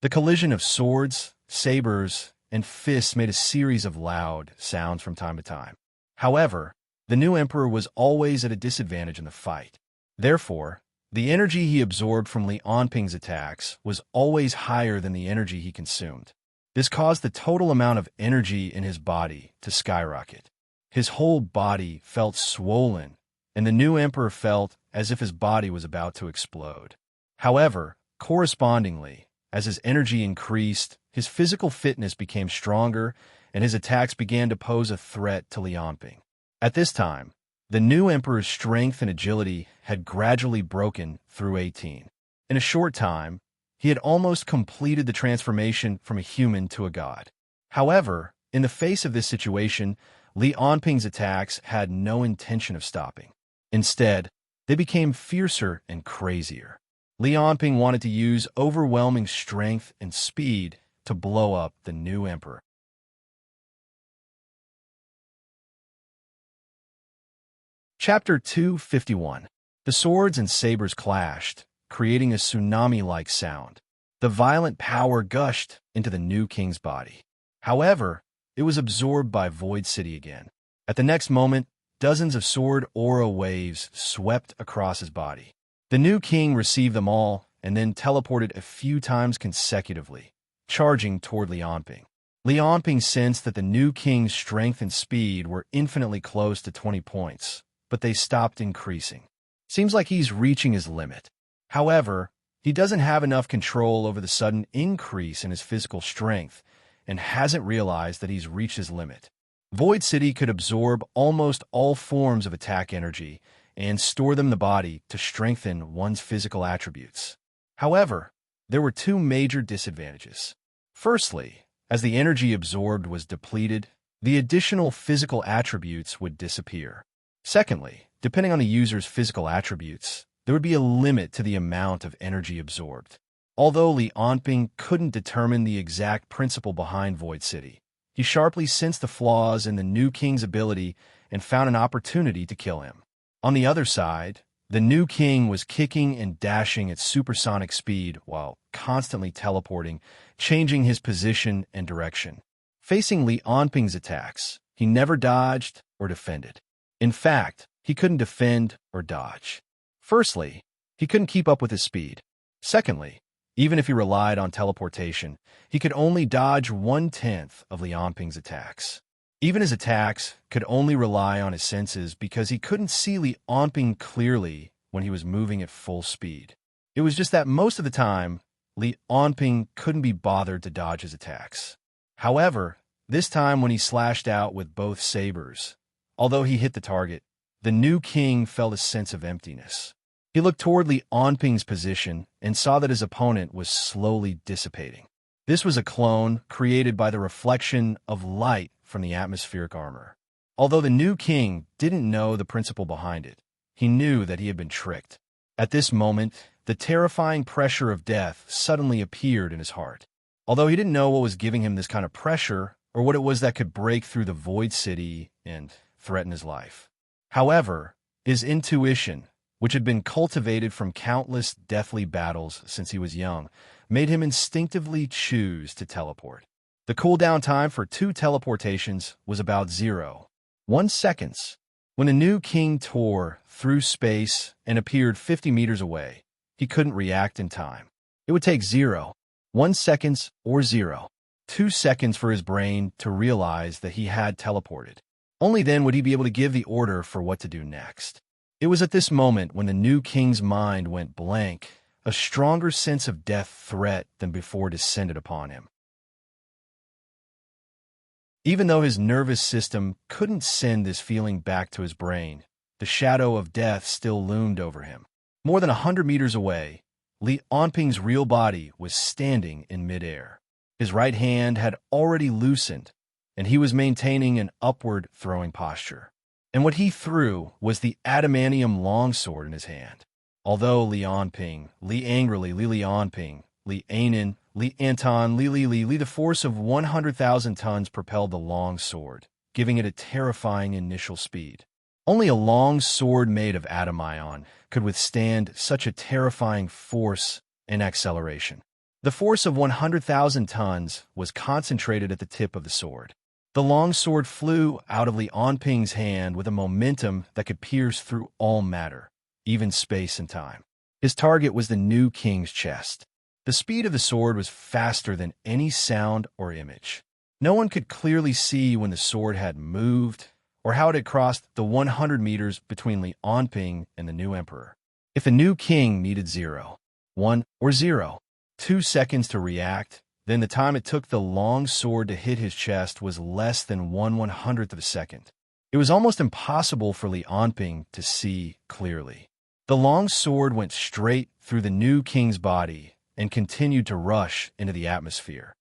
S1: The collision of swords, sabers, and fists made a series of loud sounds from time to time. However, the new emperor was always at a disadvantage in the fight. Therefore, the energy he absorbed from Li Onping's attacks was always higher than the energy he consumed. This caused the total amount of energy in his body to skyrocket. His whole body felt swollen, and the new emperor felt as if his body was about to explode. However, correspondingly, as his energy increased, his physical fitness became stronger, and his attacks began to pose a threat to Li Onping. At this time, the new emperor's strength and agility had gradually broken through 18. In a short time, he had almost completed the transformation from a human to a god. However, in the face of this situation, Li Onping's attacks had no intention of stopping. Instead, they became fiercer and crazier. Li Onping wanted to use overwhelming strength and speed to blow up the new emperor. Chapter 251. The swords and sabers clashed, creating a tsunami-like sound. The violent power gushed into the new king's body. However, it was absorbed by Void City again. At the next moment, dozens of sword aura waves swept across his body. The new king received them all and then teleported a few times consecutively, charging toward Li Onping. Li Onping sensed that the new king's strength and speed were infinitely close to 20 points, but they stopped increasing. Seems like he's reaching his limit. However, he doesn't have enough control over the sudden increase in his physical strength and hasn't realized that he's reached his limit. Void City could absorb almost all forms of attack energy and store them in the body to strengthen one's physical attributes. However, there were two major disadvantages. Firstly, as the energy absorbed was depleted, the additional physical attributes would disappear. Secondly, depending on the user's physical attributes, there would be a limit to the amount of energy absorbed. Although Li Anping couldn't determine the exact principle behind Void City, he sharply sensed the flaws in the new king's ability and found an opportunity to kill him. On the other side, the new king was kicking and dashing at supersonic speed while constantly teleporting, changing his position and direction. Facing Li Anping's attacks, he never dodged or defended. In fact, he couldn't defend or dodge. Firstly, he couldn't keep up with his speed. Secondly, even if he relied on teleportation, he could only dodge 1/10 of Li Anping's attacks. Even his attacks could only rely on his senses because he couldn't see Li Anping clearly when he was moving at full speed. It was just that most of the time, Li Anping couldn't be bothered to dodge his attacks. However, this time when he slashed out with both sabers, although he hit the target, the new king felt a sense of emptiness. He looked toward Li Anping's position and saw that his opponent was slowly dissipating. This was a clone created by the reflection of light from the atmospheric armor. Although the new king didn't know the principle behind it, he knew that he had been tricked. At this moment, the terrifying pressure of death suddenly appeared in his heart. Although he didn't know what was giving him this kind of pressure or what it was that could break through the Void City and threaten his life. However, his intuition, which had been cultivated from countless deathly battles since he was young, made him instinctively choose to teleport. The cooldown time for 2 teleportations was about 0.1 seconds. When the new king tore through space and appeared 50 meters away, he couldn't react in time. It would take 0.1 seconds or 0.2 seconds for his brain to realize that he had teleported. Only then would he be able to give the order for what to do next. It was at this moment when the new king's mind went blank, a stronger sense of death threat than before descended upon him. Even though his nervous system couldn't send this feeling back to his brain, the shadow of death still loomed over him. More than 100 meters away, Li Anping's real body was standing in midair. His right hand had already loosened, and he was maintaining an upward throwing posture. And what he threw was the adamantium longsword in his hand. Although Li Anping, Li angrily, Li Anping, Li Anan, Li Anton, Li, the force of 100,000 tons propelled the long sword, giving it a terrifying initial speed. Only a long sword made of adamantium could withstand such a terrifying force and acceleration. The force of 100,000 tons was concentrated at the tip of the sword. The long sword flew out of Li Anping's hand with a momentum that could pierce through all matter, even space and time. His target was the new king's chest. The speed of the sword was faster than any sound or image. No one could clearly see when the sword had moved or how it had crossed the 100 meters between Li Anping and the new emperor. If the new king needed 0.1 or 0.2 seconds to react, then the time it took the long sword to hit his chest was less than 1/100th of a second. It was almost impossible for Li Anping to see clearly. The long sword went straight through the new king's body and continued to rush into the atmosphere,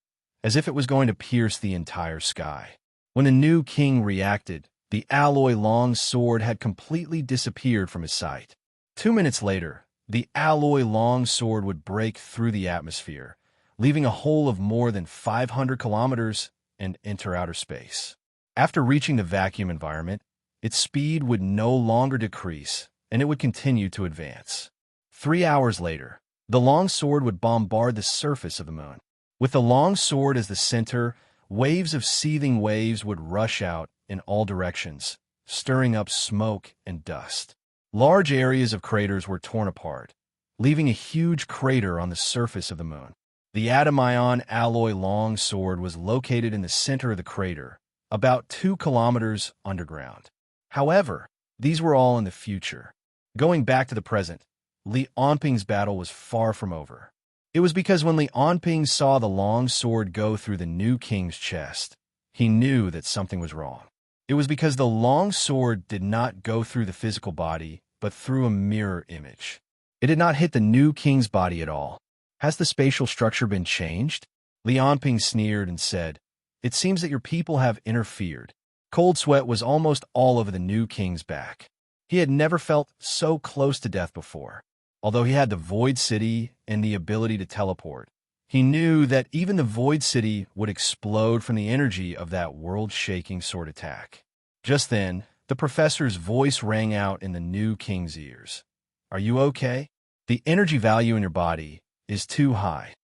S1: as if it was going to pierce the entire sky. When the new king reacted, the alloy long sword had completely disappeared from his sight. 2 minutes later, the alloy long sword would break through the atmosphere, leaving a hole of more than 500 kilometers and enter outer space. After reaching the vacuum environment, its speed would no longer decrease, and it would continue to advance. 3 hours later, the long sword would bombard the surface of the moon. With the long sword as the center, waves of seething waves would rush out in all directions, stirring up smoke and dust. Large areas of craters were torn apart, leaving a huge crater on the surface of the moon. The adamantium alloy long sword was located in the center of the crater, about 2 kilometers underground. However, these were all in the future. Going back to the present, Li Onping's battle was far from over. It was because when Li Onping saw the long sword go through the new king's chest, he knew that something was wrong. It was because the long sword did not go through the physical body, but through a mirror image. It did not hit the new king's body at all. Has the spatial structure been changed? Li Onping sneered and said, "It seems that your people have interfered." Cold sweat was almost all over the new king's back. He had never felt so close to death before. Although he had the Void City and the ability to teleport, he knew that even the Void City would explode from the energy of that world-shaking sword attack. Just then, the professor's voice rang out in the new king's ears. "Are you okay? The energy value in your body is too high.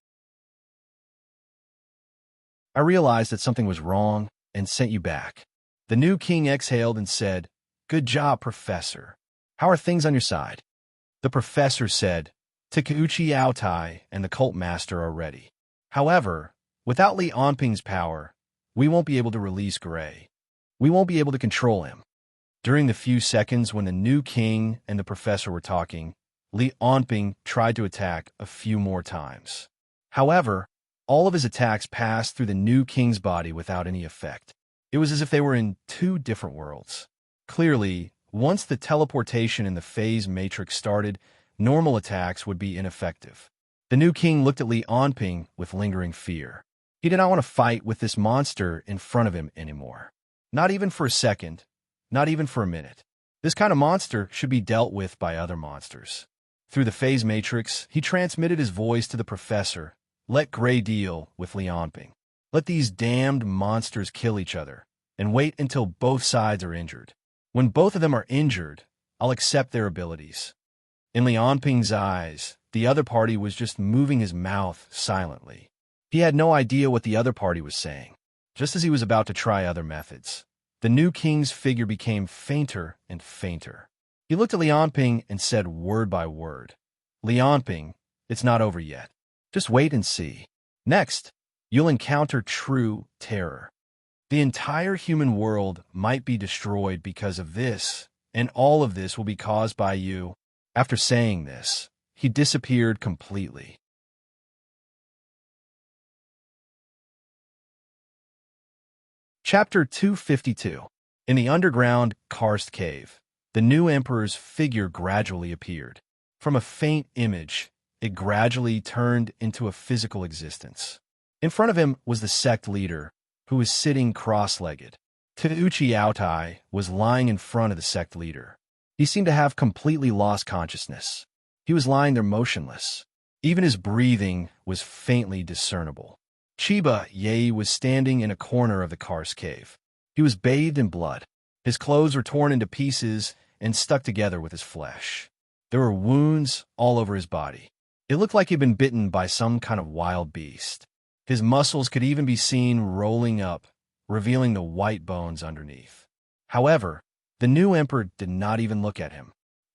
S1: I realized that something was wrong and sent you back." The new king exhaled and said, "Good job, Professor. How are things on your side?" The professor said, "Takeuchi Aotai and the cult master are ready. However, without Li Onping's power, we won't be able to release Gray. We won't be able to control him." During the few seconds when the new king and the professor were talking, Li Onping tried to attack a few more times. However, all of his attacks passed through the new king's body without any effect. It was as if they were in two different worlds. Clearly, once the teleportation in the phase matrix started, normal attacks would be ineffective. The new king looked at Li Onping with lingering fear. He did not want to fight with this monster in front of him anymore. Not even for a second, not even for a minute. This kind of monster should be dealt with by other monsters. Through the phase matrix, he transmitted his voice to the professor. "Let Gray deal with Li Onping. Let these damned monsters kill each other, and wait until both sides are injured. When both of them are injured, I'll accept their abilities." In Li Onping's eyes, the other party was just moving his mouth silently. He had no idea what the other party was saying. Just as he was about to try other methods, the new king's figure became fainter and fainter. He looked at Li Onping and said word by word, "Li Onping, it's not over yet. Just wait and see. Next, you'll encounter true terror. The entire human world might be destroyed because of this, and all of this will be caused by you." After saying this, he disappeared completely. Chapter 252. In the underground karst cave, the new emperor's figure gradually appeared. From a faint image, it gradually turned into a physical existence. In front of him was the sect leader, who was sitting cross-legged. Takeuchi Aotai was lying in front of the sect leader. He seemed to have completely lost consciousness. He was lying there motionless. Even his breathing was faintly discernible. Chiba Ye was standing in a corner of the karst cave. He was bathed in blood. His clothes were torn into pieces and stuck together with his flesh. There were wounds all over his body. It looked like he'd been bitten by some kind of wild beast. His muscles could even be seen rolling up, revealing the white bones underneath. However, the new emperor did not even look at him.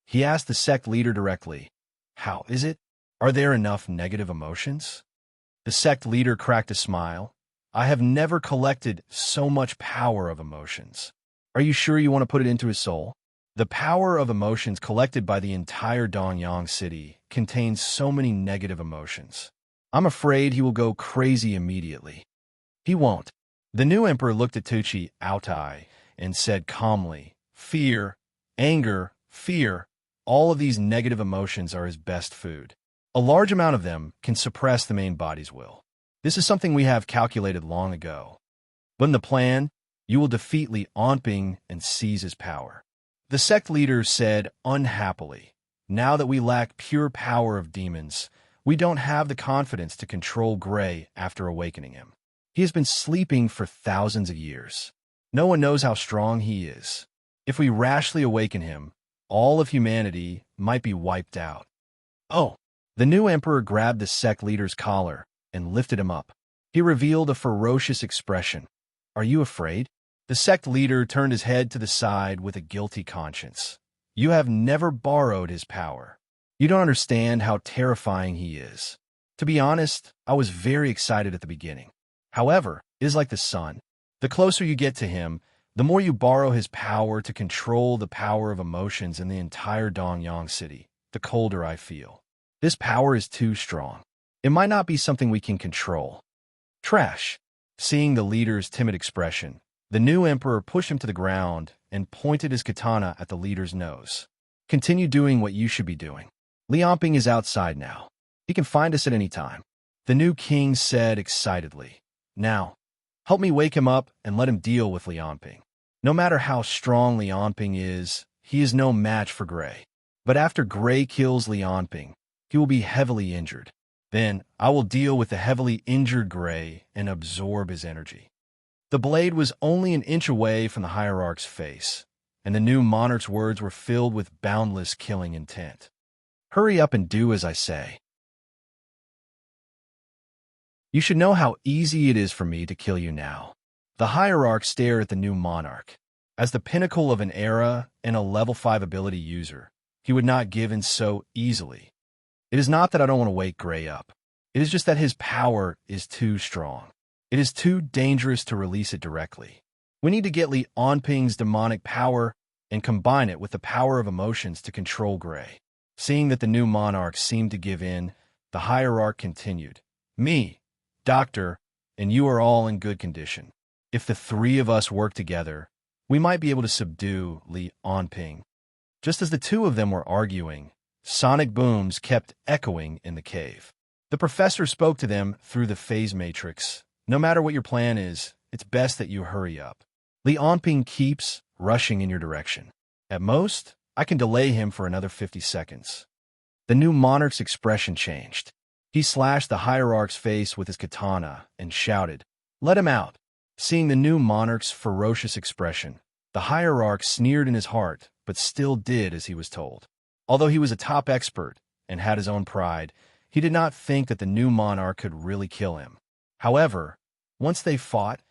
S1: He asked the sect leader directly, "How is it? Are there enough negative emotions?" The sect leader cracked a smile. "I have never collected so much power of emotions. Are you sure you want to put it into his soul?" The power of emotions collected by the entire Dongyang city contains so many negative emotions. I'm afraid he will go crazy immediately. He won't. The new emperor looked at Tuchi Aotai and said calmly, "Fear, anger, fear, all of these negative emotions are his best food. A large amount of them can suppress the main body's will. This is something we have calculated long ago. But in the plan, you will defeat Li Onping and seize his power." The sect leader said unhappily, "Now that we lack pure power of demons, we don't have the confidence to control Gray after awakening him. He has been sleeping for thousands of years. No one knows how strong he is. If we rashly awaken him, all of humanity might be wiped out." "Oh!" The new emperor grabbed the sect leader's collar and lifted him up. He revealed a ferocious expression. "Are you afraid?" The sect leader turned his head to the side with a guilty conscience. "You have never borrowed his power. You don't understand how terrifying he is. To be honest, I was very excited at the beginning. However, it is like the sun. The closer you get to him, The more you borrow his power to control the power of emotions in the entire Dongyang city, the colder I feel. This power is too strong. It might not be something we can control. Trash. Seeing the leader's timid expression, the new emperor pushed him to the ground and pointed his katana at the leader's nose. Continue doing what you should be doing. Li Yonping is outside now. He can find us at any time. The new king said excitedly. Now, help me wake him up and let him deal with Li Yonping. No matter how strong Li Yonping is, he is no match for Gray. But after Gray kills Li Yonping, he will be heavily injured. Then I will deal with the heavily injured Gray and absorb his energy. The blade was only an inch away from the hierarch's face, and the new monarch's words were filled with boundless killing intent. Hurry up and do as I say. You should know how easy it is for me to kill you now. The hierarch stared at the new monarch. As the pinnacle of an era and a level 5 ability user, he would not give in so easily. It is not that I don't want to wake Gray up. It is just that his power is too strong. It is too dangerous to release it directly. We need to get Li Yonping's demonic power and combine it with the power of emotions to control Gray. Seeing that the new monarch seemed to give in, the hierarch continued. Me, Doctor, and you are all in good condition. If the three of us work together, we might be able to subdue Li Yonping. Just as the two of them were arguing, sonic booms kept echoing in the cave. The professor spoke to them through the phase matrix. No matter what your plan is, it's best that you hurry up. Li Yonping keeps rushing in your direction. At most, I can delay him for another 50 seconds. The new monarch's expression changed. He slashed the hierarch's face with his katana and shouted, "Let him out!" Seeing the new monarch's ferocious expression, the hierarch sneered in his heart, but still did as he was told. Although he was a top expert and had his own pride, he did not think that the new monarch could really kill him. However, once they fought,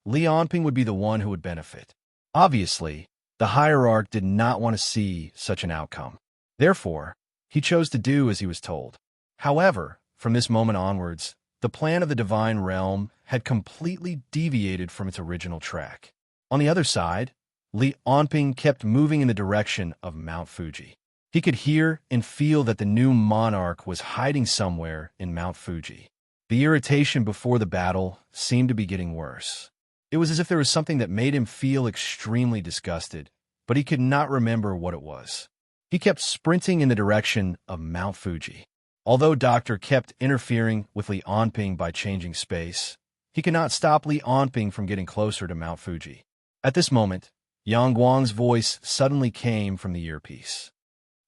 S1: Li Yonping would be the one who would benefit. Obviously, the hierarch did not want to see such an outcome. Therefore, he chose to do as he was told. However, from this moment onwards, the plan of the divine realm had completely deviated from its original track. On the other side, Li Yonping kept moving in the direction of Mount Fuji. He could hear and feel that the new monarch was hiding somewhere in Mount Fuji. The irritation before the battle seemed to be getting worse. It was as if there was something that made him feel extremely disgusted, but he could not remember what it was. He kept sprinting in the direction of Mount Fuji. Although Doctor kept interfering with Li Yonping by changing space, he could not stop Li Yonping from getting closer to Mount Fuji. At this moment, Yang Guang's voice suddenly came from the earpiece.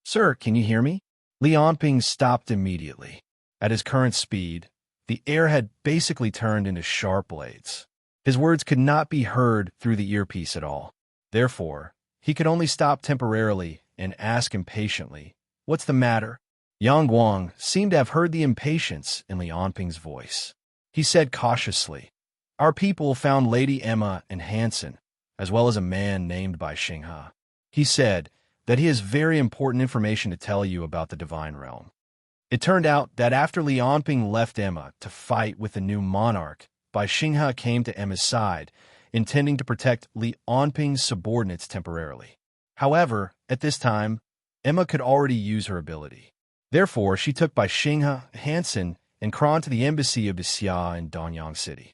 S1: "Sir, can you hear me?" Li Yonping stopped immediately. At his current speed, the air had basically turned into sharp blades. His words could not be heard through the earpiece at all. Therefore, he could only stop temporarily and ask impatiently, "What's the matter?" Yang Guang seemed to have heard the impatience in Li Yonping's voice. He said cautiously, "Our people found Lady Emma and Hansen, as well as a man named by Xinghe. He said that he has very important information to tell you about the divine realm." It turned out that after Li Yonping left Emma to fight with the new monarch, Bai Xinghe came to Emma's side, intending to protect Li Yonping's subordinates temporarily. However, at this time, Emma could already use her ability. Therefore, she took Bai Xinghe, Hansen, and Kron to the embassy of Xia in Danyang City.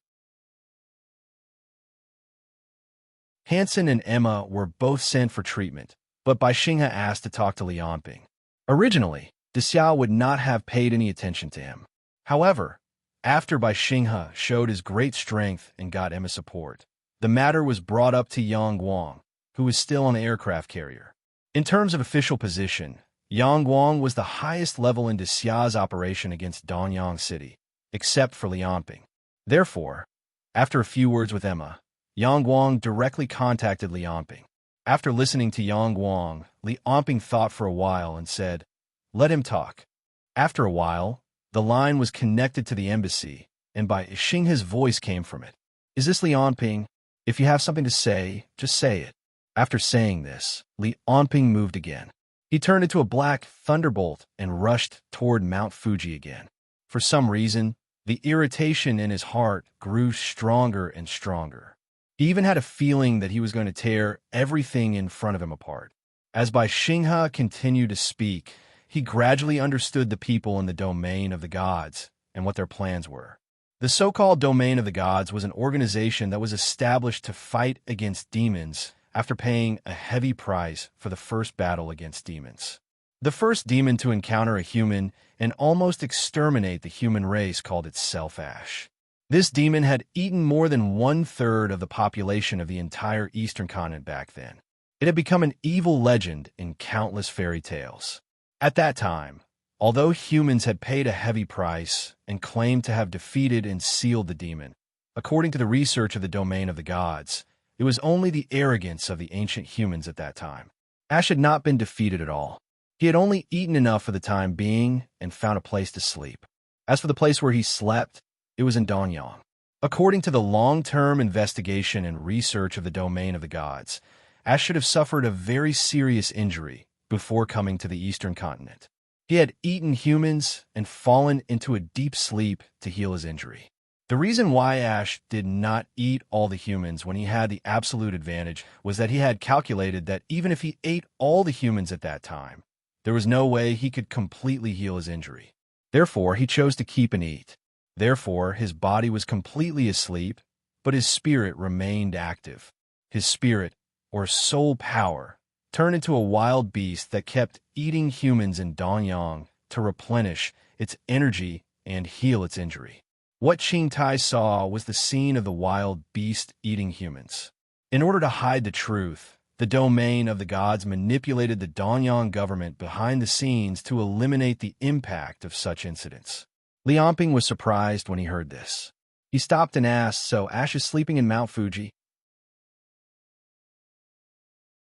S1: Hansen and Emma were both sent for treatment, but Bai Xinghe asked to talk to Li Yonping. Originally, Xia would not have paid any attention to him. However, after Bai Xinghe showed his great strength and got Emma's support, the matter was brought up to Yang Guang, who was still on the aircraft carrier. In terms of official position, Yang Guang was the highest level in Xia's operation against Danyang City, except for Li Yonping. Therefore, after a few words with Emma, Yang Guang directly contacted Li Yonping. After listening to Yang Guang, Li Yonping thought for a while and said, "Let him talk." After a while, the line was connected to the embassy, and Bai Xinghe's voice came from it. "Is this Li Yonping? If you have something to say, just say it." After saying this, Li Yonping moved again. He turned into a black thunderbolt and rushed toward Mount Fuji again. For some reason, the irritation in his heart grew stronger and stronger. He even had a feeling that he was going to tear everything in front of him apart. As Bai Xinghe continued to speak, he gradually understood the people in the domain of the gods and what their plans were. The so-called domain of the gods was an organization that was established to fight against demons after paying a heavy price for the first battle against demons. The first demon to encounter a human and almost exterminate the human race called itself Ash. This demon had eaten more than 1/3 of the population of the entire Eastern continent back then. It had become an evil legend in countless fairy tales. At that time, although humans had paid a heavy price and claimed to have defeated and sealed the demon, according to the research of the domain of the gods, it was only the arrogance of the ancient humans at that time. Ash had not been defeated at all. He had only eaten enough for the time being and found a place to sleep. As for the place where he slept, it was in Danyang. According to the long-term investigation and research of the domain of the gods, Ash should have suffered a very serious injury before coming to the Eastern continent. He had eaten humans and fallen into a deep sleep to heal his injury. The reason why Ash did not eat all the humans when he had the absolute advantage was that he had calculated that even if he ate all the humans at that time, there was no way he could completely heal his injury. Therefore, he chose to keep and eat. Therefore, his body was completely asleep, but his spirit remained active. His spirit, or soul power, turned into a wild beast that kept eating humans in Danyang to replenish its energy and heal its injury. What Qing Tai saw was the scene of the wild beast eating humans. In order to hide the truth, the domain of the gods manipulated the Danyang government behind the scenes to eliminate the impact of such incidents. Li Onping was surprised when he heard this. He stopped and asked, "So Ash is sleeping in Mount Fuji?"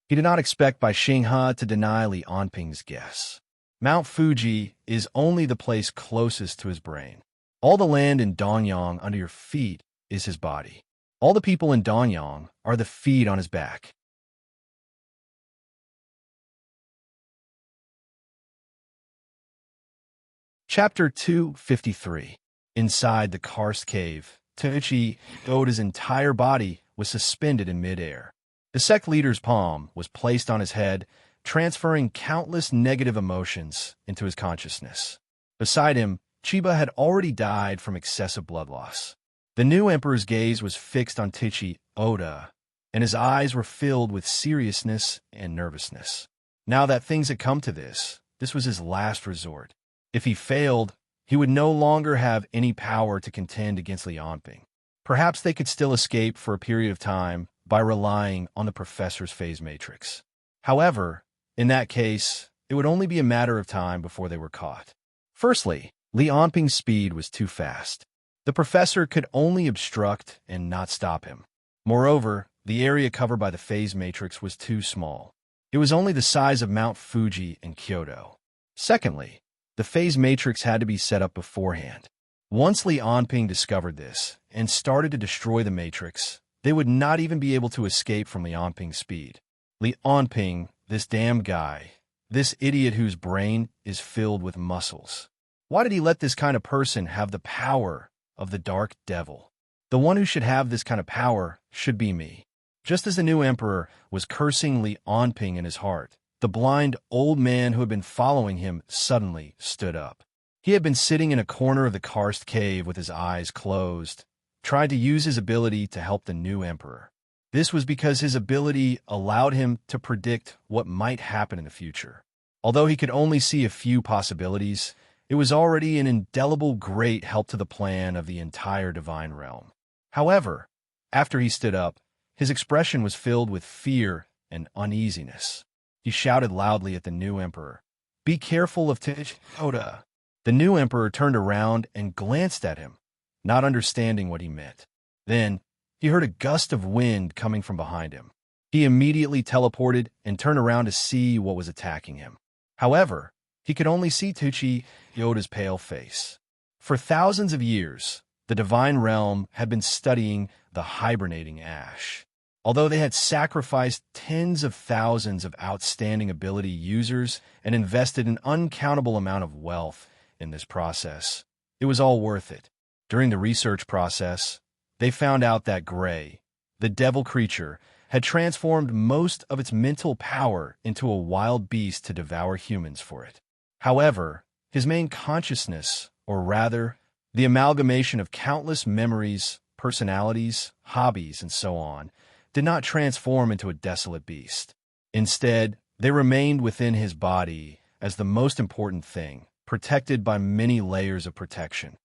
S1: He did not expect Bai Xinghe to deny Li Onping's guess. Mount Fuji is only the place closest to his brain. All the land in Danyang under your feet is his body. All the people in Danyang are the feet on his back. Chapter 253. Inside the karst cave, Taichi Oda's entire body was suspended in midair. The sect leader's palm was placed on his head, transferring countless negative emotions into his consciousness. Beside him, Chiba had already died from excessive blood loss. The new emperor's gaze was fixed on Taichi Oda, and his eyes were filled with seriousness and nervousness. Now that things had come to this was his last resort. If he failed, he would no longer have any power to contend against Li Onping. Perhaps they could still escape for a period of time by relying on the professor's phase matrix. However, in that case, it would only be a matter of time before they were caught. Firstly, Li Onping's speed was too fast. The professor could only obstruct and not stop him. Moreover, the area covered by the phase matrix was too small. It was only the size of Mount Fuji and Kyoto. Secondly, the phase matrix had to be set up beforehand. Once Li Onping discovered this and started to destroy the matrix, they would not even be able to escape from Li Onping's speed. Li Onping, this damn guy, this idiot whose brain is filled with muscles. Why did he let this kind of person have the power of the dark devil? The one who should have this kind of power should be me. Just as the new emperor was cursing Li Onping in his heart, the blind old man who had been following him suddenly stood up. He had been sitting in a corner of the karst cave with his eyes closed, tried to use his ability to help the new emperor. This was because his ability allowed him to predict what might happen in the future. Although he could only see a few possibilities, it was already an indelible great help to the plan of the entire divine realm. However, after he stood up, his expression was filled with fear and uneasiness. He shouted loudly at the new emperor, "Be careful of Taichi Oda." The new emperor turned around and glanced at him, not understanding what he meant. Then, he heard a gust of wind coming from behind him. He immediately teleported and turned around to see what was attacking him. However, he could only see Taichi Oda's pale face. For thousands of years, the divine realm had been studying the hibernating Ash. Although they had sacrificed tens of thousands of outstanding ability users and invested an uncountable amount of wealth in this process, it was all worth it. During the research process, they found out that Gray, the devil creature, had transformed most of its mental power into a wild beast to devour humans for it. However, his main consciousness, or rather, the amalgamation of countless memories, personalities, hobbies, and so on, did not transform into a desolate beast. Instead, they remained within his body as the most important thing, protected by many layers of protection.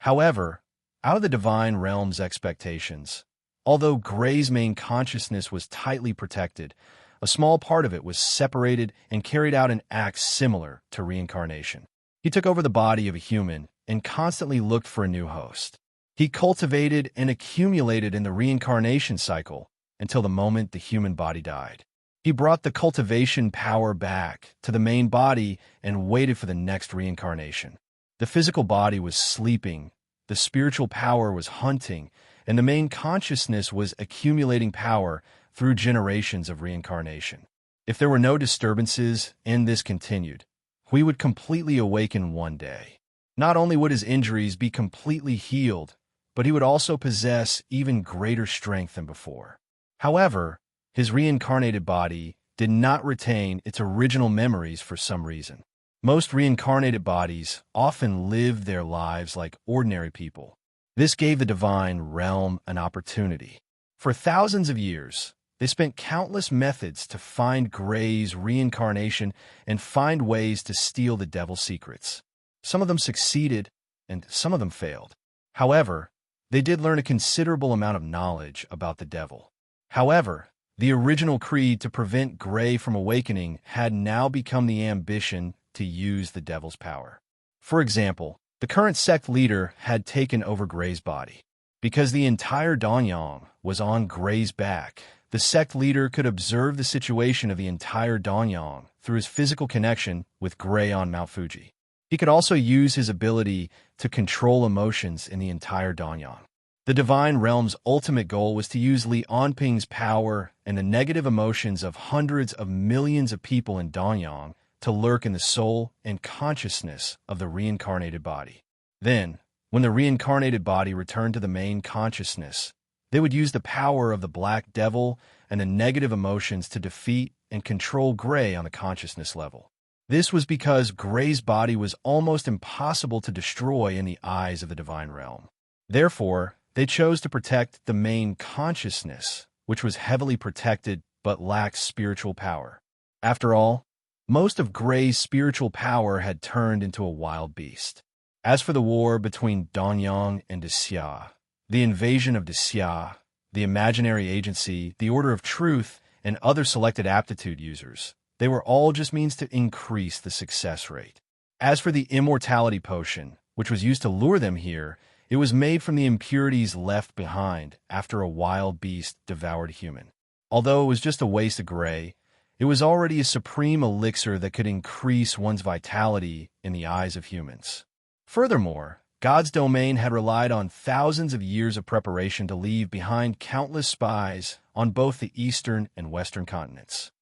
S1: However, out of the divine realm's expectations, although Gray's main consciousness was tightly protected, a small part of it was separated and carried out an act similar to reincarnation. He took over the body of a human and constantly looked for a new host. He cultivated and accumulated in the reincarnation cycle until the moment the human body died. He brought the cultivation power back to the main body and waited for the next reincarnation. The physical body was sleeping, the spiritual power was hunting, and the main consciousness was accumulating power through generations of reincarnation. If there were no disturbances and this continued, he would completely awaken one day. Not only would his injuries be completely healed, but he would also possess even greater strength than before. However, his reincarnated body did not retain its original memories for some reason. Most reincarnated bodies often lived their lives like ordinary people. This gave the divine realm an opportunity. For thousands of years, they spent countless methods to find Gray's reincarnation and find ways to steal the devil's secrets. Some of them succeeded, and some of them failed. However, they did learn a considerable amount of knowledge about the devil. However, the original creed to prevent Gray from awakening had now become the ambition to use the devil's power. For example, the current sect leader had taken over Gray's body. Because the entire Danyang was on Gray's back, the sect leader could observe the situation of the entire Danyang through his physical connection with Gray on Mount Fuji. He could also use his ability to control emotions in the entire Danyang. The divine realm's ultimate goal was to use Li Anping's power and the negative emotions of hundreds of millions of people in Danyang to lurk in the soul and consciousness of the reincarnated body. Then, when the reincarnated body returned to the main consciousness, they would use the power of the Black Devil and the negative emotions to defeat and control Gray on the consciousness level. This was because Gray's body was almost impossible to destroy in the eyes of the divine realm. Therefore, they chose to protect the main consciousness, which was heavily protected but lacked spiritual power. After all, most of Gray's spiritual power had turned into a wild beast. As for the war between Danyang and Xia, the invasion of Xia, the imaginary agency, the Order of Truth, and other selected aptitude users, they were all just means to increase the success rate. As for the immortality potion, which was used to lure them here, it was made from the impurities left behind after a wild beast devoured a human. Although it was just a waste of Gray, it was already a supreme elixir that could increase one's vitality in the eyes of humans. Furthermore, God's domain had relied on thousands of years of preparation to leave behind countless spies on both the eastern and western continents.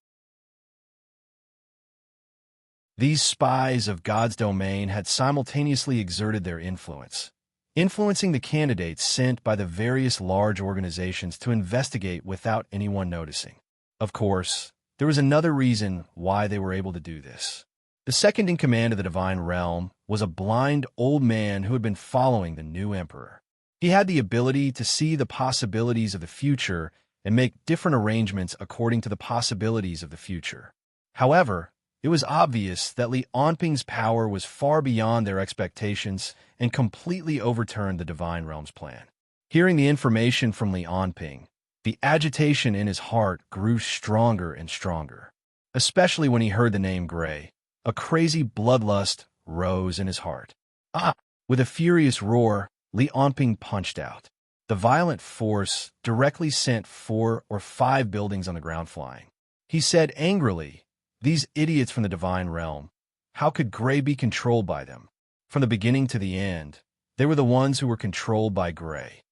S1: These spies of God's domain had simultaneously exerted their influencing the candidates sent by the various large organizations to investigate without anyone noticing. Of course, there was another reason why they were able to do this. The second in command of the divine realm was a blind old man who had been following the new emperor. He had the ability to see the possibilities of the future and make different arrangements according to the possibilities of the future. However, it was obvious that Li Anping's power was far beyond their expectations and completely overturned the divine realm's plan. Hearing the information from Li Anping, the agitation in his heart grew stronger and stronger, especially when he heard the name Gray. A crazy bloodlust rose in his heart. Ah! With a furious roar, Li Anping punched out. The violent force directly sent 4 or 5 buildings on the ground flying. He said angrily, "These idiots from the divine realm, how could Gray be controlled by them? From the beginning to the end, they were the ones who were controlled by Gray."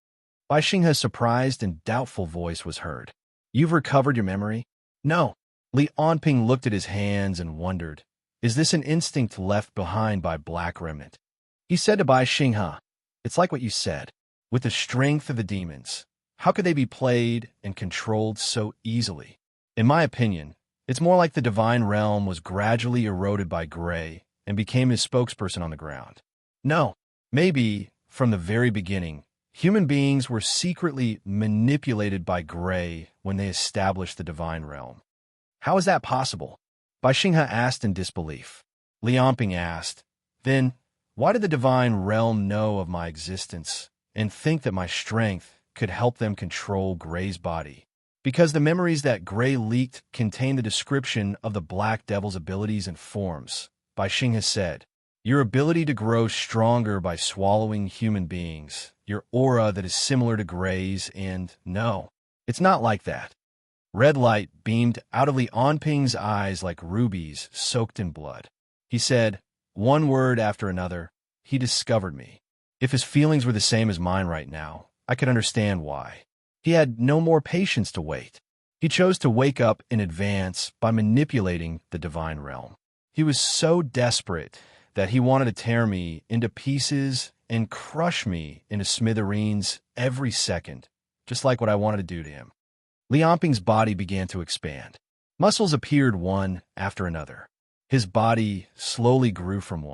S1: Bai Xinghe's surprised and doubtful voice was heard. "You've recovered your memory?" "No." Li Anping looked at his hands and wondered, "Is this an instinct left behind by Black Remnant?" He said to Bai Xinghe, "It's like what you said. with the strength of the demons. How could they be played and controlled so easily? In my opinion, it's more like the divine realm was gradually eroded by Gray and became his spokesperson on the ground. No, maybe, from the very beginning, human beings were secretly manipulated by Gray when they established the divine realm. How is that possible? Bai Xinghe asked in disbelief. Li Yonping asked, then, why did the divine realm know of my existence and think that my strength could help them control Gray's body? Because the memories that Gray leaked contain the description of the Black Devil's abilities and forms. Bai Xinghe said, your ability to grow stronger by swallowing human beings, your aura that is similar to Gray's, and no, it's not like that. Red light beamed out of Li Yonping's eyes like rubies soaked in blood. He said, one word after another, he discovered me. If his feelings were the same as mine right now, I could understand why. He had no more patience to wait. He chose to wake up in advance by manipulating the divine realm. He was so desperate that he wanted to tear me into pieces and crush me into smithereens every second, just like what I wanted to do to him. Li Yonping's body began to expand. Muscles appeared one after another. His body slowly grew from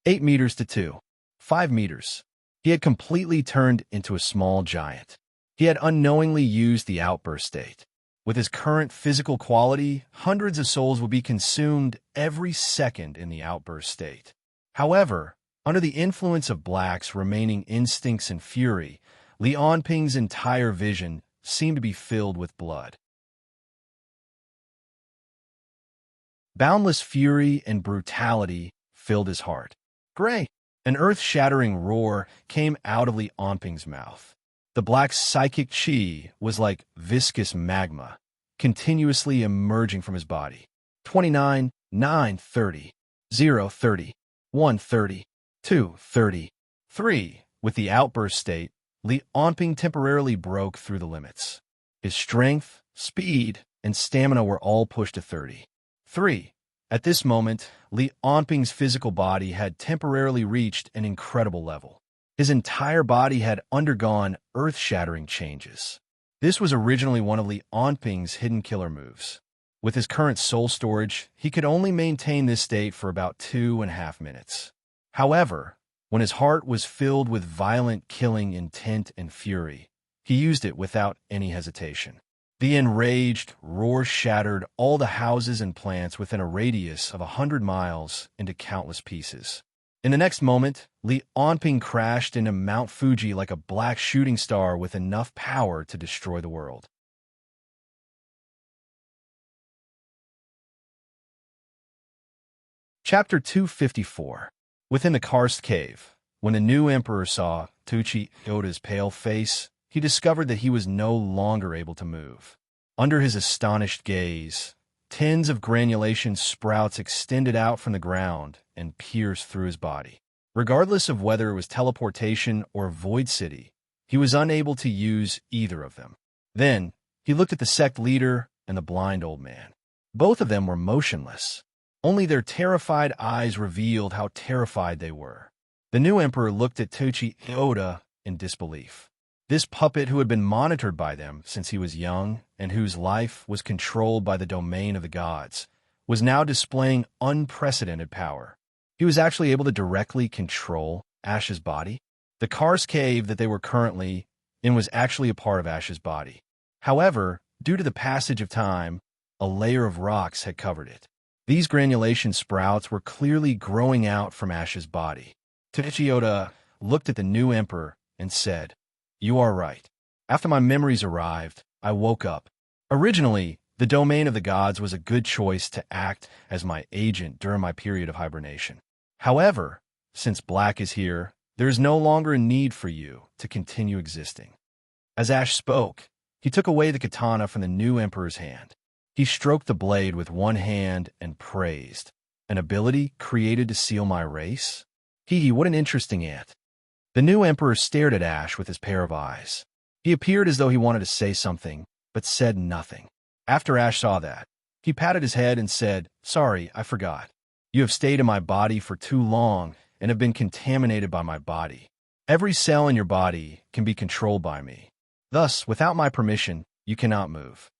S1: 8 meters to 2, 5 meters. He had completely turned into a small giant. He had unknowingly used the outburst state. With his current physical quality, hundreds of souls would be consumed every second in the outburst state. However, under the influence of Black's remaining instincts and fury, Li Yonping's entire vision seemed to be filled with blood. Boundless fury and brutality filled his heart. Gray! An earth-shattering roar came out of Li Yonping's mouth. The Black's psychic chi was like viscous magma, continuously emerging from his body. 29, 9, 30, 0, 30, 1, 30, 2, 30, 3. With the outburst state, Li Yonping temporarily broke through the limits. His strength, speed, and stamina were all pushed to 30. 3. At this moment, Li Yonping's physical body had temporarily reached an incredible level. His entire body had undergone earth-shattering changes. This was originally one of Li Yonping's hidden killer moves. With his current soul storage, he could only maintain this state for about 2.5 minutes. However, when his heart was filled with violent killing intent and fury, he used it without any hesitation. The enraged roar shattered all the houses and plants within a radius of 100 miles into countless pieces. In the next moment, Li Yonping crashed into Mount Fuji like a black shooting star with enough power to destroy the world. Chapter 254. Within the karst cave, when the new emperor saw Tuchi Yoda's pale face, he discovered that he was no longer able to move. Under his astonished gaze, tens of granulation sprouts extended out from the ground and pierced through his body. Regardless of whether it was teleportation or Void City, he was unable to use either of them. Then, he looked at the sect leader and the blind old man. Both of them were motionless. Only their terrified eyes revealed how terrified they were. The new emperor looked at Tuchi Yoda in disbelief. This puppet who had been monitored by them since he was young and whose life was controlled by the domain of the gods was now displaying unprecedented power. He was actually able to directly control Ash's body. The karst cave that they were currently in was actually a part of Ash's body. However, due to the passage of time, a layer of rocks had covered it. These granulation sprouts were clearly growing out from Ash's body. Yoda looked at the new emperor and said, "You are right. After my memories arrived, I woke up. Originally, the domain of the gods was a good choice to act as my agent during my period of hibernation. However, since Black is here, there is no longer a need for you to continue existing." As Ash spoke, he took away the katana from the new emperor's hand. He stroked the blade with one hand and praised, "An ability created to seal my race? What an interesting ant." The new emperor stared at Ash with his pair of eyes. He appeared as though he wanted to say something, but said nothing. After Ash saw that, he patted his head and said, "Sorry, I forgot. You have stayed in my body for too long and have been contaminated by my body. Every cell in your body can be controlled by me. Thus, without my permission, you cannot move."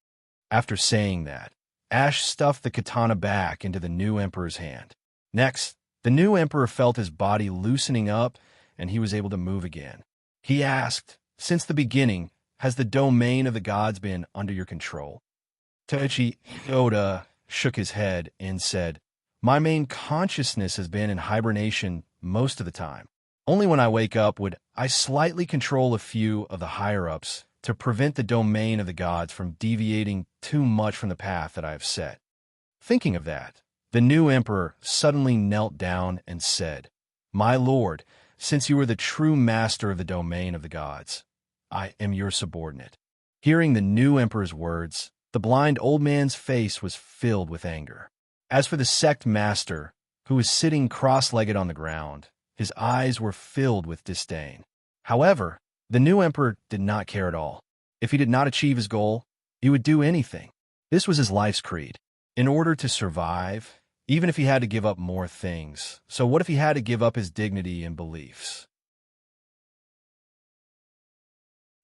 S1: After saying that, Ash stuffed the katana back into the new emperor's hand. Next, the new emperor felt his body loosening up and he was able to move again. He asked, "Since the beginning, has the domain of the gods been under your control?" Taichi Oda shook his head and said, "My main consciousness has been in hibernation most of the time. Only when I wake up would I slightly control a few of the higher-ups to prevent the domain of the gods from deviating too much from the path that I have set." Thinking of that, the new emperor suddenly knelt down and said, "My lord, since you are the true master of the domain of the gods, I am your subordinate." Hearing the new emperor's words, the blind old man's face was filled with anger. As for the sect master, who was sitting cross-legged on the ground, his eyes were filled with disdain. However, the new emperor did not care at all. If he did not achieve his goal, he would do anything. This was his life's creed. In order to survive, even if he had to give up more things, so what if he had to give up his dignity and beliefs?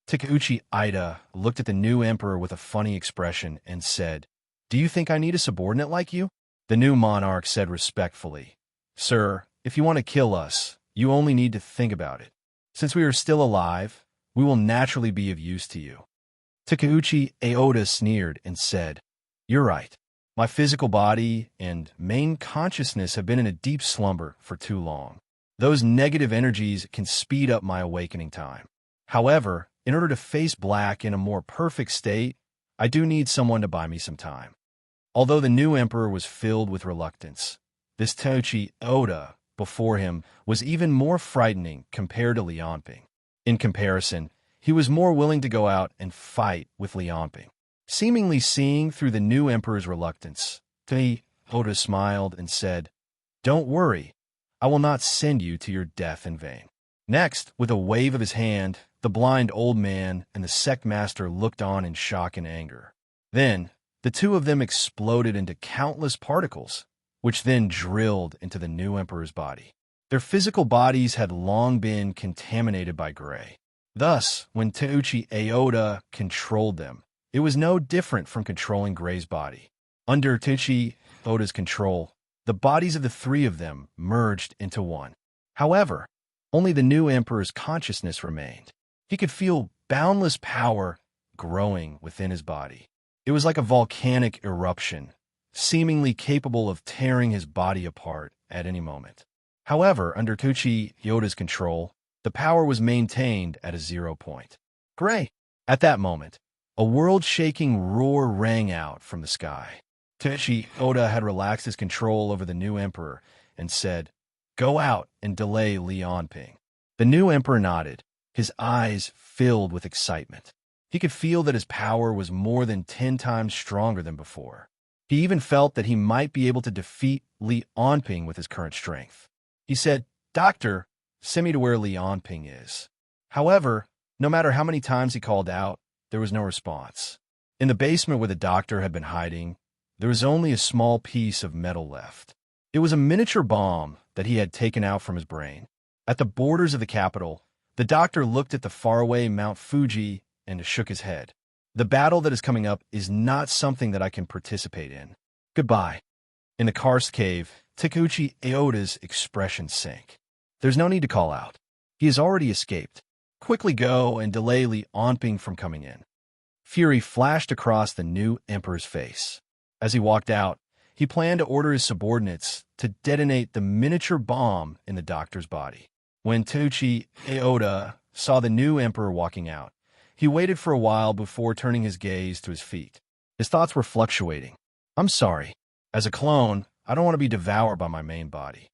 S1: Takeuchi Ida looked at the new emperor with a funny expression and said, "Do you think I need a subordinate like you?" The new monarch said respectfully, "Sir, if you want to kill us, you only need to think about it. Since we are still alive, we will naturally be of use to you." Takeuchi Aoda sneered and said, "You're right. My physical body and main consciousness have been in a deep slumber for too long. Those negative energies can speed up my awakening time. However, in order to face black in a more perfect state, I do need someone to buy me some time." Although the new emperor was filled with reluctance, this Tochi Oda before him was even more frightening compared to Lianping. In comparison, he was more willing to go out and fight with Lianping. Seemingly seeing through the new emperor's reluctance, Tochi Oda smiled and said, "Don't worry, I will not send you to your death in vain." Next, with a wave of his hand, the blind old man and the sect master looked on in shock and anger. Then, the two of them exploded into countless particles, which then drilled into the new emperor's body. Their physical bodies had long been contaminated by gray. Thus, when Teuchi Aoda controlled them, it was no different from controlling Gray's body. Under Teuchi Aoda's control, the bodies of the three of them merged into one. However, only the new emperor's consciousness remained. He could feel boundless power growing within his body. It was like a volcanic eruption, seemingly capable of tearing his body apart at any moment. However, under Teuchi Yoda's control, the power was maintained at a 0 point. Gray! At that moment, a world-shaking roar rang out from the sky. Teuchi Oda had relaxed his control over the new emperor and said, "Go out and delay Lianping." The new emperor nodded, his eyes filled with excitement. He could feel that his power was more than 10 times stronger than before. He even felt that he might be able to defeat Lianping with his current strength. He said, "Doctor, send me to where Lianping is." However, no matter how many times he called out, there was no response. In the basement where the doctor had been hiding, there was only a small piece of metal left. It was a miniature bomb that he had taken out from his brain. At the borders of the capital, the doctor looked at the faraway Mount Fuji and shook his head. "The battle that is coming up is not something that I can participate in. Goodbye." In the karst cave, Takeuchi Aoda's expression sank. "There's no need to call out. He has already escaped. Quickly go and delay Lianping from coming in." Fury flashed across the new emperor's face. As he walked out, he planned to order his subordinates to detonate the miniature bomb in the doctor's body. When Teuchi Aoda saw the new emperor walking out, he waited for a while before turning his gaze to his feet. His thoughts were fluctuating. "I'm sorry. As a clone, I don't want to be devoured by my main body."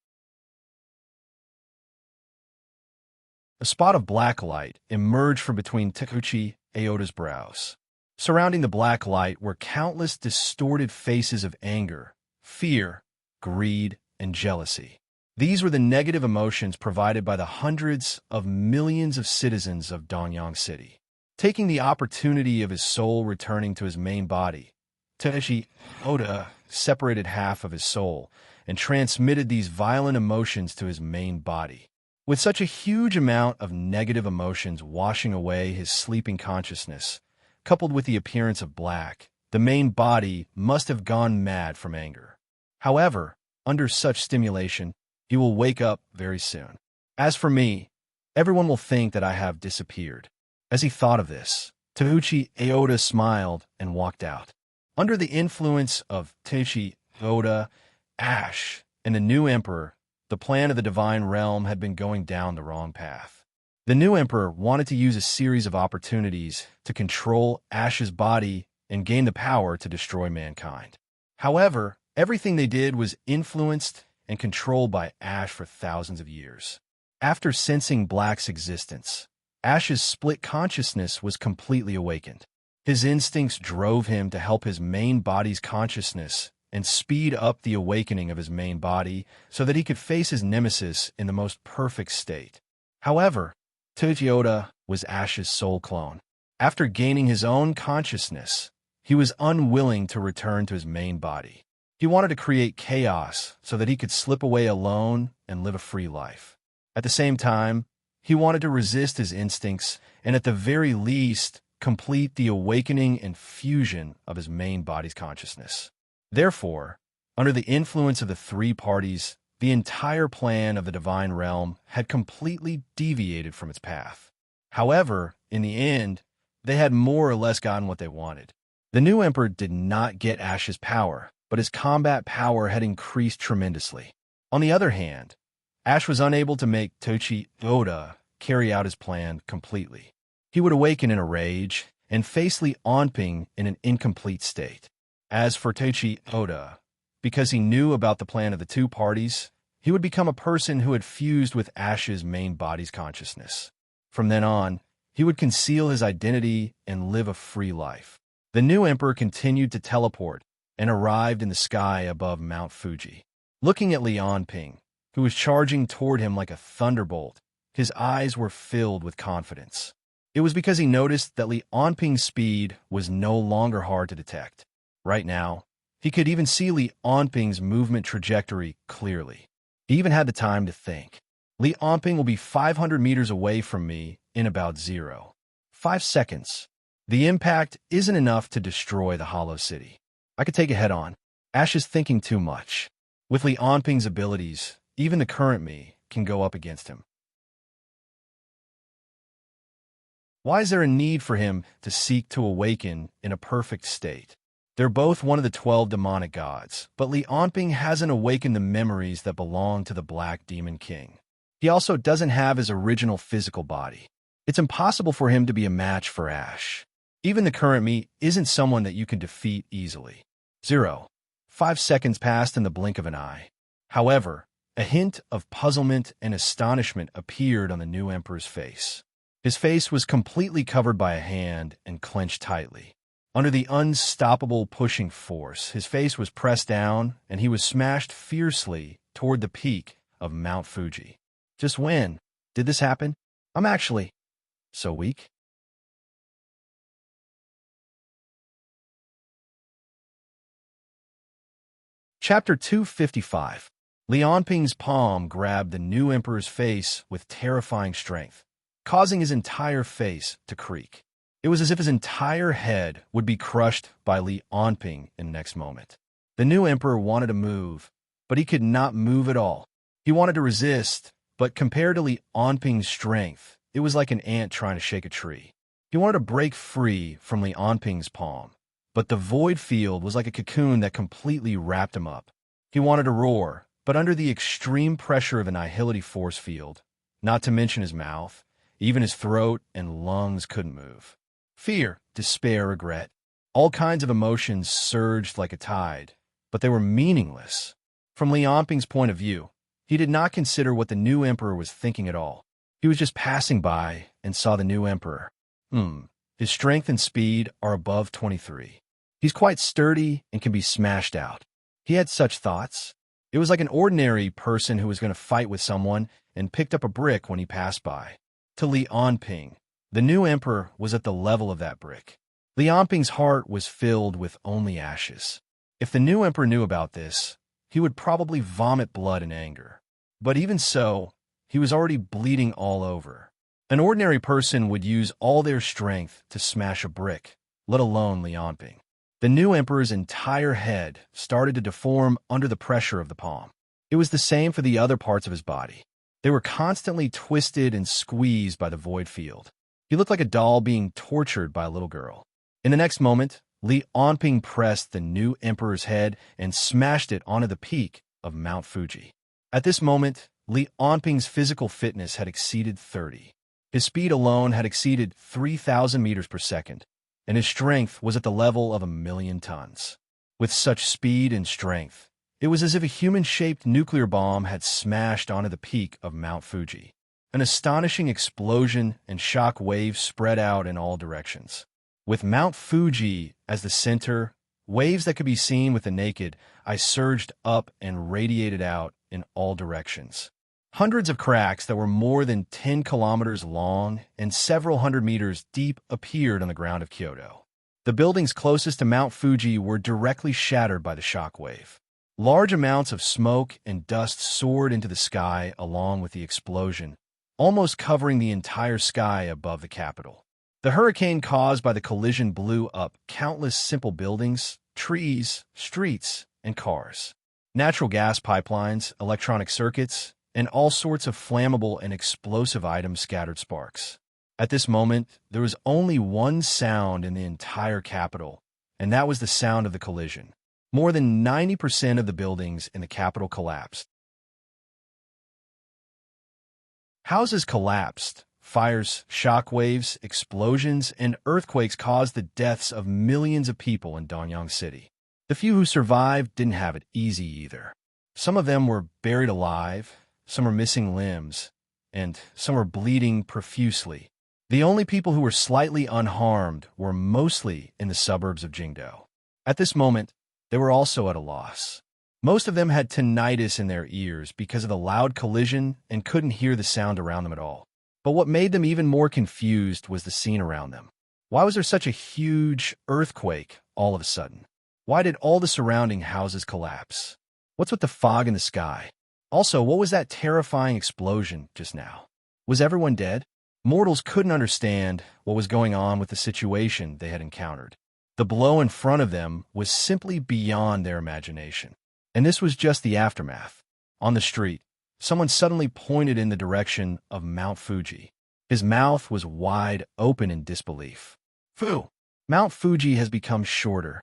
S1: A spot of black light emerged from between Takeuchi Aoda's brows. Surrounding the black light were countless distorted faces of anger, fear, greed, and jealousy. These were the negative emotions provided by the hundreds of millions of citizens of Donyang City. Taking the opportunity of his soul returning to his main body, Teuchi Oda separated half of his soul and transmitted these violent emotions to his main body. With such a huge amount of negative emotions washing away his sleeping consciousness, coupled with the appearance of black, the main body must have gone mad from anger. However, under such stimulation, he will wake up very soon. As for me, everyone will think that I have disappeared. As he thought of this, Teuchi Aoda smiled and walked out. Under the influence of Teuchi Aoda, Ash, and the new emperor, the plan of the divine realm had been going down the wrong path. The new emperor wanted to use a series of opportunities to control Ash's body and gain the power to destroy mankind. However, everything they did was influenced and controlled by Ash for thousands of years. After sensing Black's existence, Ash's split consciousness was completely awakened. His instincts drove him to help his main body's consciousness and speed up the awakening of his main body so that he could face his nemesis in the most perfect state. However, Teuchi was Ash's soul clone. After gaining his own consciousness, he was unwilling to return to his main body. He wanted to create chaos so that he could slip away alone and live a free life. At the same time, he wanted to resist his instincts and at the very least complete the awakening and fusion of his main body's consciousness. Therefore, under the influence of the three parties, the entire plan of the divine realm had completely deviated from its path. However, in the end, they had more or less gotten what they wanted. The new emperor did not get Ash's power, but his combat power had increased tremendously. On the other hand, Ash was unable to make Teuchi Aoda carry out his plan completely. He would awaken in a rage and face Li Onping in an incomplete state. As for Teuchi Aoda, because he knew about the plan of the two parties, he would become a person who had fused with Ash's main body's consciousness. From then on, he would conceal his identity and live a free life. The new emperor continued to teleport and arrived in the sky above Mount Fuji. Looking at Li Onping, who was charging toward him like a thunderbolt, his eyes were filled with confidence. It was because he noticed that Li Onping's speed was no longer hard to detect. Right now, he could even see Li Onping's movement trajectory clearly. He even had the time to think. Li Onping will be 500 meters away from me in about 0.5 seconds. The impact isn't enough to destroy the Hollow City. I could take it head-on. Ash is thinking too much. With Li Onping's abilities, even the current me can go up against him. Why is there a need for him to seek to awaken in a perfect state? They're both one of the 12 demonic gods, but Li Onping hasn't awakened the memories that belong to the Black Demon King. He also doesn't have his original physical body. It's impossible for him to be a match for Ash. Even the current me isn't someone that you can defeat easily. 0.5 seconds passed in the blink of an eye. However, a hint of puzzlement and astonishment appeared on the new emperor's face. His face was completely covered by a hand and clenched tightly. Under the unstoppable pushing force, his face was pressed down and he was smashed fiercely toward the peak of Mount Fuji. Just when did this happen? I'm actually so weak. Chapter 255. Li Onping's palm grabbed the new emperor's face with terrifying strength, causing his entire face to creak. It was as if his entire head would be crushed by Li Onping in the next moment. The new emperor wanted to move, but he could not move at all. He wanted to resist, but compared to Li Onping's strength, it was like an ant trying to shake a tree. He wanted to break free from Li Onping's palm, but the void field was like a cocoon that completely wrapped him up. He wanted to roar, but under the extreme pressure of an annihility force field, not to mention his mouth, even his throat and lungs couldn't move. Fear, despair, regret, all kinds of emotions surged like a tide, but they were meaningless. From Li Onping's point of view, he did not consider what the new emperor was thinking at all. He was just passing by and saw the new emperor. His strength and speed are above 23. He's quite sturdy and can be smashed out. He had such thoughts. It was like an ordinary person who was going to fight with someone and picked up a brick when he passed by. To Li Onping, the new emperor was at the level of that brick. Li Onping's heart was filled with only ashes. If the new emperor knew about this, he would probably vomit blood in anger. But even so, he was already bleeding all over. An ordinary person would use all their strength to smash a brick, let alone Li Onping. The new emperor's entire head started to deform under the pressure of the palm. It was the same for the other parts of his body. They were constantly twisted and squeezed by the void field. He looked like a doll being tortured by a little girl. In the next moment, Li Onping pressed the new emperor's head and smashed it onto the peak of Mount Fuji. At this moment, Li Onping's physical fitness had exceeded 30. His speed alone had exceeded 3,000 meters per second, and his strength was at the level of 1,000,000 tons. With such speed and strength, it was as if a human-shaped nuclear bomb had smashed onto the peak of Mount Fuji. An astonishing explosion and shock waves spread out in all directions. With Mount Fuji as the center, waves that could be seen with the naked eye surged up and radiated out in all directions. Hundreds of cracks that were more than 10 kilometers long and several hundred meters deep appeared on the ground of Kyoto. The buildings closest to Mount Fuji were directly shattered by the shock wave. Large amounts of smoke and dust soared into the sky along with the explosion, almost covering the entire sky above the capital. The hurricane caused by the collision blew up countless simple buildings, trees, streets, and cars. Natural gas pipelines, electronic circuits, and all sorts of flammable and explosive items scattered sparks. At this moment, there was only one sound in the entire capital, and that was the sound of the collision. More than 90% of the buildings in the capital collapsed. Houses collapsed. Fires, shockwaves, explosions, and earthquakes caused the deaths of millions of people in Danyang City. The few who survived didn't have it easy either. Some of them were buried alive, some were missing limbs, and some were bleeding profusely. The only people who were slightly unharmed were mostly in the suburbs of Jingdo. At this moment, they were also at a loss. Most of them had tinnitus in their ears because of the loud collision and couldn't hear the sound around them at all. But what made them even more confused was the scene around them. Why was there such a huge earthquake all of a sudden? Why did all the surrounding houses collapse? What's with the fog in the sky? Also, what was that terrifying explosion just now? Was everyone dead? Mortals couldn't understand what was going on with the situation they had encountered. The blow in front of them was simply beyond their imagination. And this was just the aftermath. On the street, someone suddenly pointed in the direction of Mount Fuji. His mouth was wide open in disbelief. Fu! Mount Fuji has become shorter.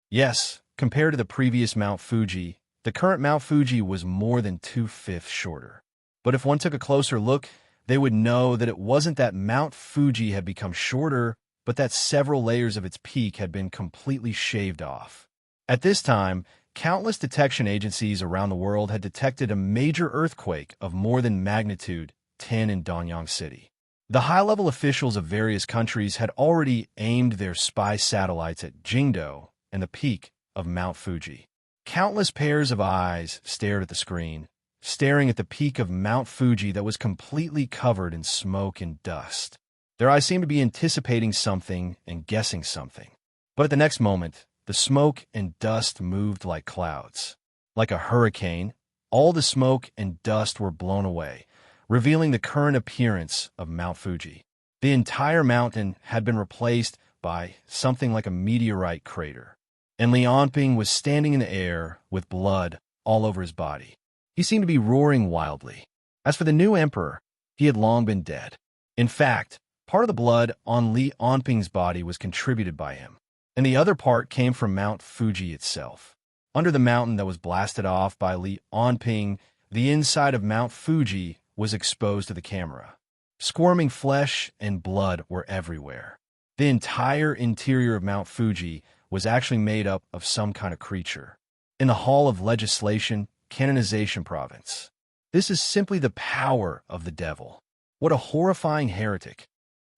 S1: Yes, compared to the previous Mount Fuji, the current Mount Fuji was more than 2/5 shorter. But if one took a closer look, they would know that it wasn't that Mount Fuji had become shorter, but that several layers of its peak had been completely shaved off. At this time, countless detection agencies around the world had detected a major earthquake of more than magnitude 10 in Danyang City. The high-level officials of various countries had already aimed their spy satellites at Jingdo and the peak of Mount Fuji. Countless pairs of eyes stared at the screen, staring at the peak of Mount Fuji that was completely covered in smoke and dust. Their eyes seemed to be anticipating something and guessing something. But at the next moment, the smoke and dust moved like clouds. Like a hurricane, all the smoke and dust were blown away, revealing the current appearance of Mount Fuji. The entire mountain had been replaced by something like a meteorite crater, and Li Onping was standing in the air with blood all over his body. He seemed to be roaring wildly. As for the new emperor, he had long been dead. In fact, part of the blood on Li Onping's body was contributed by him, and the other part came from Mount Fuji itself. Under the mountain that was blasted off by Li Onping, the inside of Mount Fuji was exposed to the camera. Squirming flesh and blood were everywhere. The entire interior of Mount Fuji was actually made up of some kind of creature. In the Hall of Legislation, Canonization Province. This is simply the power of the devil. What a horrifying heretic.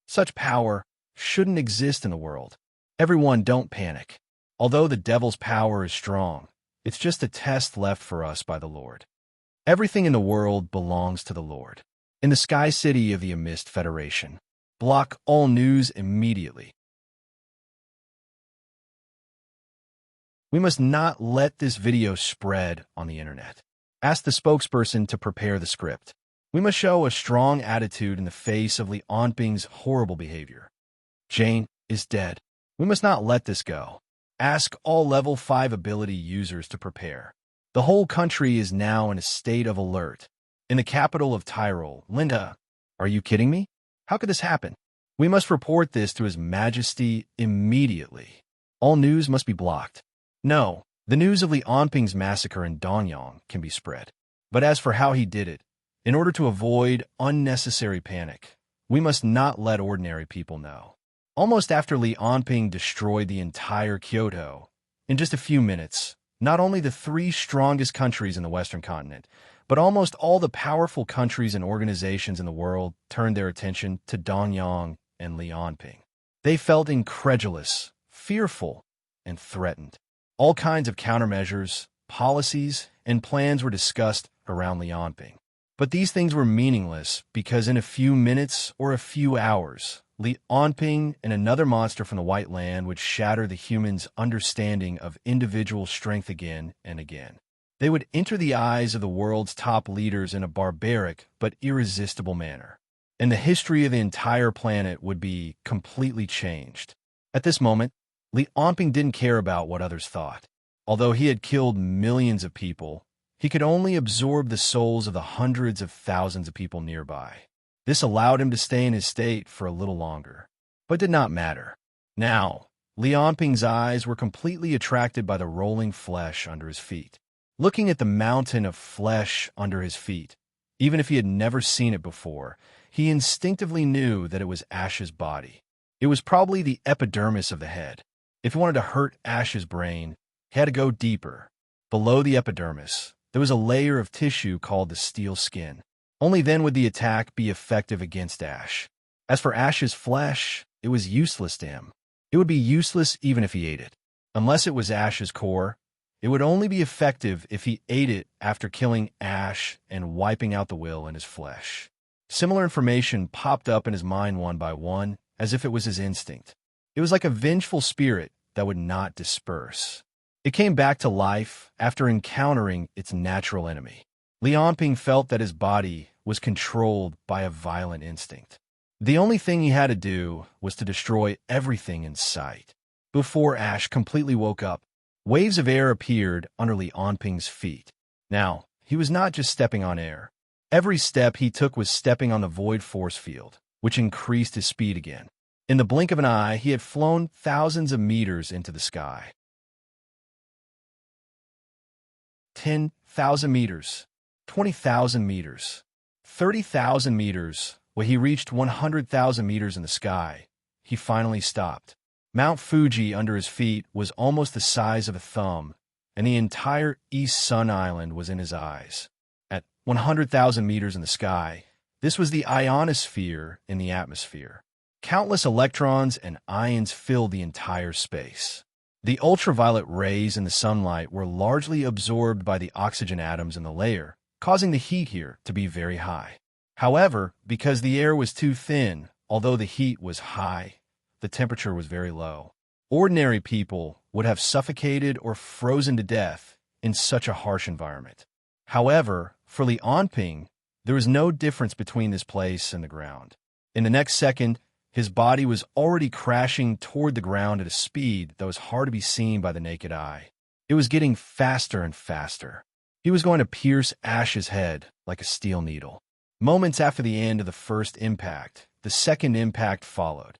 S1: Such power shouldn't exist in the world. Everyone, don't panic. Although the devil's power is strong, it's just a test left for us by the Lord. Everything in the world belongs to the Lord. In the Sky City of the Mist Federation, block all news immediately. We must not let this video spread on the internet. Ask the spokesperson to prepare the script. We must show a strong attitude in the face of Li Onping's horrible behavior. Jane is dead. We must not let this go. Ask all level 5 ability users to prepare. The whole country is now in a state of alert. In the capital of Tyrol, Linda, are you kidding me? How could this happen? We must report this to His Majesty immediately. All news must be blocked. No, the news of Li Onping's massacre in Donyang can be spread. But as for how he did it, in order to avoid unnecessary panic, we must not let ordinary people know. Almost after Li Onping destroyed the entire Kyoto, in just a few minutes, not only the 3 strongest countries in the Western continent, but almost all the powerful countries and organizations in the world turned their attention to Donyang and Li Onping. They felt incredulous, fearful, and threatened. All kinds of countermeasures, policies, and plans were discussed around Li Onping. But these things were meaningless because in a few minutes or a few hours, Li Onping and another monster from the White Land would shatter the humans' understanding of individual strength again and again. They would enter the eyes of the world's top leaders in a barbaric but irresistible manner, and the history of the entire planet would be completely changed. At this moment, Li Onping didn't care about what others thought. Although he had killed millions of people, he could only absorb the souls of the hundreds of thousands of people nearby. This allowed him to stay in his state for a little longer, but did not matter. Now, Li Onping's eyes were completely attracted by the rolling flesh under his feet. Looking at the mountain of flesh under his feet, even if he had never seen it before, he instinctively knew that it was Ash's body. It was probably the epidermis of the head. If he wanted to hurt Ash's brain, he had to go deeper. Below the epidermis, there was a layer of tissue called the steel skin. Only then would the attack be effective against Ash. As for Ash's flesh, it was useless to him. It would be useless even if he ate it. Unless it was Ash's core, it would only be effective if he ate it after killing Ash and wiping out the will in his flesh. Similar information popped up in his mind one by one, as if it was his instinct. It was like a vengeful spirit that would not disperse. It came back to life after encountering its natural enemy. Li Onping felt that his body was controlled by a violent instinct. The only thing he had to do was to destroy everything in sight. Before Ash completely woke up, waves of air appeared under Li Onping's feet. Now, he was not just stepping on air. Every step he took was stepping on the void force field, which increased his speed again. In the blink of an eye, he had flown thousands of meters into the sky. 10,000 meters. 20,000 meters, 30,000 meters. When he reached 100,000 meters in the sky, he finally stopped. Mount Fuji under his feet was almost the size of a thumb, and the entire East Sun Island was in his eyes. At 100,000 meters in the sky, this was the ionosphere in the atmosphere. Countless electrons and ions filled the entire space. The ultraviolet rays in the sunlight were largely absorbed by the oxygen atoms in the layer, causing the heat here to be very high. However, because the air was too thin, although the heat was high, the temperature was very low. Ordinary people would have suffocated or frozen to death in such a harsh environment. However, for Li Onping, there was no difference between this place and the ground. In the next second, his body was already crashing toward the ground at a speed that was hard to be seen by the naked eye. It was getting faster and faster. He was going to pierce Ash's head like a steel needle. Moments after the end of the first impact, the second impact followed.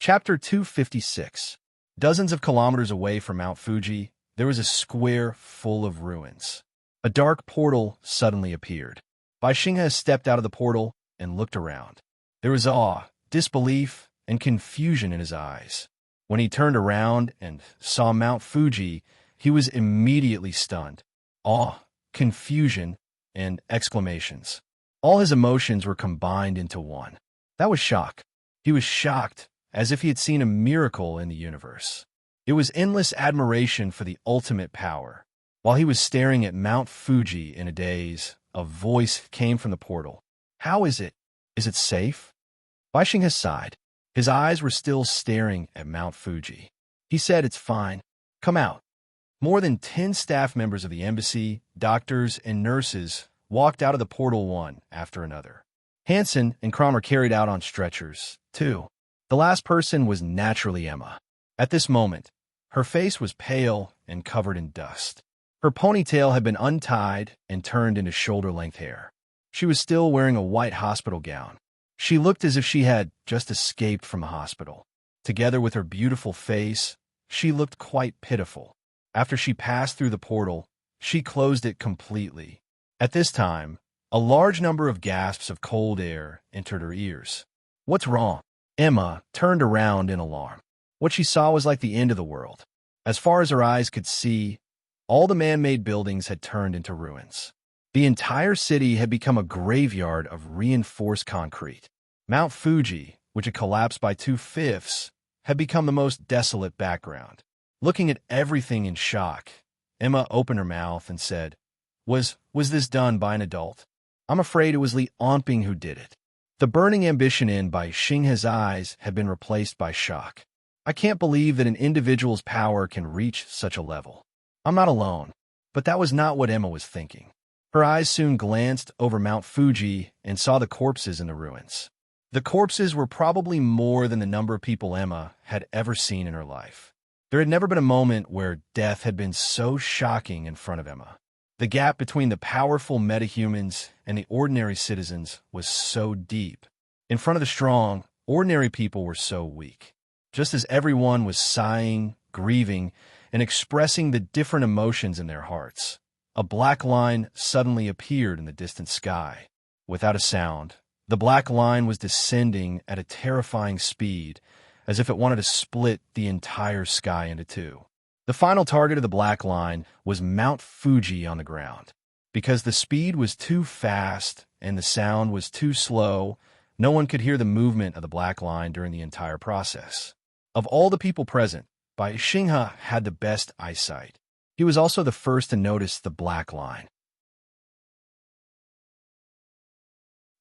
S1: Chapter 256. Dozens of kilometers away from Mount Fuji, there was a square full of ruins. A dark portal suddenly appeared. Baixinga stepped out of the portal and looked around. There was awe, disbelief, and confusion in his eyes. When he turned around and saw Mount Fuji, he was immediately stunned. Awe, confusion, and exclamations. All his emotions were combined into one. That was shock. He was shocked, as if he had seen a miracle in the universe. It was endless admiration for the ultimate power. While he was staring at Mount Fuji in a daze, a voice came from the portal. How is it? Is it safe? Baixinga sighed. His eyes were still staring at Mount Fuji. He said, "It's fine. Come out." More than 10 staff members of the embassy, doctors, and nurses walked out of the portal one after another. Hansen and Cromer carried out on stretchers, too. The last person was naturally Emma. At this moment, her face was pale and covered in dust. Her ponytail had been untied and turned into shoulder-length hair. She was still wearing a white hospital gown. She looked as if she had just escaped from a hospital. Together with her beautiful face, she looked quite pitiful. After she passed through the portal, she closed it completely. At this time, a large number of gasps of cold air entered her ears. "What's wrong?" Emma turned around in alarm. What she saw was like the end of the world. As far as her eyes could see, all the man-made buildings had turned into ruins. The entire city had become a graveyard of reinforced concrete. Mount Fuji, which had collapsed by 2/5, had become the most desolate background. Looking at everything in shock, Emma opened her mouth and said, Was this done by an adult? I'm afraid it was Li Onping who did it." The burning ambition in by Xinghe's eyes had been replaced by shock. "I can't believe that an individual's power can reach such a level. I'm not alone." But that was not what Emma was thinking. Her eyes soon glanced over Mount Fuji and saw the corpses in the ruins. The corpses were probably more than the number of people Emma had ever seen in her life. There had never been a moment where death had been so shocking in front of Emma. The gap between the powerful metahumans and the ordinary citizens was so deep. In front of the strong, ordinary people were so weak. Just as everyone was sighing, grieving, and expressing the different emotions in their hearts, a black line suddenly appeared in the distant sky. Without a sound, the black line was descending at a terrifying speed, as if it wanted to split the entire sky into two. The final target of the black line was Mount Fuji on the ground. Because the speed was too fast and the sound was too slow, no one could hear the movement of the black line during the entire process. Of all the people present, Bai Xinghe had the best eyesight. He was also the first to notice the black line.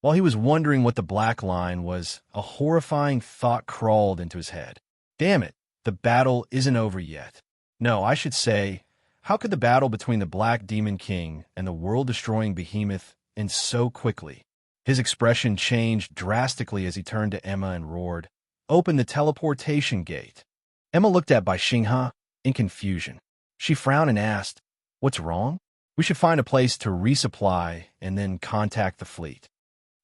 S1: While he was wondering what the black line was, a horrifying thought crawled into his head. Damn it, the battle isn't over yet. No, I should say, how could the battle between the Black Demon King and the world-destroying behemoth end so quickly? His expression changed drastically as he turned to Emma and roared, "Open the teleportation gate." Emma looked at Bai Xinghe in confusion. She frowned and asked, "What's wrong?" "We should find a place to resupply and then contact the fleet."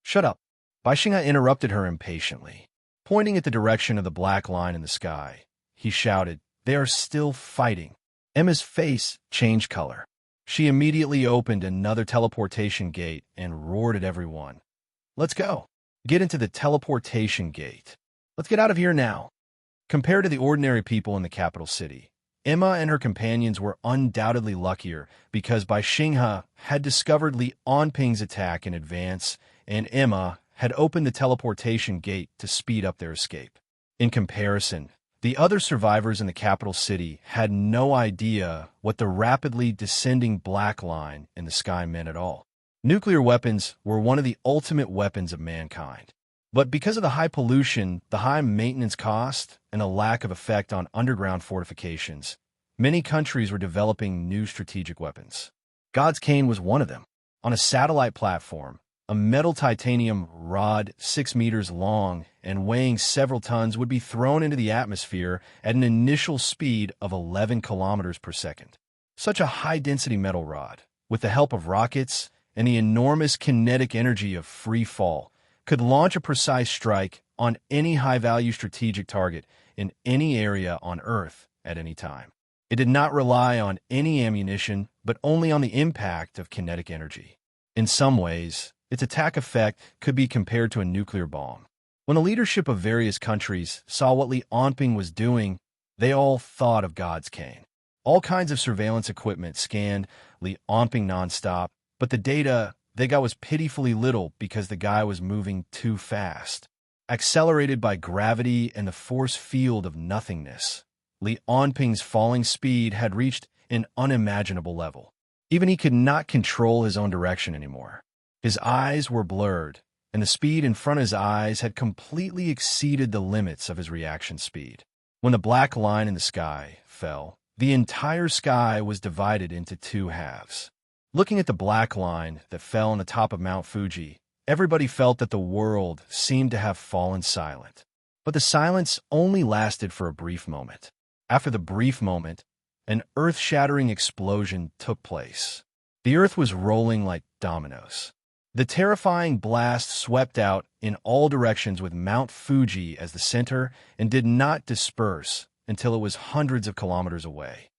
S1: "Shut up." Bai Xinghe interrupted her impatiently. Pointing at the direction of the black line in the sky, he shouted, "They are still fighting." Emma's face changed color. She immediately opened another teleportation gate and roared at everyone, "Let's go. Get into the teleportation gate. Let's get out of here now." Compared to the ordinary people in the capital city, Emma and her companions were undoubtedly luckier because Bai Xinghe had discovered Li Onping's attack in advance, and Emma had opened the teleportation gate to speed up their escape. In comparison, the other survivors in the capital city had no idea what the rapidly descending black line in the sky meant at all. Nuclear weapons were one of the ultimate weapons of mankind. But because of the high pollution, the high maintenance cost, and the lack of effect on underground fortifications, many countries were developing new strategic weapons. God's cane was one of them. On a satellite platform, a metal titanium rod 6 meters long and weighing several tons would be thrown into the atmosphere at an initial speed of 11 kilometers per second. Such a high-density metal rod, with the help of rockets and the enormous kinetic energy of free fall, could launch a precise strike on any high-value strategic target in any area on Earth at any time. It did not rely on any ammunition, but only on the impact of kinetic energy. In some ways, its attack effect could be compared to a nuclear bomb. When the leadership of various countries saw what Li Onping was doing, they all thought of God's cane. All kinds of surveillance equipment scanned Li Onping nonstop, but the data they got was pitifully little because the guy was moving too fast. Accelerated by gravity and the force field of nothingness, Li Onping's falling speed had reached an unimaginable level. Even he could not control his own direction anymore. His eyes were blurred, and the speed in front of his eyes had completely exceeded the limits of his reaction speed. When the black line in the sky fell, The entire sky was divided into two halves. Looking at the black line that fell on the top of Mount Fuji, everybody felt that the world seemed to have fallen silent. But the silence only lasted for a brief moment. After the brief moment, an earth-shattering explosion took place. The earth was rolling like dominoes. The terrifying blast swept out in all directions with Mount Fuji as the center and did not disperse until it was hundreds of kilometers away.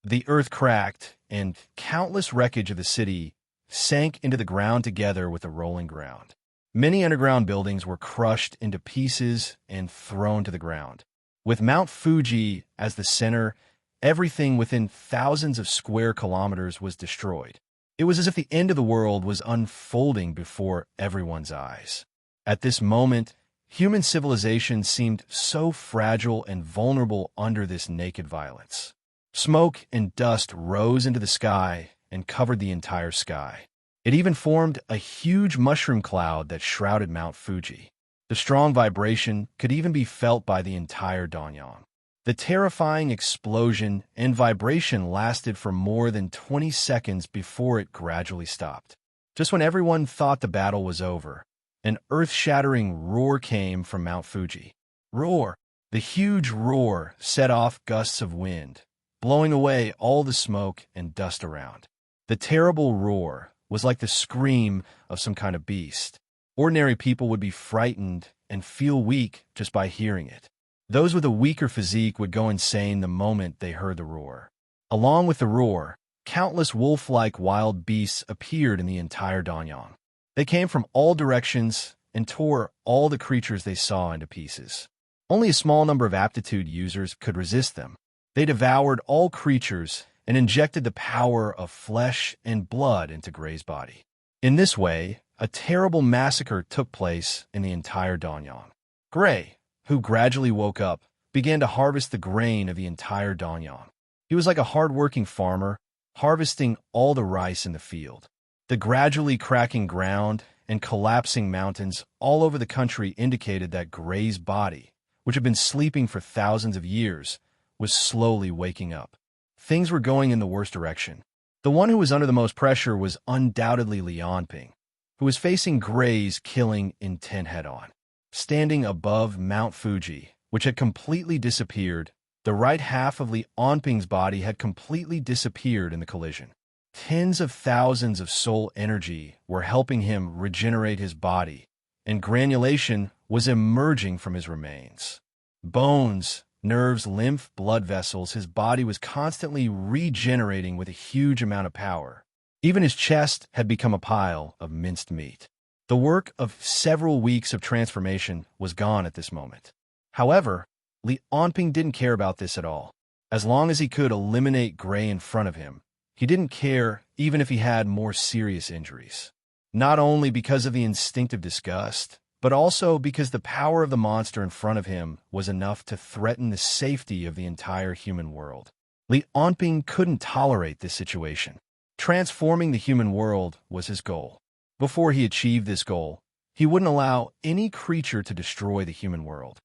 S1: The earth cracked, and countless wreckage of the city sank into the ground together with the rolling ground. Many underground buildings were crushed into pieces and thrown to the ground. With Mount Fuji as the center, everything within thousands of square kilometers was destroyed. It was as if the end of the world was unfolding before everyone's eyes. At this moment, human civilization seemed so fragile and vulnerable under this naked violence. Smoke and dust rose into the sky and covered the entire sky. It even formed a huge mushroom cloud that shrouded Mount Fuji. The strong vibration could even be felt by the entire Danyang. The terrifying explosion and vibration lasted for more than 20 seconds before it gradually stopped. Just when everyone thought the battle was over, an earth-shattering roar came from Mount Fuji. Roar! The huge roar set off gusts of wind, blowing away all the smoke and dust around. The terrible roar was like the scream of some kind of beast. Ordinary people would be frightened and feel weak just by hearing it. Those with a weaker physique would go insane the moment they heard the roar. Along with the roar, countless wolf-like wild beasts appeared in the entire Danyang. They came from all directions and tore all the creatures they saw into pieces. Only a small number of aptitude users could resist them. They devoured all creatures and injected the power of flesh and blood into Gray's body. In this way, a terrible massacre took place in the entire Danyang. Gray, who gradually woke up, began to harvest the grain of the entire Danyang. He was like a hard-working farmer, harvesting all the rice in the field. The gradually cracking ground and collapsing mountains all over the country indicated that Gray's body, which had been sleeping for thousands of years, was slowly waking up. Things were going in the worst direction. The one who was under the most pressure was undoubtedly Lianping, who was facing Gray's killing intent head-on. Standing above Mount Fuji, which had completely disappeared, the right half of Lianping's body had completely disappeared in the collision. Tens of thousands of soul energy were helping him regenerate his body, and granulation was emerging from his remains. Bones, nerves, lymph, blood vessels, his body was constantly regenerating with a huge amount of power. Even his chest had become a pile of minced meat. The work of several weeks of transformation was gone at this moment. However, Lianping didn't care about this at all. As long as he could eliminate Gray in front of him, he didn't care even if he had more serious injuries. Not only because of the instinctive disgust, but also because the power of the monster in front of him was enough to threaten the safety of the entire human world. Lianping couldn't tolerate this situation. Transforming the human world was his goal. Before he achieved this goal, he wouldn't allow any creature to destroy the human world.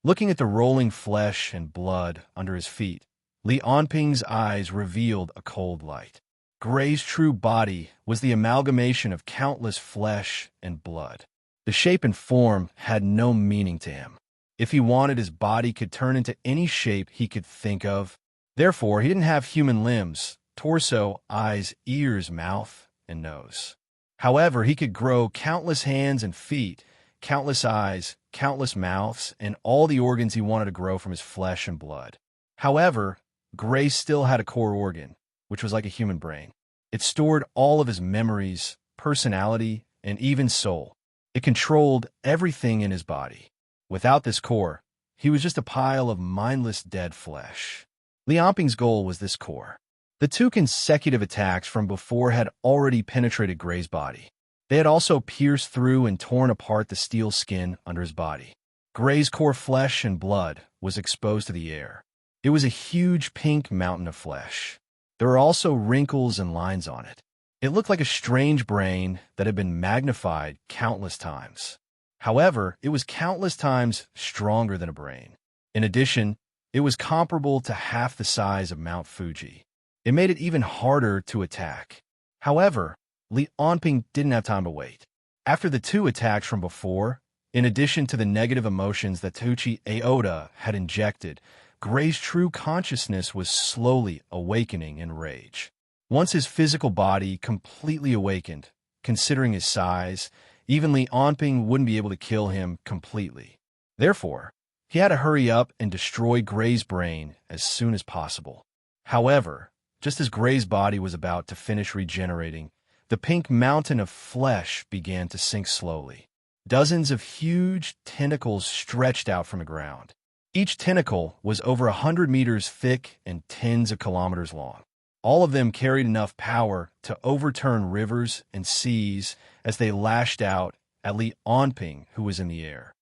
S1: Looking at the rolling flesh and blood under his feet, Lianping's eyes revealed a cold light. Gray's true body was the amalgamation of countless flesh and blood. The shape and form had no meaning to him. If he wanted, his body could turn into any shape he could think of. Therefore, he didn't have human limbs, torso, eyes, ears, mouth, and nose. However, he could grow countless hands and feet, countless eyes, countless mouths, and all the organs he wanted to grow from his flesh and blood. However, Gray still had a core organ, which was like a human brain. It stored all of his memories, personality, and even soul. It controlled everything in his body. Without this core, he was just a pile of mindless dead flesh. Lianping's goal was this core. The two consecutive attacks from before had already penetrated Gray's body. They had also pierced through and torn apart the steel skin under his body. Gray's core flesh and blood was exposed to the air. It was a huge pink mountain of flesh. There were also wrinkles and lines on it. It looked like a strange brain that had been magnified countless times. However, it was countless times stronger than a brain. In addition, it was comparable to half the size of Mount Fuji. It made it even harder to attack. However, Li Onping didn't have time to wait. After the two attacks from before, in addition to the negative emotions that Teuchi Aoda had injected, Gray's true consciousness was slowly awakening in rage. Once his physical body completely awakened, considering his size, even Li Onping wouldn't be able to kill him completely. Therefore, he had to hurry up and destroy Gray's brain as soon as possible. However, just as Gray's body was about to finish regenerating, the pink mountain of flesh began to sink slowly. Dozens of huge tentacles stretched out from the ground. Each tentacle was over 100 meters thick and tens of kilometers long. All of them carried enough power to overturn rivers and seas as they lashed out at Li Onping, who was in the air.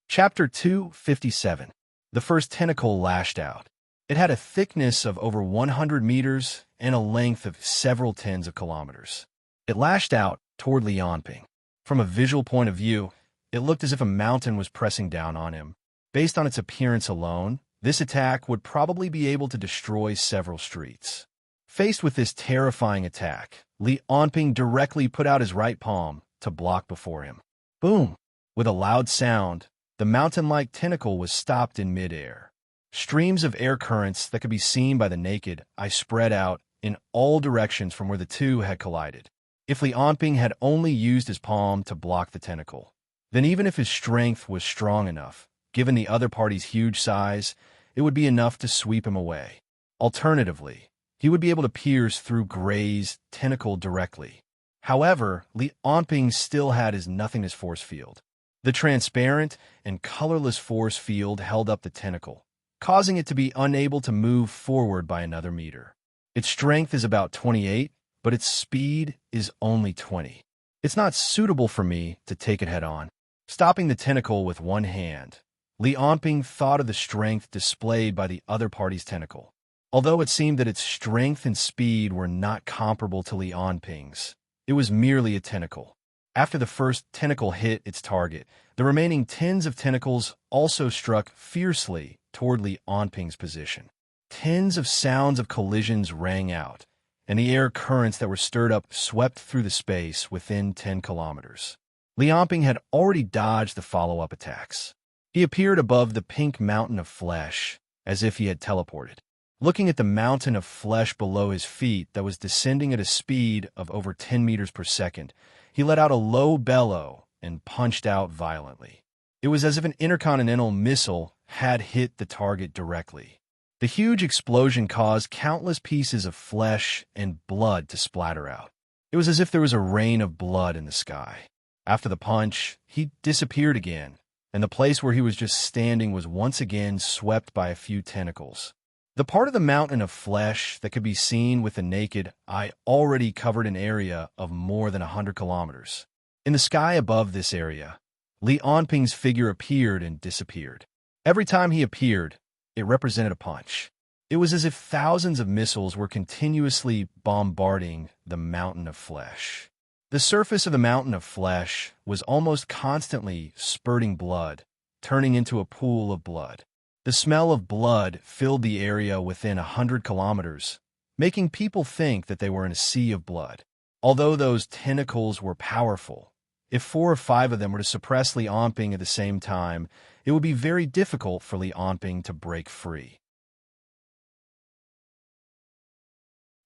S1: Chapter 257. The first tentacle lashed out. It had a thickness of over 100 meters and a length of several tens of kilometers. It lashed out toward Li Onping. From a visual point of view, it looked as if a mountain was pressing down on him. Based on its appearance alone, this attack would probably be able to destroy several streets. Faced with this terrifying attack, Li Onping directly put out his right palm to block before him. Boom! With a loud sound, the mountain-like tentacle was stopped in midair. Streams of air currents that could be seen by the naked eye spread out in all directions from where the two had collided. If Li Onping had only used his palm to block the tentacle, then even if his strength was strong enough, given the other party's huge size, it would be enough to sweep him away. Alternatively, he would be able to pierce through Gray's tentacle directly. However, Li Onping still had his nothingness force field. The transparent and colorless force field held up the tentacle, causing it to be unable to move forward by another meter. Its strength is about 28, but its speed is only 20. It's not suitable for me to take it head-on. Stopping the tentacle with one hand, Li Onping thought of the strength displayed by the other party's tentacle. Although it seemed that its strength and speed were not comparable to Li Onping's, it was merely a tentacle. After the first tentacle hit its target, the remaining tens of tentacles also struck fiercely toward Li Onping's position. Tens of sounds of collisions rang out, and the air currents that were stirred up swept through the space within 10 kilometers. Li Onping had already dodged the follow-up attacks. He appeared above the pink mountain of flesh, as if he had teleported. Looking at the mountain of flesh below his feet that was descending at a speed of over 10 meters per second, he let out a low bellow and punched out violently. It was as if an intercontinental missile had hit the target directly. The huge explosion caused countless pieces of flesh and blood to splatter out. It was as if there was a rain of blood in the sky. After the punch, he disappeared again, and the place where he was just standing was once again swept by a few tentacles. The part of the mountain of flesh that could be seen with the naked eye already covered an area of more than 100 kilometers. In the sky above this area, Li Onping's figure appeared and disappeared. Every time he appeared, it represented a punch. It was as if thousands of missiles were continuously bombarding the mountain of flesh. The surface of the mountain of flesh was almost constantly spurting blood, turning into a pool of blood. The smell of blood filled the area within 100 kilometers, making people think that they were in a sea of blood. Although those tentacles were powerful, if 4 or 5 of them were to suppress Li Onping at the same time, it would be very difficult for Li Onping to break free.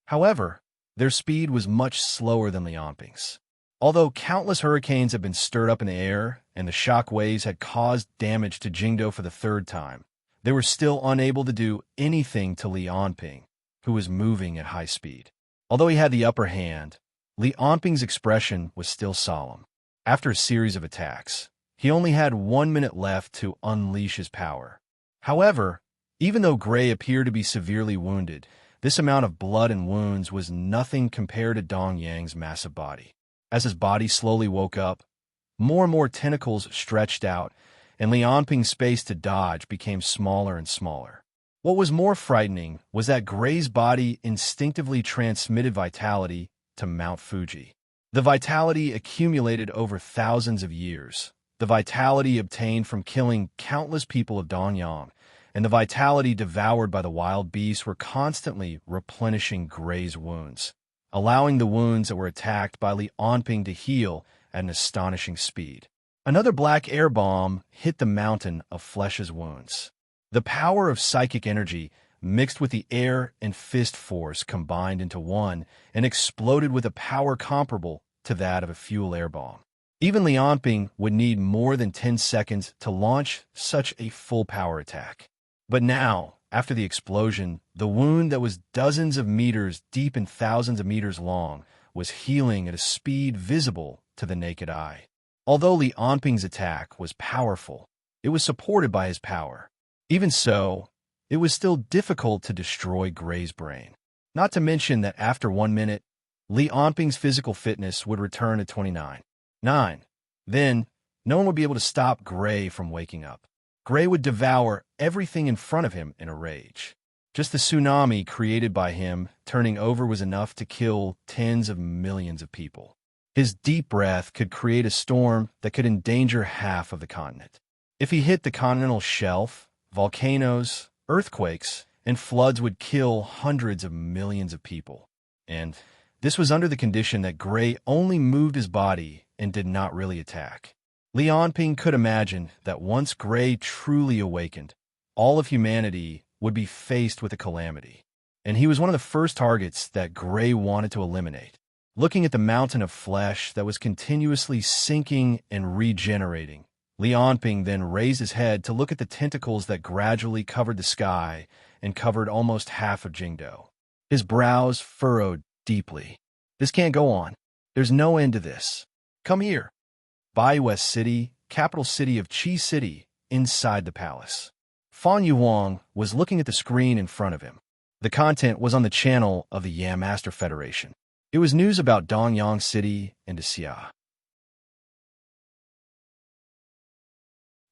S1: However, their speed was much slower than Li Onping's. Although countless hurricanes had been stirred up in the air and the shock waves had caused damage to Jingdo for the 3rd time, they were still unable to do anything to Li Onping, who was moving at high speed. Although he had the upper hand, Li Onping's expression was still solemn. After a series of attacks, he only had 1 minute left to unleash his power. However, even though Gray appeared to be severely wounded, this amount of blood and wounds was nothing compared to Dong Yang's massive body. As his body slowly woke up, more and more tentacles stretched out, and Li Onping's space to dodge became smaller and smaller. What was more frightening was that Gray's body instinctively transmitted vitality to Mount Fuji. The vitality accumulated over thousands of years, the vitality obtained from killing countless people of Donyang, and the vitality devoured by the wild beasts were constantly replenishing Gray's wounds, allowing the wounds that were attacked by Li Onping to heal at an astonishing speed. Another black air bomb hit the mountain of Flesh's wounds. The power of psychic energy mixed with the air and fist force combined into one and exploded with a power comparable to that of a fuel air bomb. Even Li Onping would need more than 10 seconds to launch such a full power attack. But now, after the explosion, the wound that was dozens of meters deep and thousands of meters long was healing at a speed visible to the naked eye. Although Li Onping's attack was powerful, it was supported by his power. Even so, it was still difficult to destroy Gray's brain. Not to mention that after 1 minute, Li Onping's physical fitness would return to 29.9. Then, no one would be able to stop Gray from waking up. Gray would devour everything in front of him in a rage. Just the tsunami created by him turning over was enough to kill tens of millions of people. His deep breath could create a storm that could endanger half of the continent. If he hit the continental shelf, volcanoes, earthquakes, and floods would kill hundreds of millions of people. And this was under the condition that Gray only moved his body and did not really attack. Li Onping could imagine that once Gray truly awakened, all of humanity would be faced with a calamity. And he was one of the first targets that Gray wanted to eliminate. Looking at the mountain of flesh that was continuously sinking and regenerating, Li Onping then raised his head to look at the tentacles that gradually covered the sky and covered almost half of Jingdo. His brows furrowed deeply. This can't go on. There's no end to this. Come here. Baiwest City, capital city of Qi City, inside the palace. Fan Yuhuang was looking at the screen in front of him. The content was on the channel of the Yam Master Federation. It was news about Donyang City and Xia.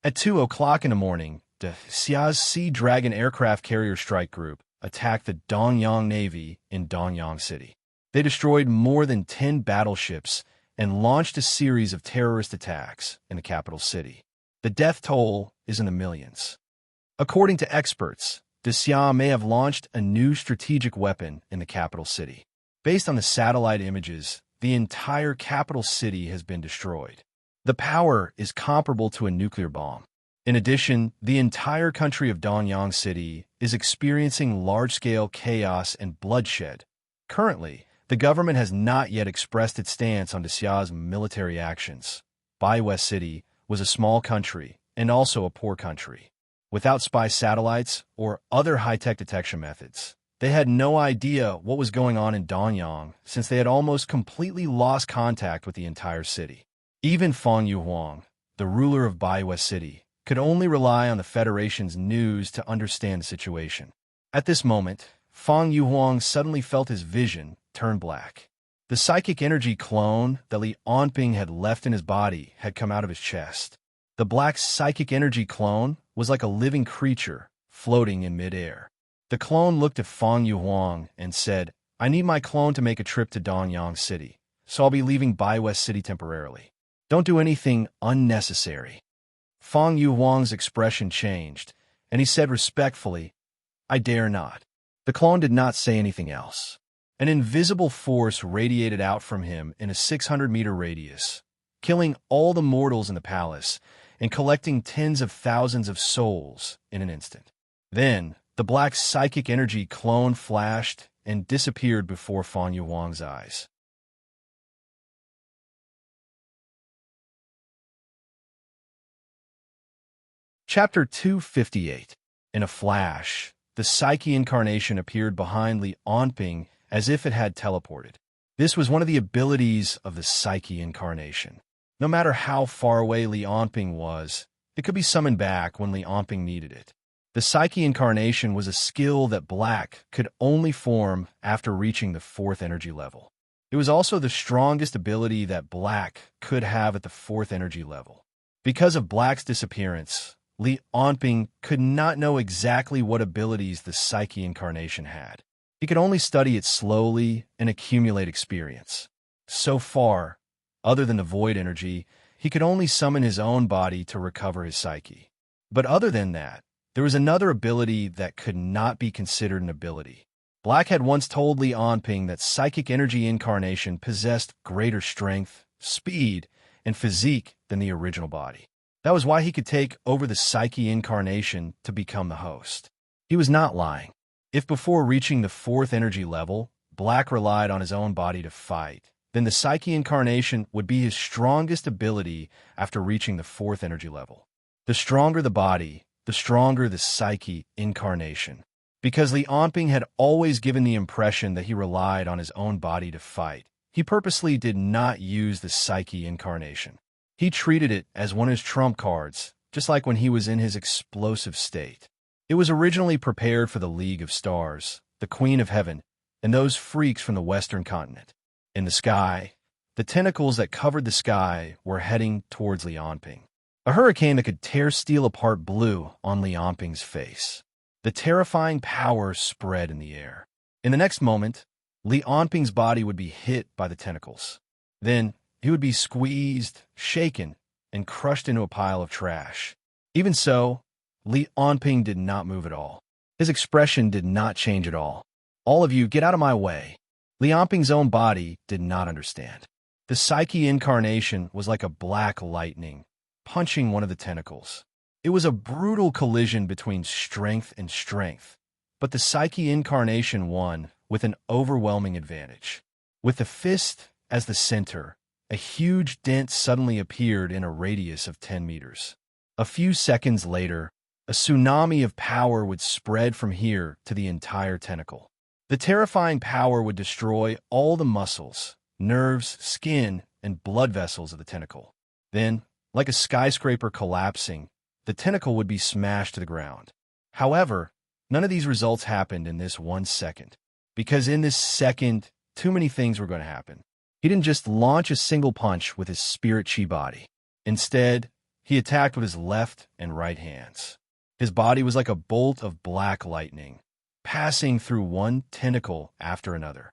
S1: At 2 o'clock in the morning, the Xia's Sea Dragon aircraft carrier strike group attacked the Donyang Navy in Donyang City. They destroyed more than 10 battleships and launched a series of terrorist attacks in the capital city. The death toll is in the millions. According to experts, the Xia may have launched a new strategic weapon in the capital city. Based on the satellite images, the entire capital city has been destroyed. The power is comparable to a nuclear bomb. In addition, the entire country of Donyang City is experiencing large-scale chaos and bloodshed. Currently, the government has not yet expressed its stance on Xia's military actions. Baiwest City was a small country and also a poor country. Without spy satellites or other high-tech detection methods, they had no idea what was going on in Donyang since they had almost completely lost contact with the entire city. Even Fan Yuhuang, the ruler of Baiwest City, could only rely on the Federation's news to understand the situation. At this moment, Fan Yuhuang suddenly felt his vision turn black. The psychic energy clone that Li Onping had left in his body had come out of his chest. The black psychic energy clone was like a living creature floating in midair. The clone looked at Fan Yuhuang and said, "I need my clone to make a trip to Donyang City, so I'll be leaving Baiwest City temporarily. Don't do anything unnecessary." Fan Yuhuang's expression changed, and he said respectfully, "I dare not." The clone did not say anything else. An invisible force radiated out from him in a 600-meter radius, killing all the mortals in the palace and collecting tens of thousands of souls in an instant. Then, the black psychic energy clone flashed and disappeared before Fan Yuhuang's eyes. Chapter 258. In a flash, the Psyche incarnation appeared behind Li Onping as if it had teleported. This was one of the abilities of the Psyche incarnation. No matter how far away Li Onping was, it could be summoned back when Li Onping needed it. The Psyche incarnation was a skill that Black could only form after reaching the 4th energy level. It was also the strongest ability that Black could have at the 4th energy level. Because of Black's disappearance, Li Onping could not know exactly what abilities the psyche incarnation had. He could only study it slowly and accumulate experience. So far, other than the void energy, he could only summon his own body to recover his psyche. But other than that, there was another ability that could not be considered an ability. Black had once told Li Onping that psychic energy incarnation possessed greater strength, speed, and physique than the original body. That was why he could take over the psyche incarnation to become the host. He was not lying. If before reaching the fourth energy level, Black relied on his own body to fight, then the psyche incarnation would be his strongest ability after reaching the fourth energy level. The stronger the body, the stronger the psyche incarnation. Because Li Onping had always given the impression that he relied on his own body to fight, he purposely did not use the psyche incarnation. He treated it as one of his trump cards, just like when he was in his explosive state. It was originally prepared for the League of Stars, the Queen of Heaven, and those freaks from the Western continent. In the sky, the tentacles that covered the sky were heading towards Li Onping. A hurricane that could tear steel apart blew on Li Onping's face. The terrifying power spread in the air. In the next moment, Li Onping's body would be hit by the tentacles. Then, he would be squeezed, shaken, and crushed into a pile of trash. Even so, Li Onping did not move at all. His expression did not change at all. "All of you, get out of my way." Li Onping's own body did not understand. The psyche incarnation was like a black lightning, punching one of the tentacles. It was a brutal collision between strength and strength, but the psyche incarnation won with an overwhelming advantage. With the fist as the center, a huge dent suddenly appeared in a radius of 10 meters. A few seconds later, a tsunami of power would spread from here to the entire tentacle. The terrifying power would destroy all the muscles, nerves, skin, and blood vessels of the tentacle. Then, like a skyscraper collapsing, the tentacle would be smashed to the ground. However, none of these results happened in this 1 second, because in this second, too many things were going to happen. He didn't just launch a single punch with his spirit chi body. Instead, he attacked with his left and right hands. His body was like a bolt of black lightning, passing through one tentacle after another.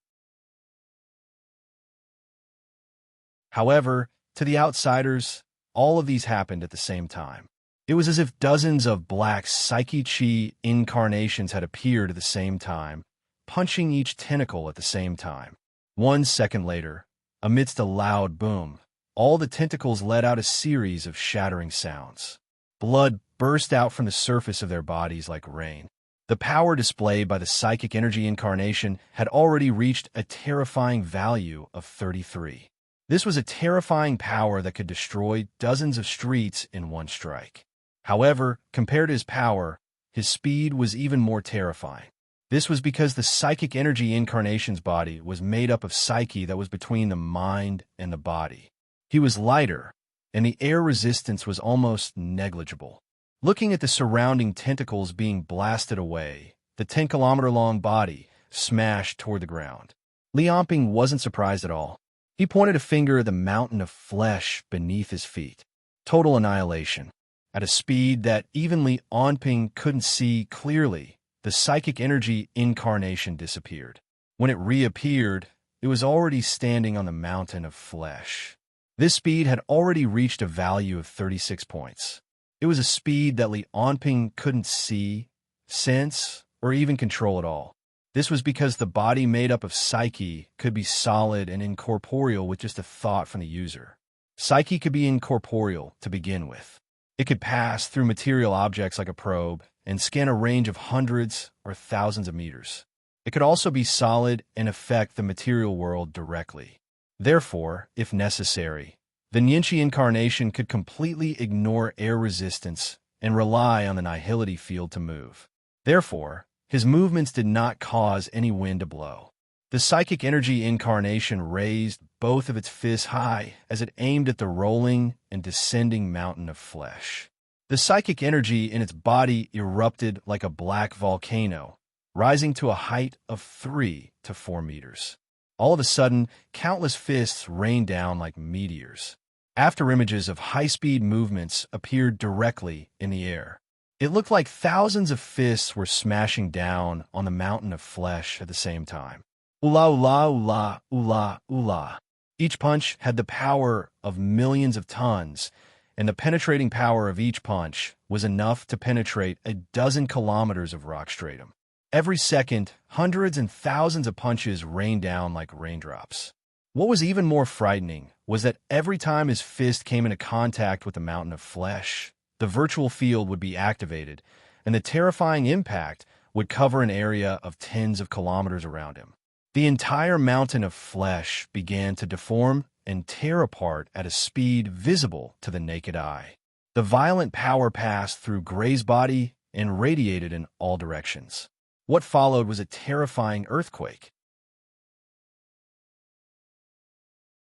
S1: However, to the outsiders, all of these happened at the same time. It was as if dozens of black psyche chi incarnations had appeared at the same time, punching each tentacle at the same time. 1 second later, amidst a loud boom, all the tentacles let out a series of shattering sounds. Blood burst out from the surface of their bodies like rain. The power displayed by the psychic energy incarnation had already reached a terrifying value of 33. This was a terrifying power that could destroy dozens of streets in one strike. However, compared to his power, his speed was even more terrifying. This was because the psychic energy incarnation's body was made up of psyche that was between the mind and the body. He was lighter, and the air resistance was almost negligible. Looking at the surrounding tentacles being blasted away, the 10-kilometer-long body smashed toward the ground. Li Onping wasn't surprised at all. He pointed a finger at the mountain of flesh beneath his feet. Total annihilation. At a speed that even Li Onping couldn't see clearly, the psychic energy incarnation disappeared. When it reappeared, it was already standing on the mountain of flesh. This speed had already reached a value of 36 points. It was a speed that Li Onping couldn't see, sense, or even control at all. This was because the body made up of psyche could be solid and incorporeal with just a thought from the user. Psyche could be incorporeal to begin with. It could pass through material objects like a probe and scan a range of hundreds or thousands of meters. It could also be solid and affect the material world directly. Therefore, if necessary, the Nianchi incarnation could completely ignore air resistance and rely on the nihility field to move. Therefore, his movements did not cause any wind to blow. The psychic energy incarnation raised both of its fists high as it aimed at the rolling and descending mountain of flesh. The psychic energy in its body erupted like a black volcano, rising to a height of 3 to 4 meters. All of a sudden, countless fists rained down like meteors. After images of high-speed movements appeared directly in the air. It looked like thousands of fists were smashing down on the mountain of flesh at the same time. Ula, ula, ula, ula, ula. Each punch had the power of millions of tons, and the penetrating power of each punch was enough to penetrate a dozen kilometers of rock stratum. Every second, hundreds and thousands of punches rained down like raindrops. What was even more frightening was that every time his fist came into contact with the mountain of flesh, the virtual field would be activated, and the terrifying impact would cover an area of tens of kilometers around him. The entire mountain of flesh began to deform and tear apart at a speed visible to the naked eye. The violent power passed through Gray's body and radiated in all directions. What followed was a terrifying earthquake.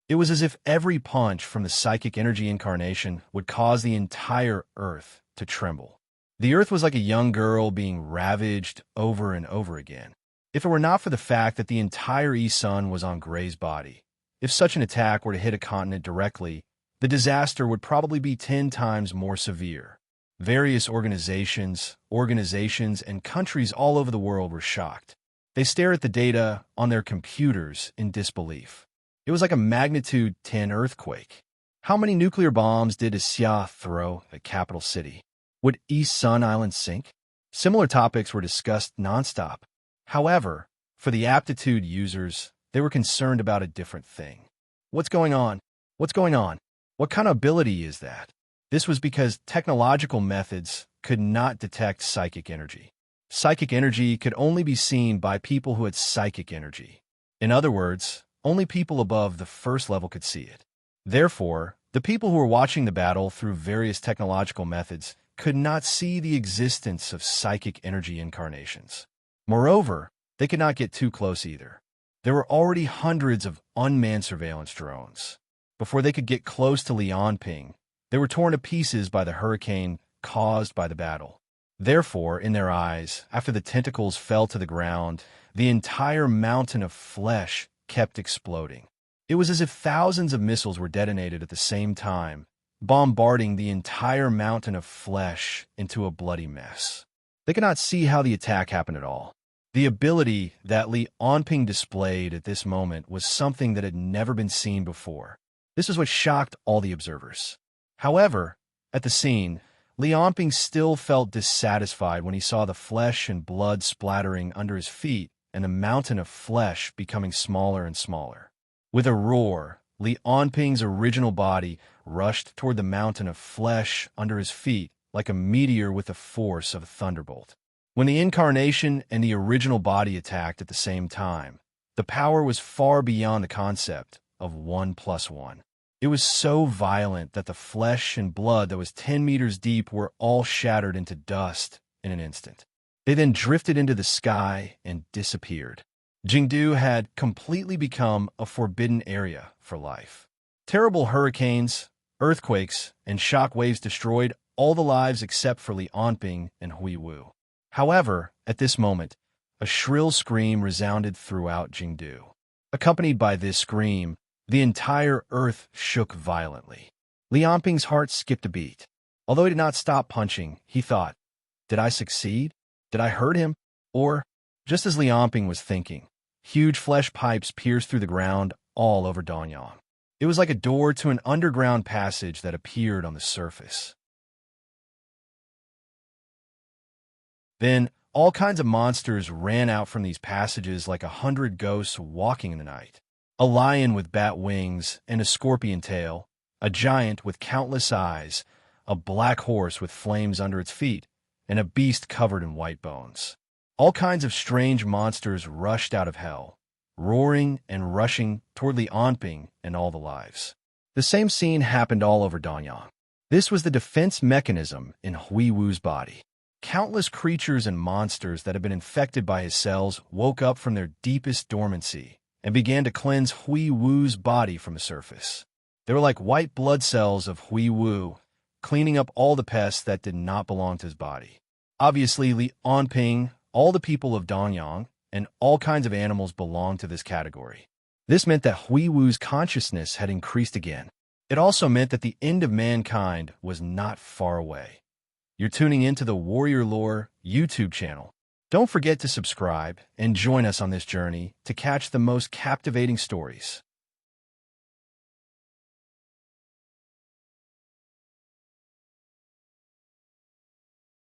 S1: It was as if every punch from the psychic energy incarnation would cause the entire earth to tremble. The earth was like a young girl being ravaged over and over again. If it were not for the fact that the entire East Sun was on Gray's body, if such an attack were to hit a continent directly, the disaster would probably be 10 times more severe. Various organizations, and countries all over the world were shocked. They stared at the data on their computers in disbelief. It was like a magnitude 10 earthquake. How many nuclear bombs did Asia throw at capital city? Would East Sun Island sink? Similar topics were discussed nonstop. However, for the aptitude users, they were concerned about a different thing. What's going on? What's going on? What kind of ability is that? This was because technological methods could not detect psychic energy. Psychic energy could only be seen by people who had psychic energy. In other words, only people above the first level could see it. Therefore, the people who were watching the battle through various technological methods could not see the existence of psychic energy incarnations. Moreover, they could not get too close either. There were already hundreds of unmanned surveillance drones. Before they could get close to Lianping, they were torn to pieces by the hurricane caused by the battle. Therefore, in their eyes, after the tentacles fell to the ground, the entire mountain of flesh kept exploding. It was as if thousands of missiles were detonated at the same time, bombarding the entire mountain of flesh into a bloody mess. They could not see how the attack happened at all. The ability that Li Onping displayed at this moment was something that had never been seen before. This was what shocked all the observers. However, at the scene, Li Onping still felt dissatisfied when he saw the flesh and blood splattering under his feet and the mountain of flesh becoming smaller and smaller. With a roar, Li Onping's original body rushed toward the mountain of flesh under his feet like a meteor with the force of a thunderbolt. When the incarnation and the original body attacked at the same time, the power was far beyond the concept of 1 + 1. It was so violent that the flesh and blood that was 10 meters deep were all shattered into dust in an instant. They then drifted into the sky and disappeared. Jingdu had completely become a forbidden area for life. Terrible hurricanes, earthquakes, and shock waves destroyed all the lives except for Li Onping and Hui Wu. However, at this moment, a shrill scream resounded throughout Jingdu. Accompanied by this scream, the entire earth shook violently. Li Onping's heart skipped a beat. Although he did not stop punching, he thought, "Did I succeed? Did I hurt him?" Or, just as Li Onping was thinking, huge flesh pipes pierced through the ground all over Danyang. It was like a door to an underground passage that appeared on the surface. Then, all kinds of monsters ran out from these passages like 100 ghosts walking in the night. A lion with bat wings and a scorpion tail, a giant with countless eyes, a black horse with flames under its feet, and a beast covered in white bones. All kinds of strange monsters rushed out of hell, roaring and rushing toward Li Onping and all the lives. The same scene happened all over Danyang. This was the defense mechanism in Hui Wu's body. Countless creatures and monsters that had been infected by his cells woke up from their deepest dormancy and began to cleanse Hui Wu's body from the surface. They were like white blood cells of Hui Wu, cleaning up all the pests that did not belong to his body. Obviously, Li Onping, all the people of Danyang, and all kinds of animals belonged to this category. This meant that Hui Wu's consciousness had increased again. It also meant that the end of mankind was not far away. You're tuning into the Warrior Lore YouTube channel. Don't forget to subscribe and join us on this journey to catch the most captivating stories.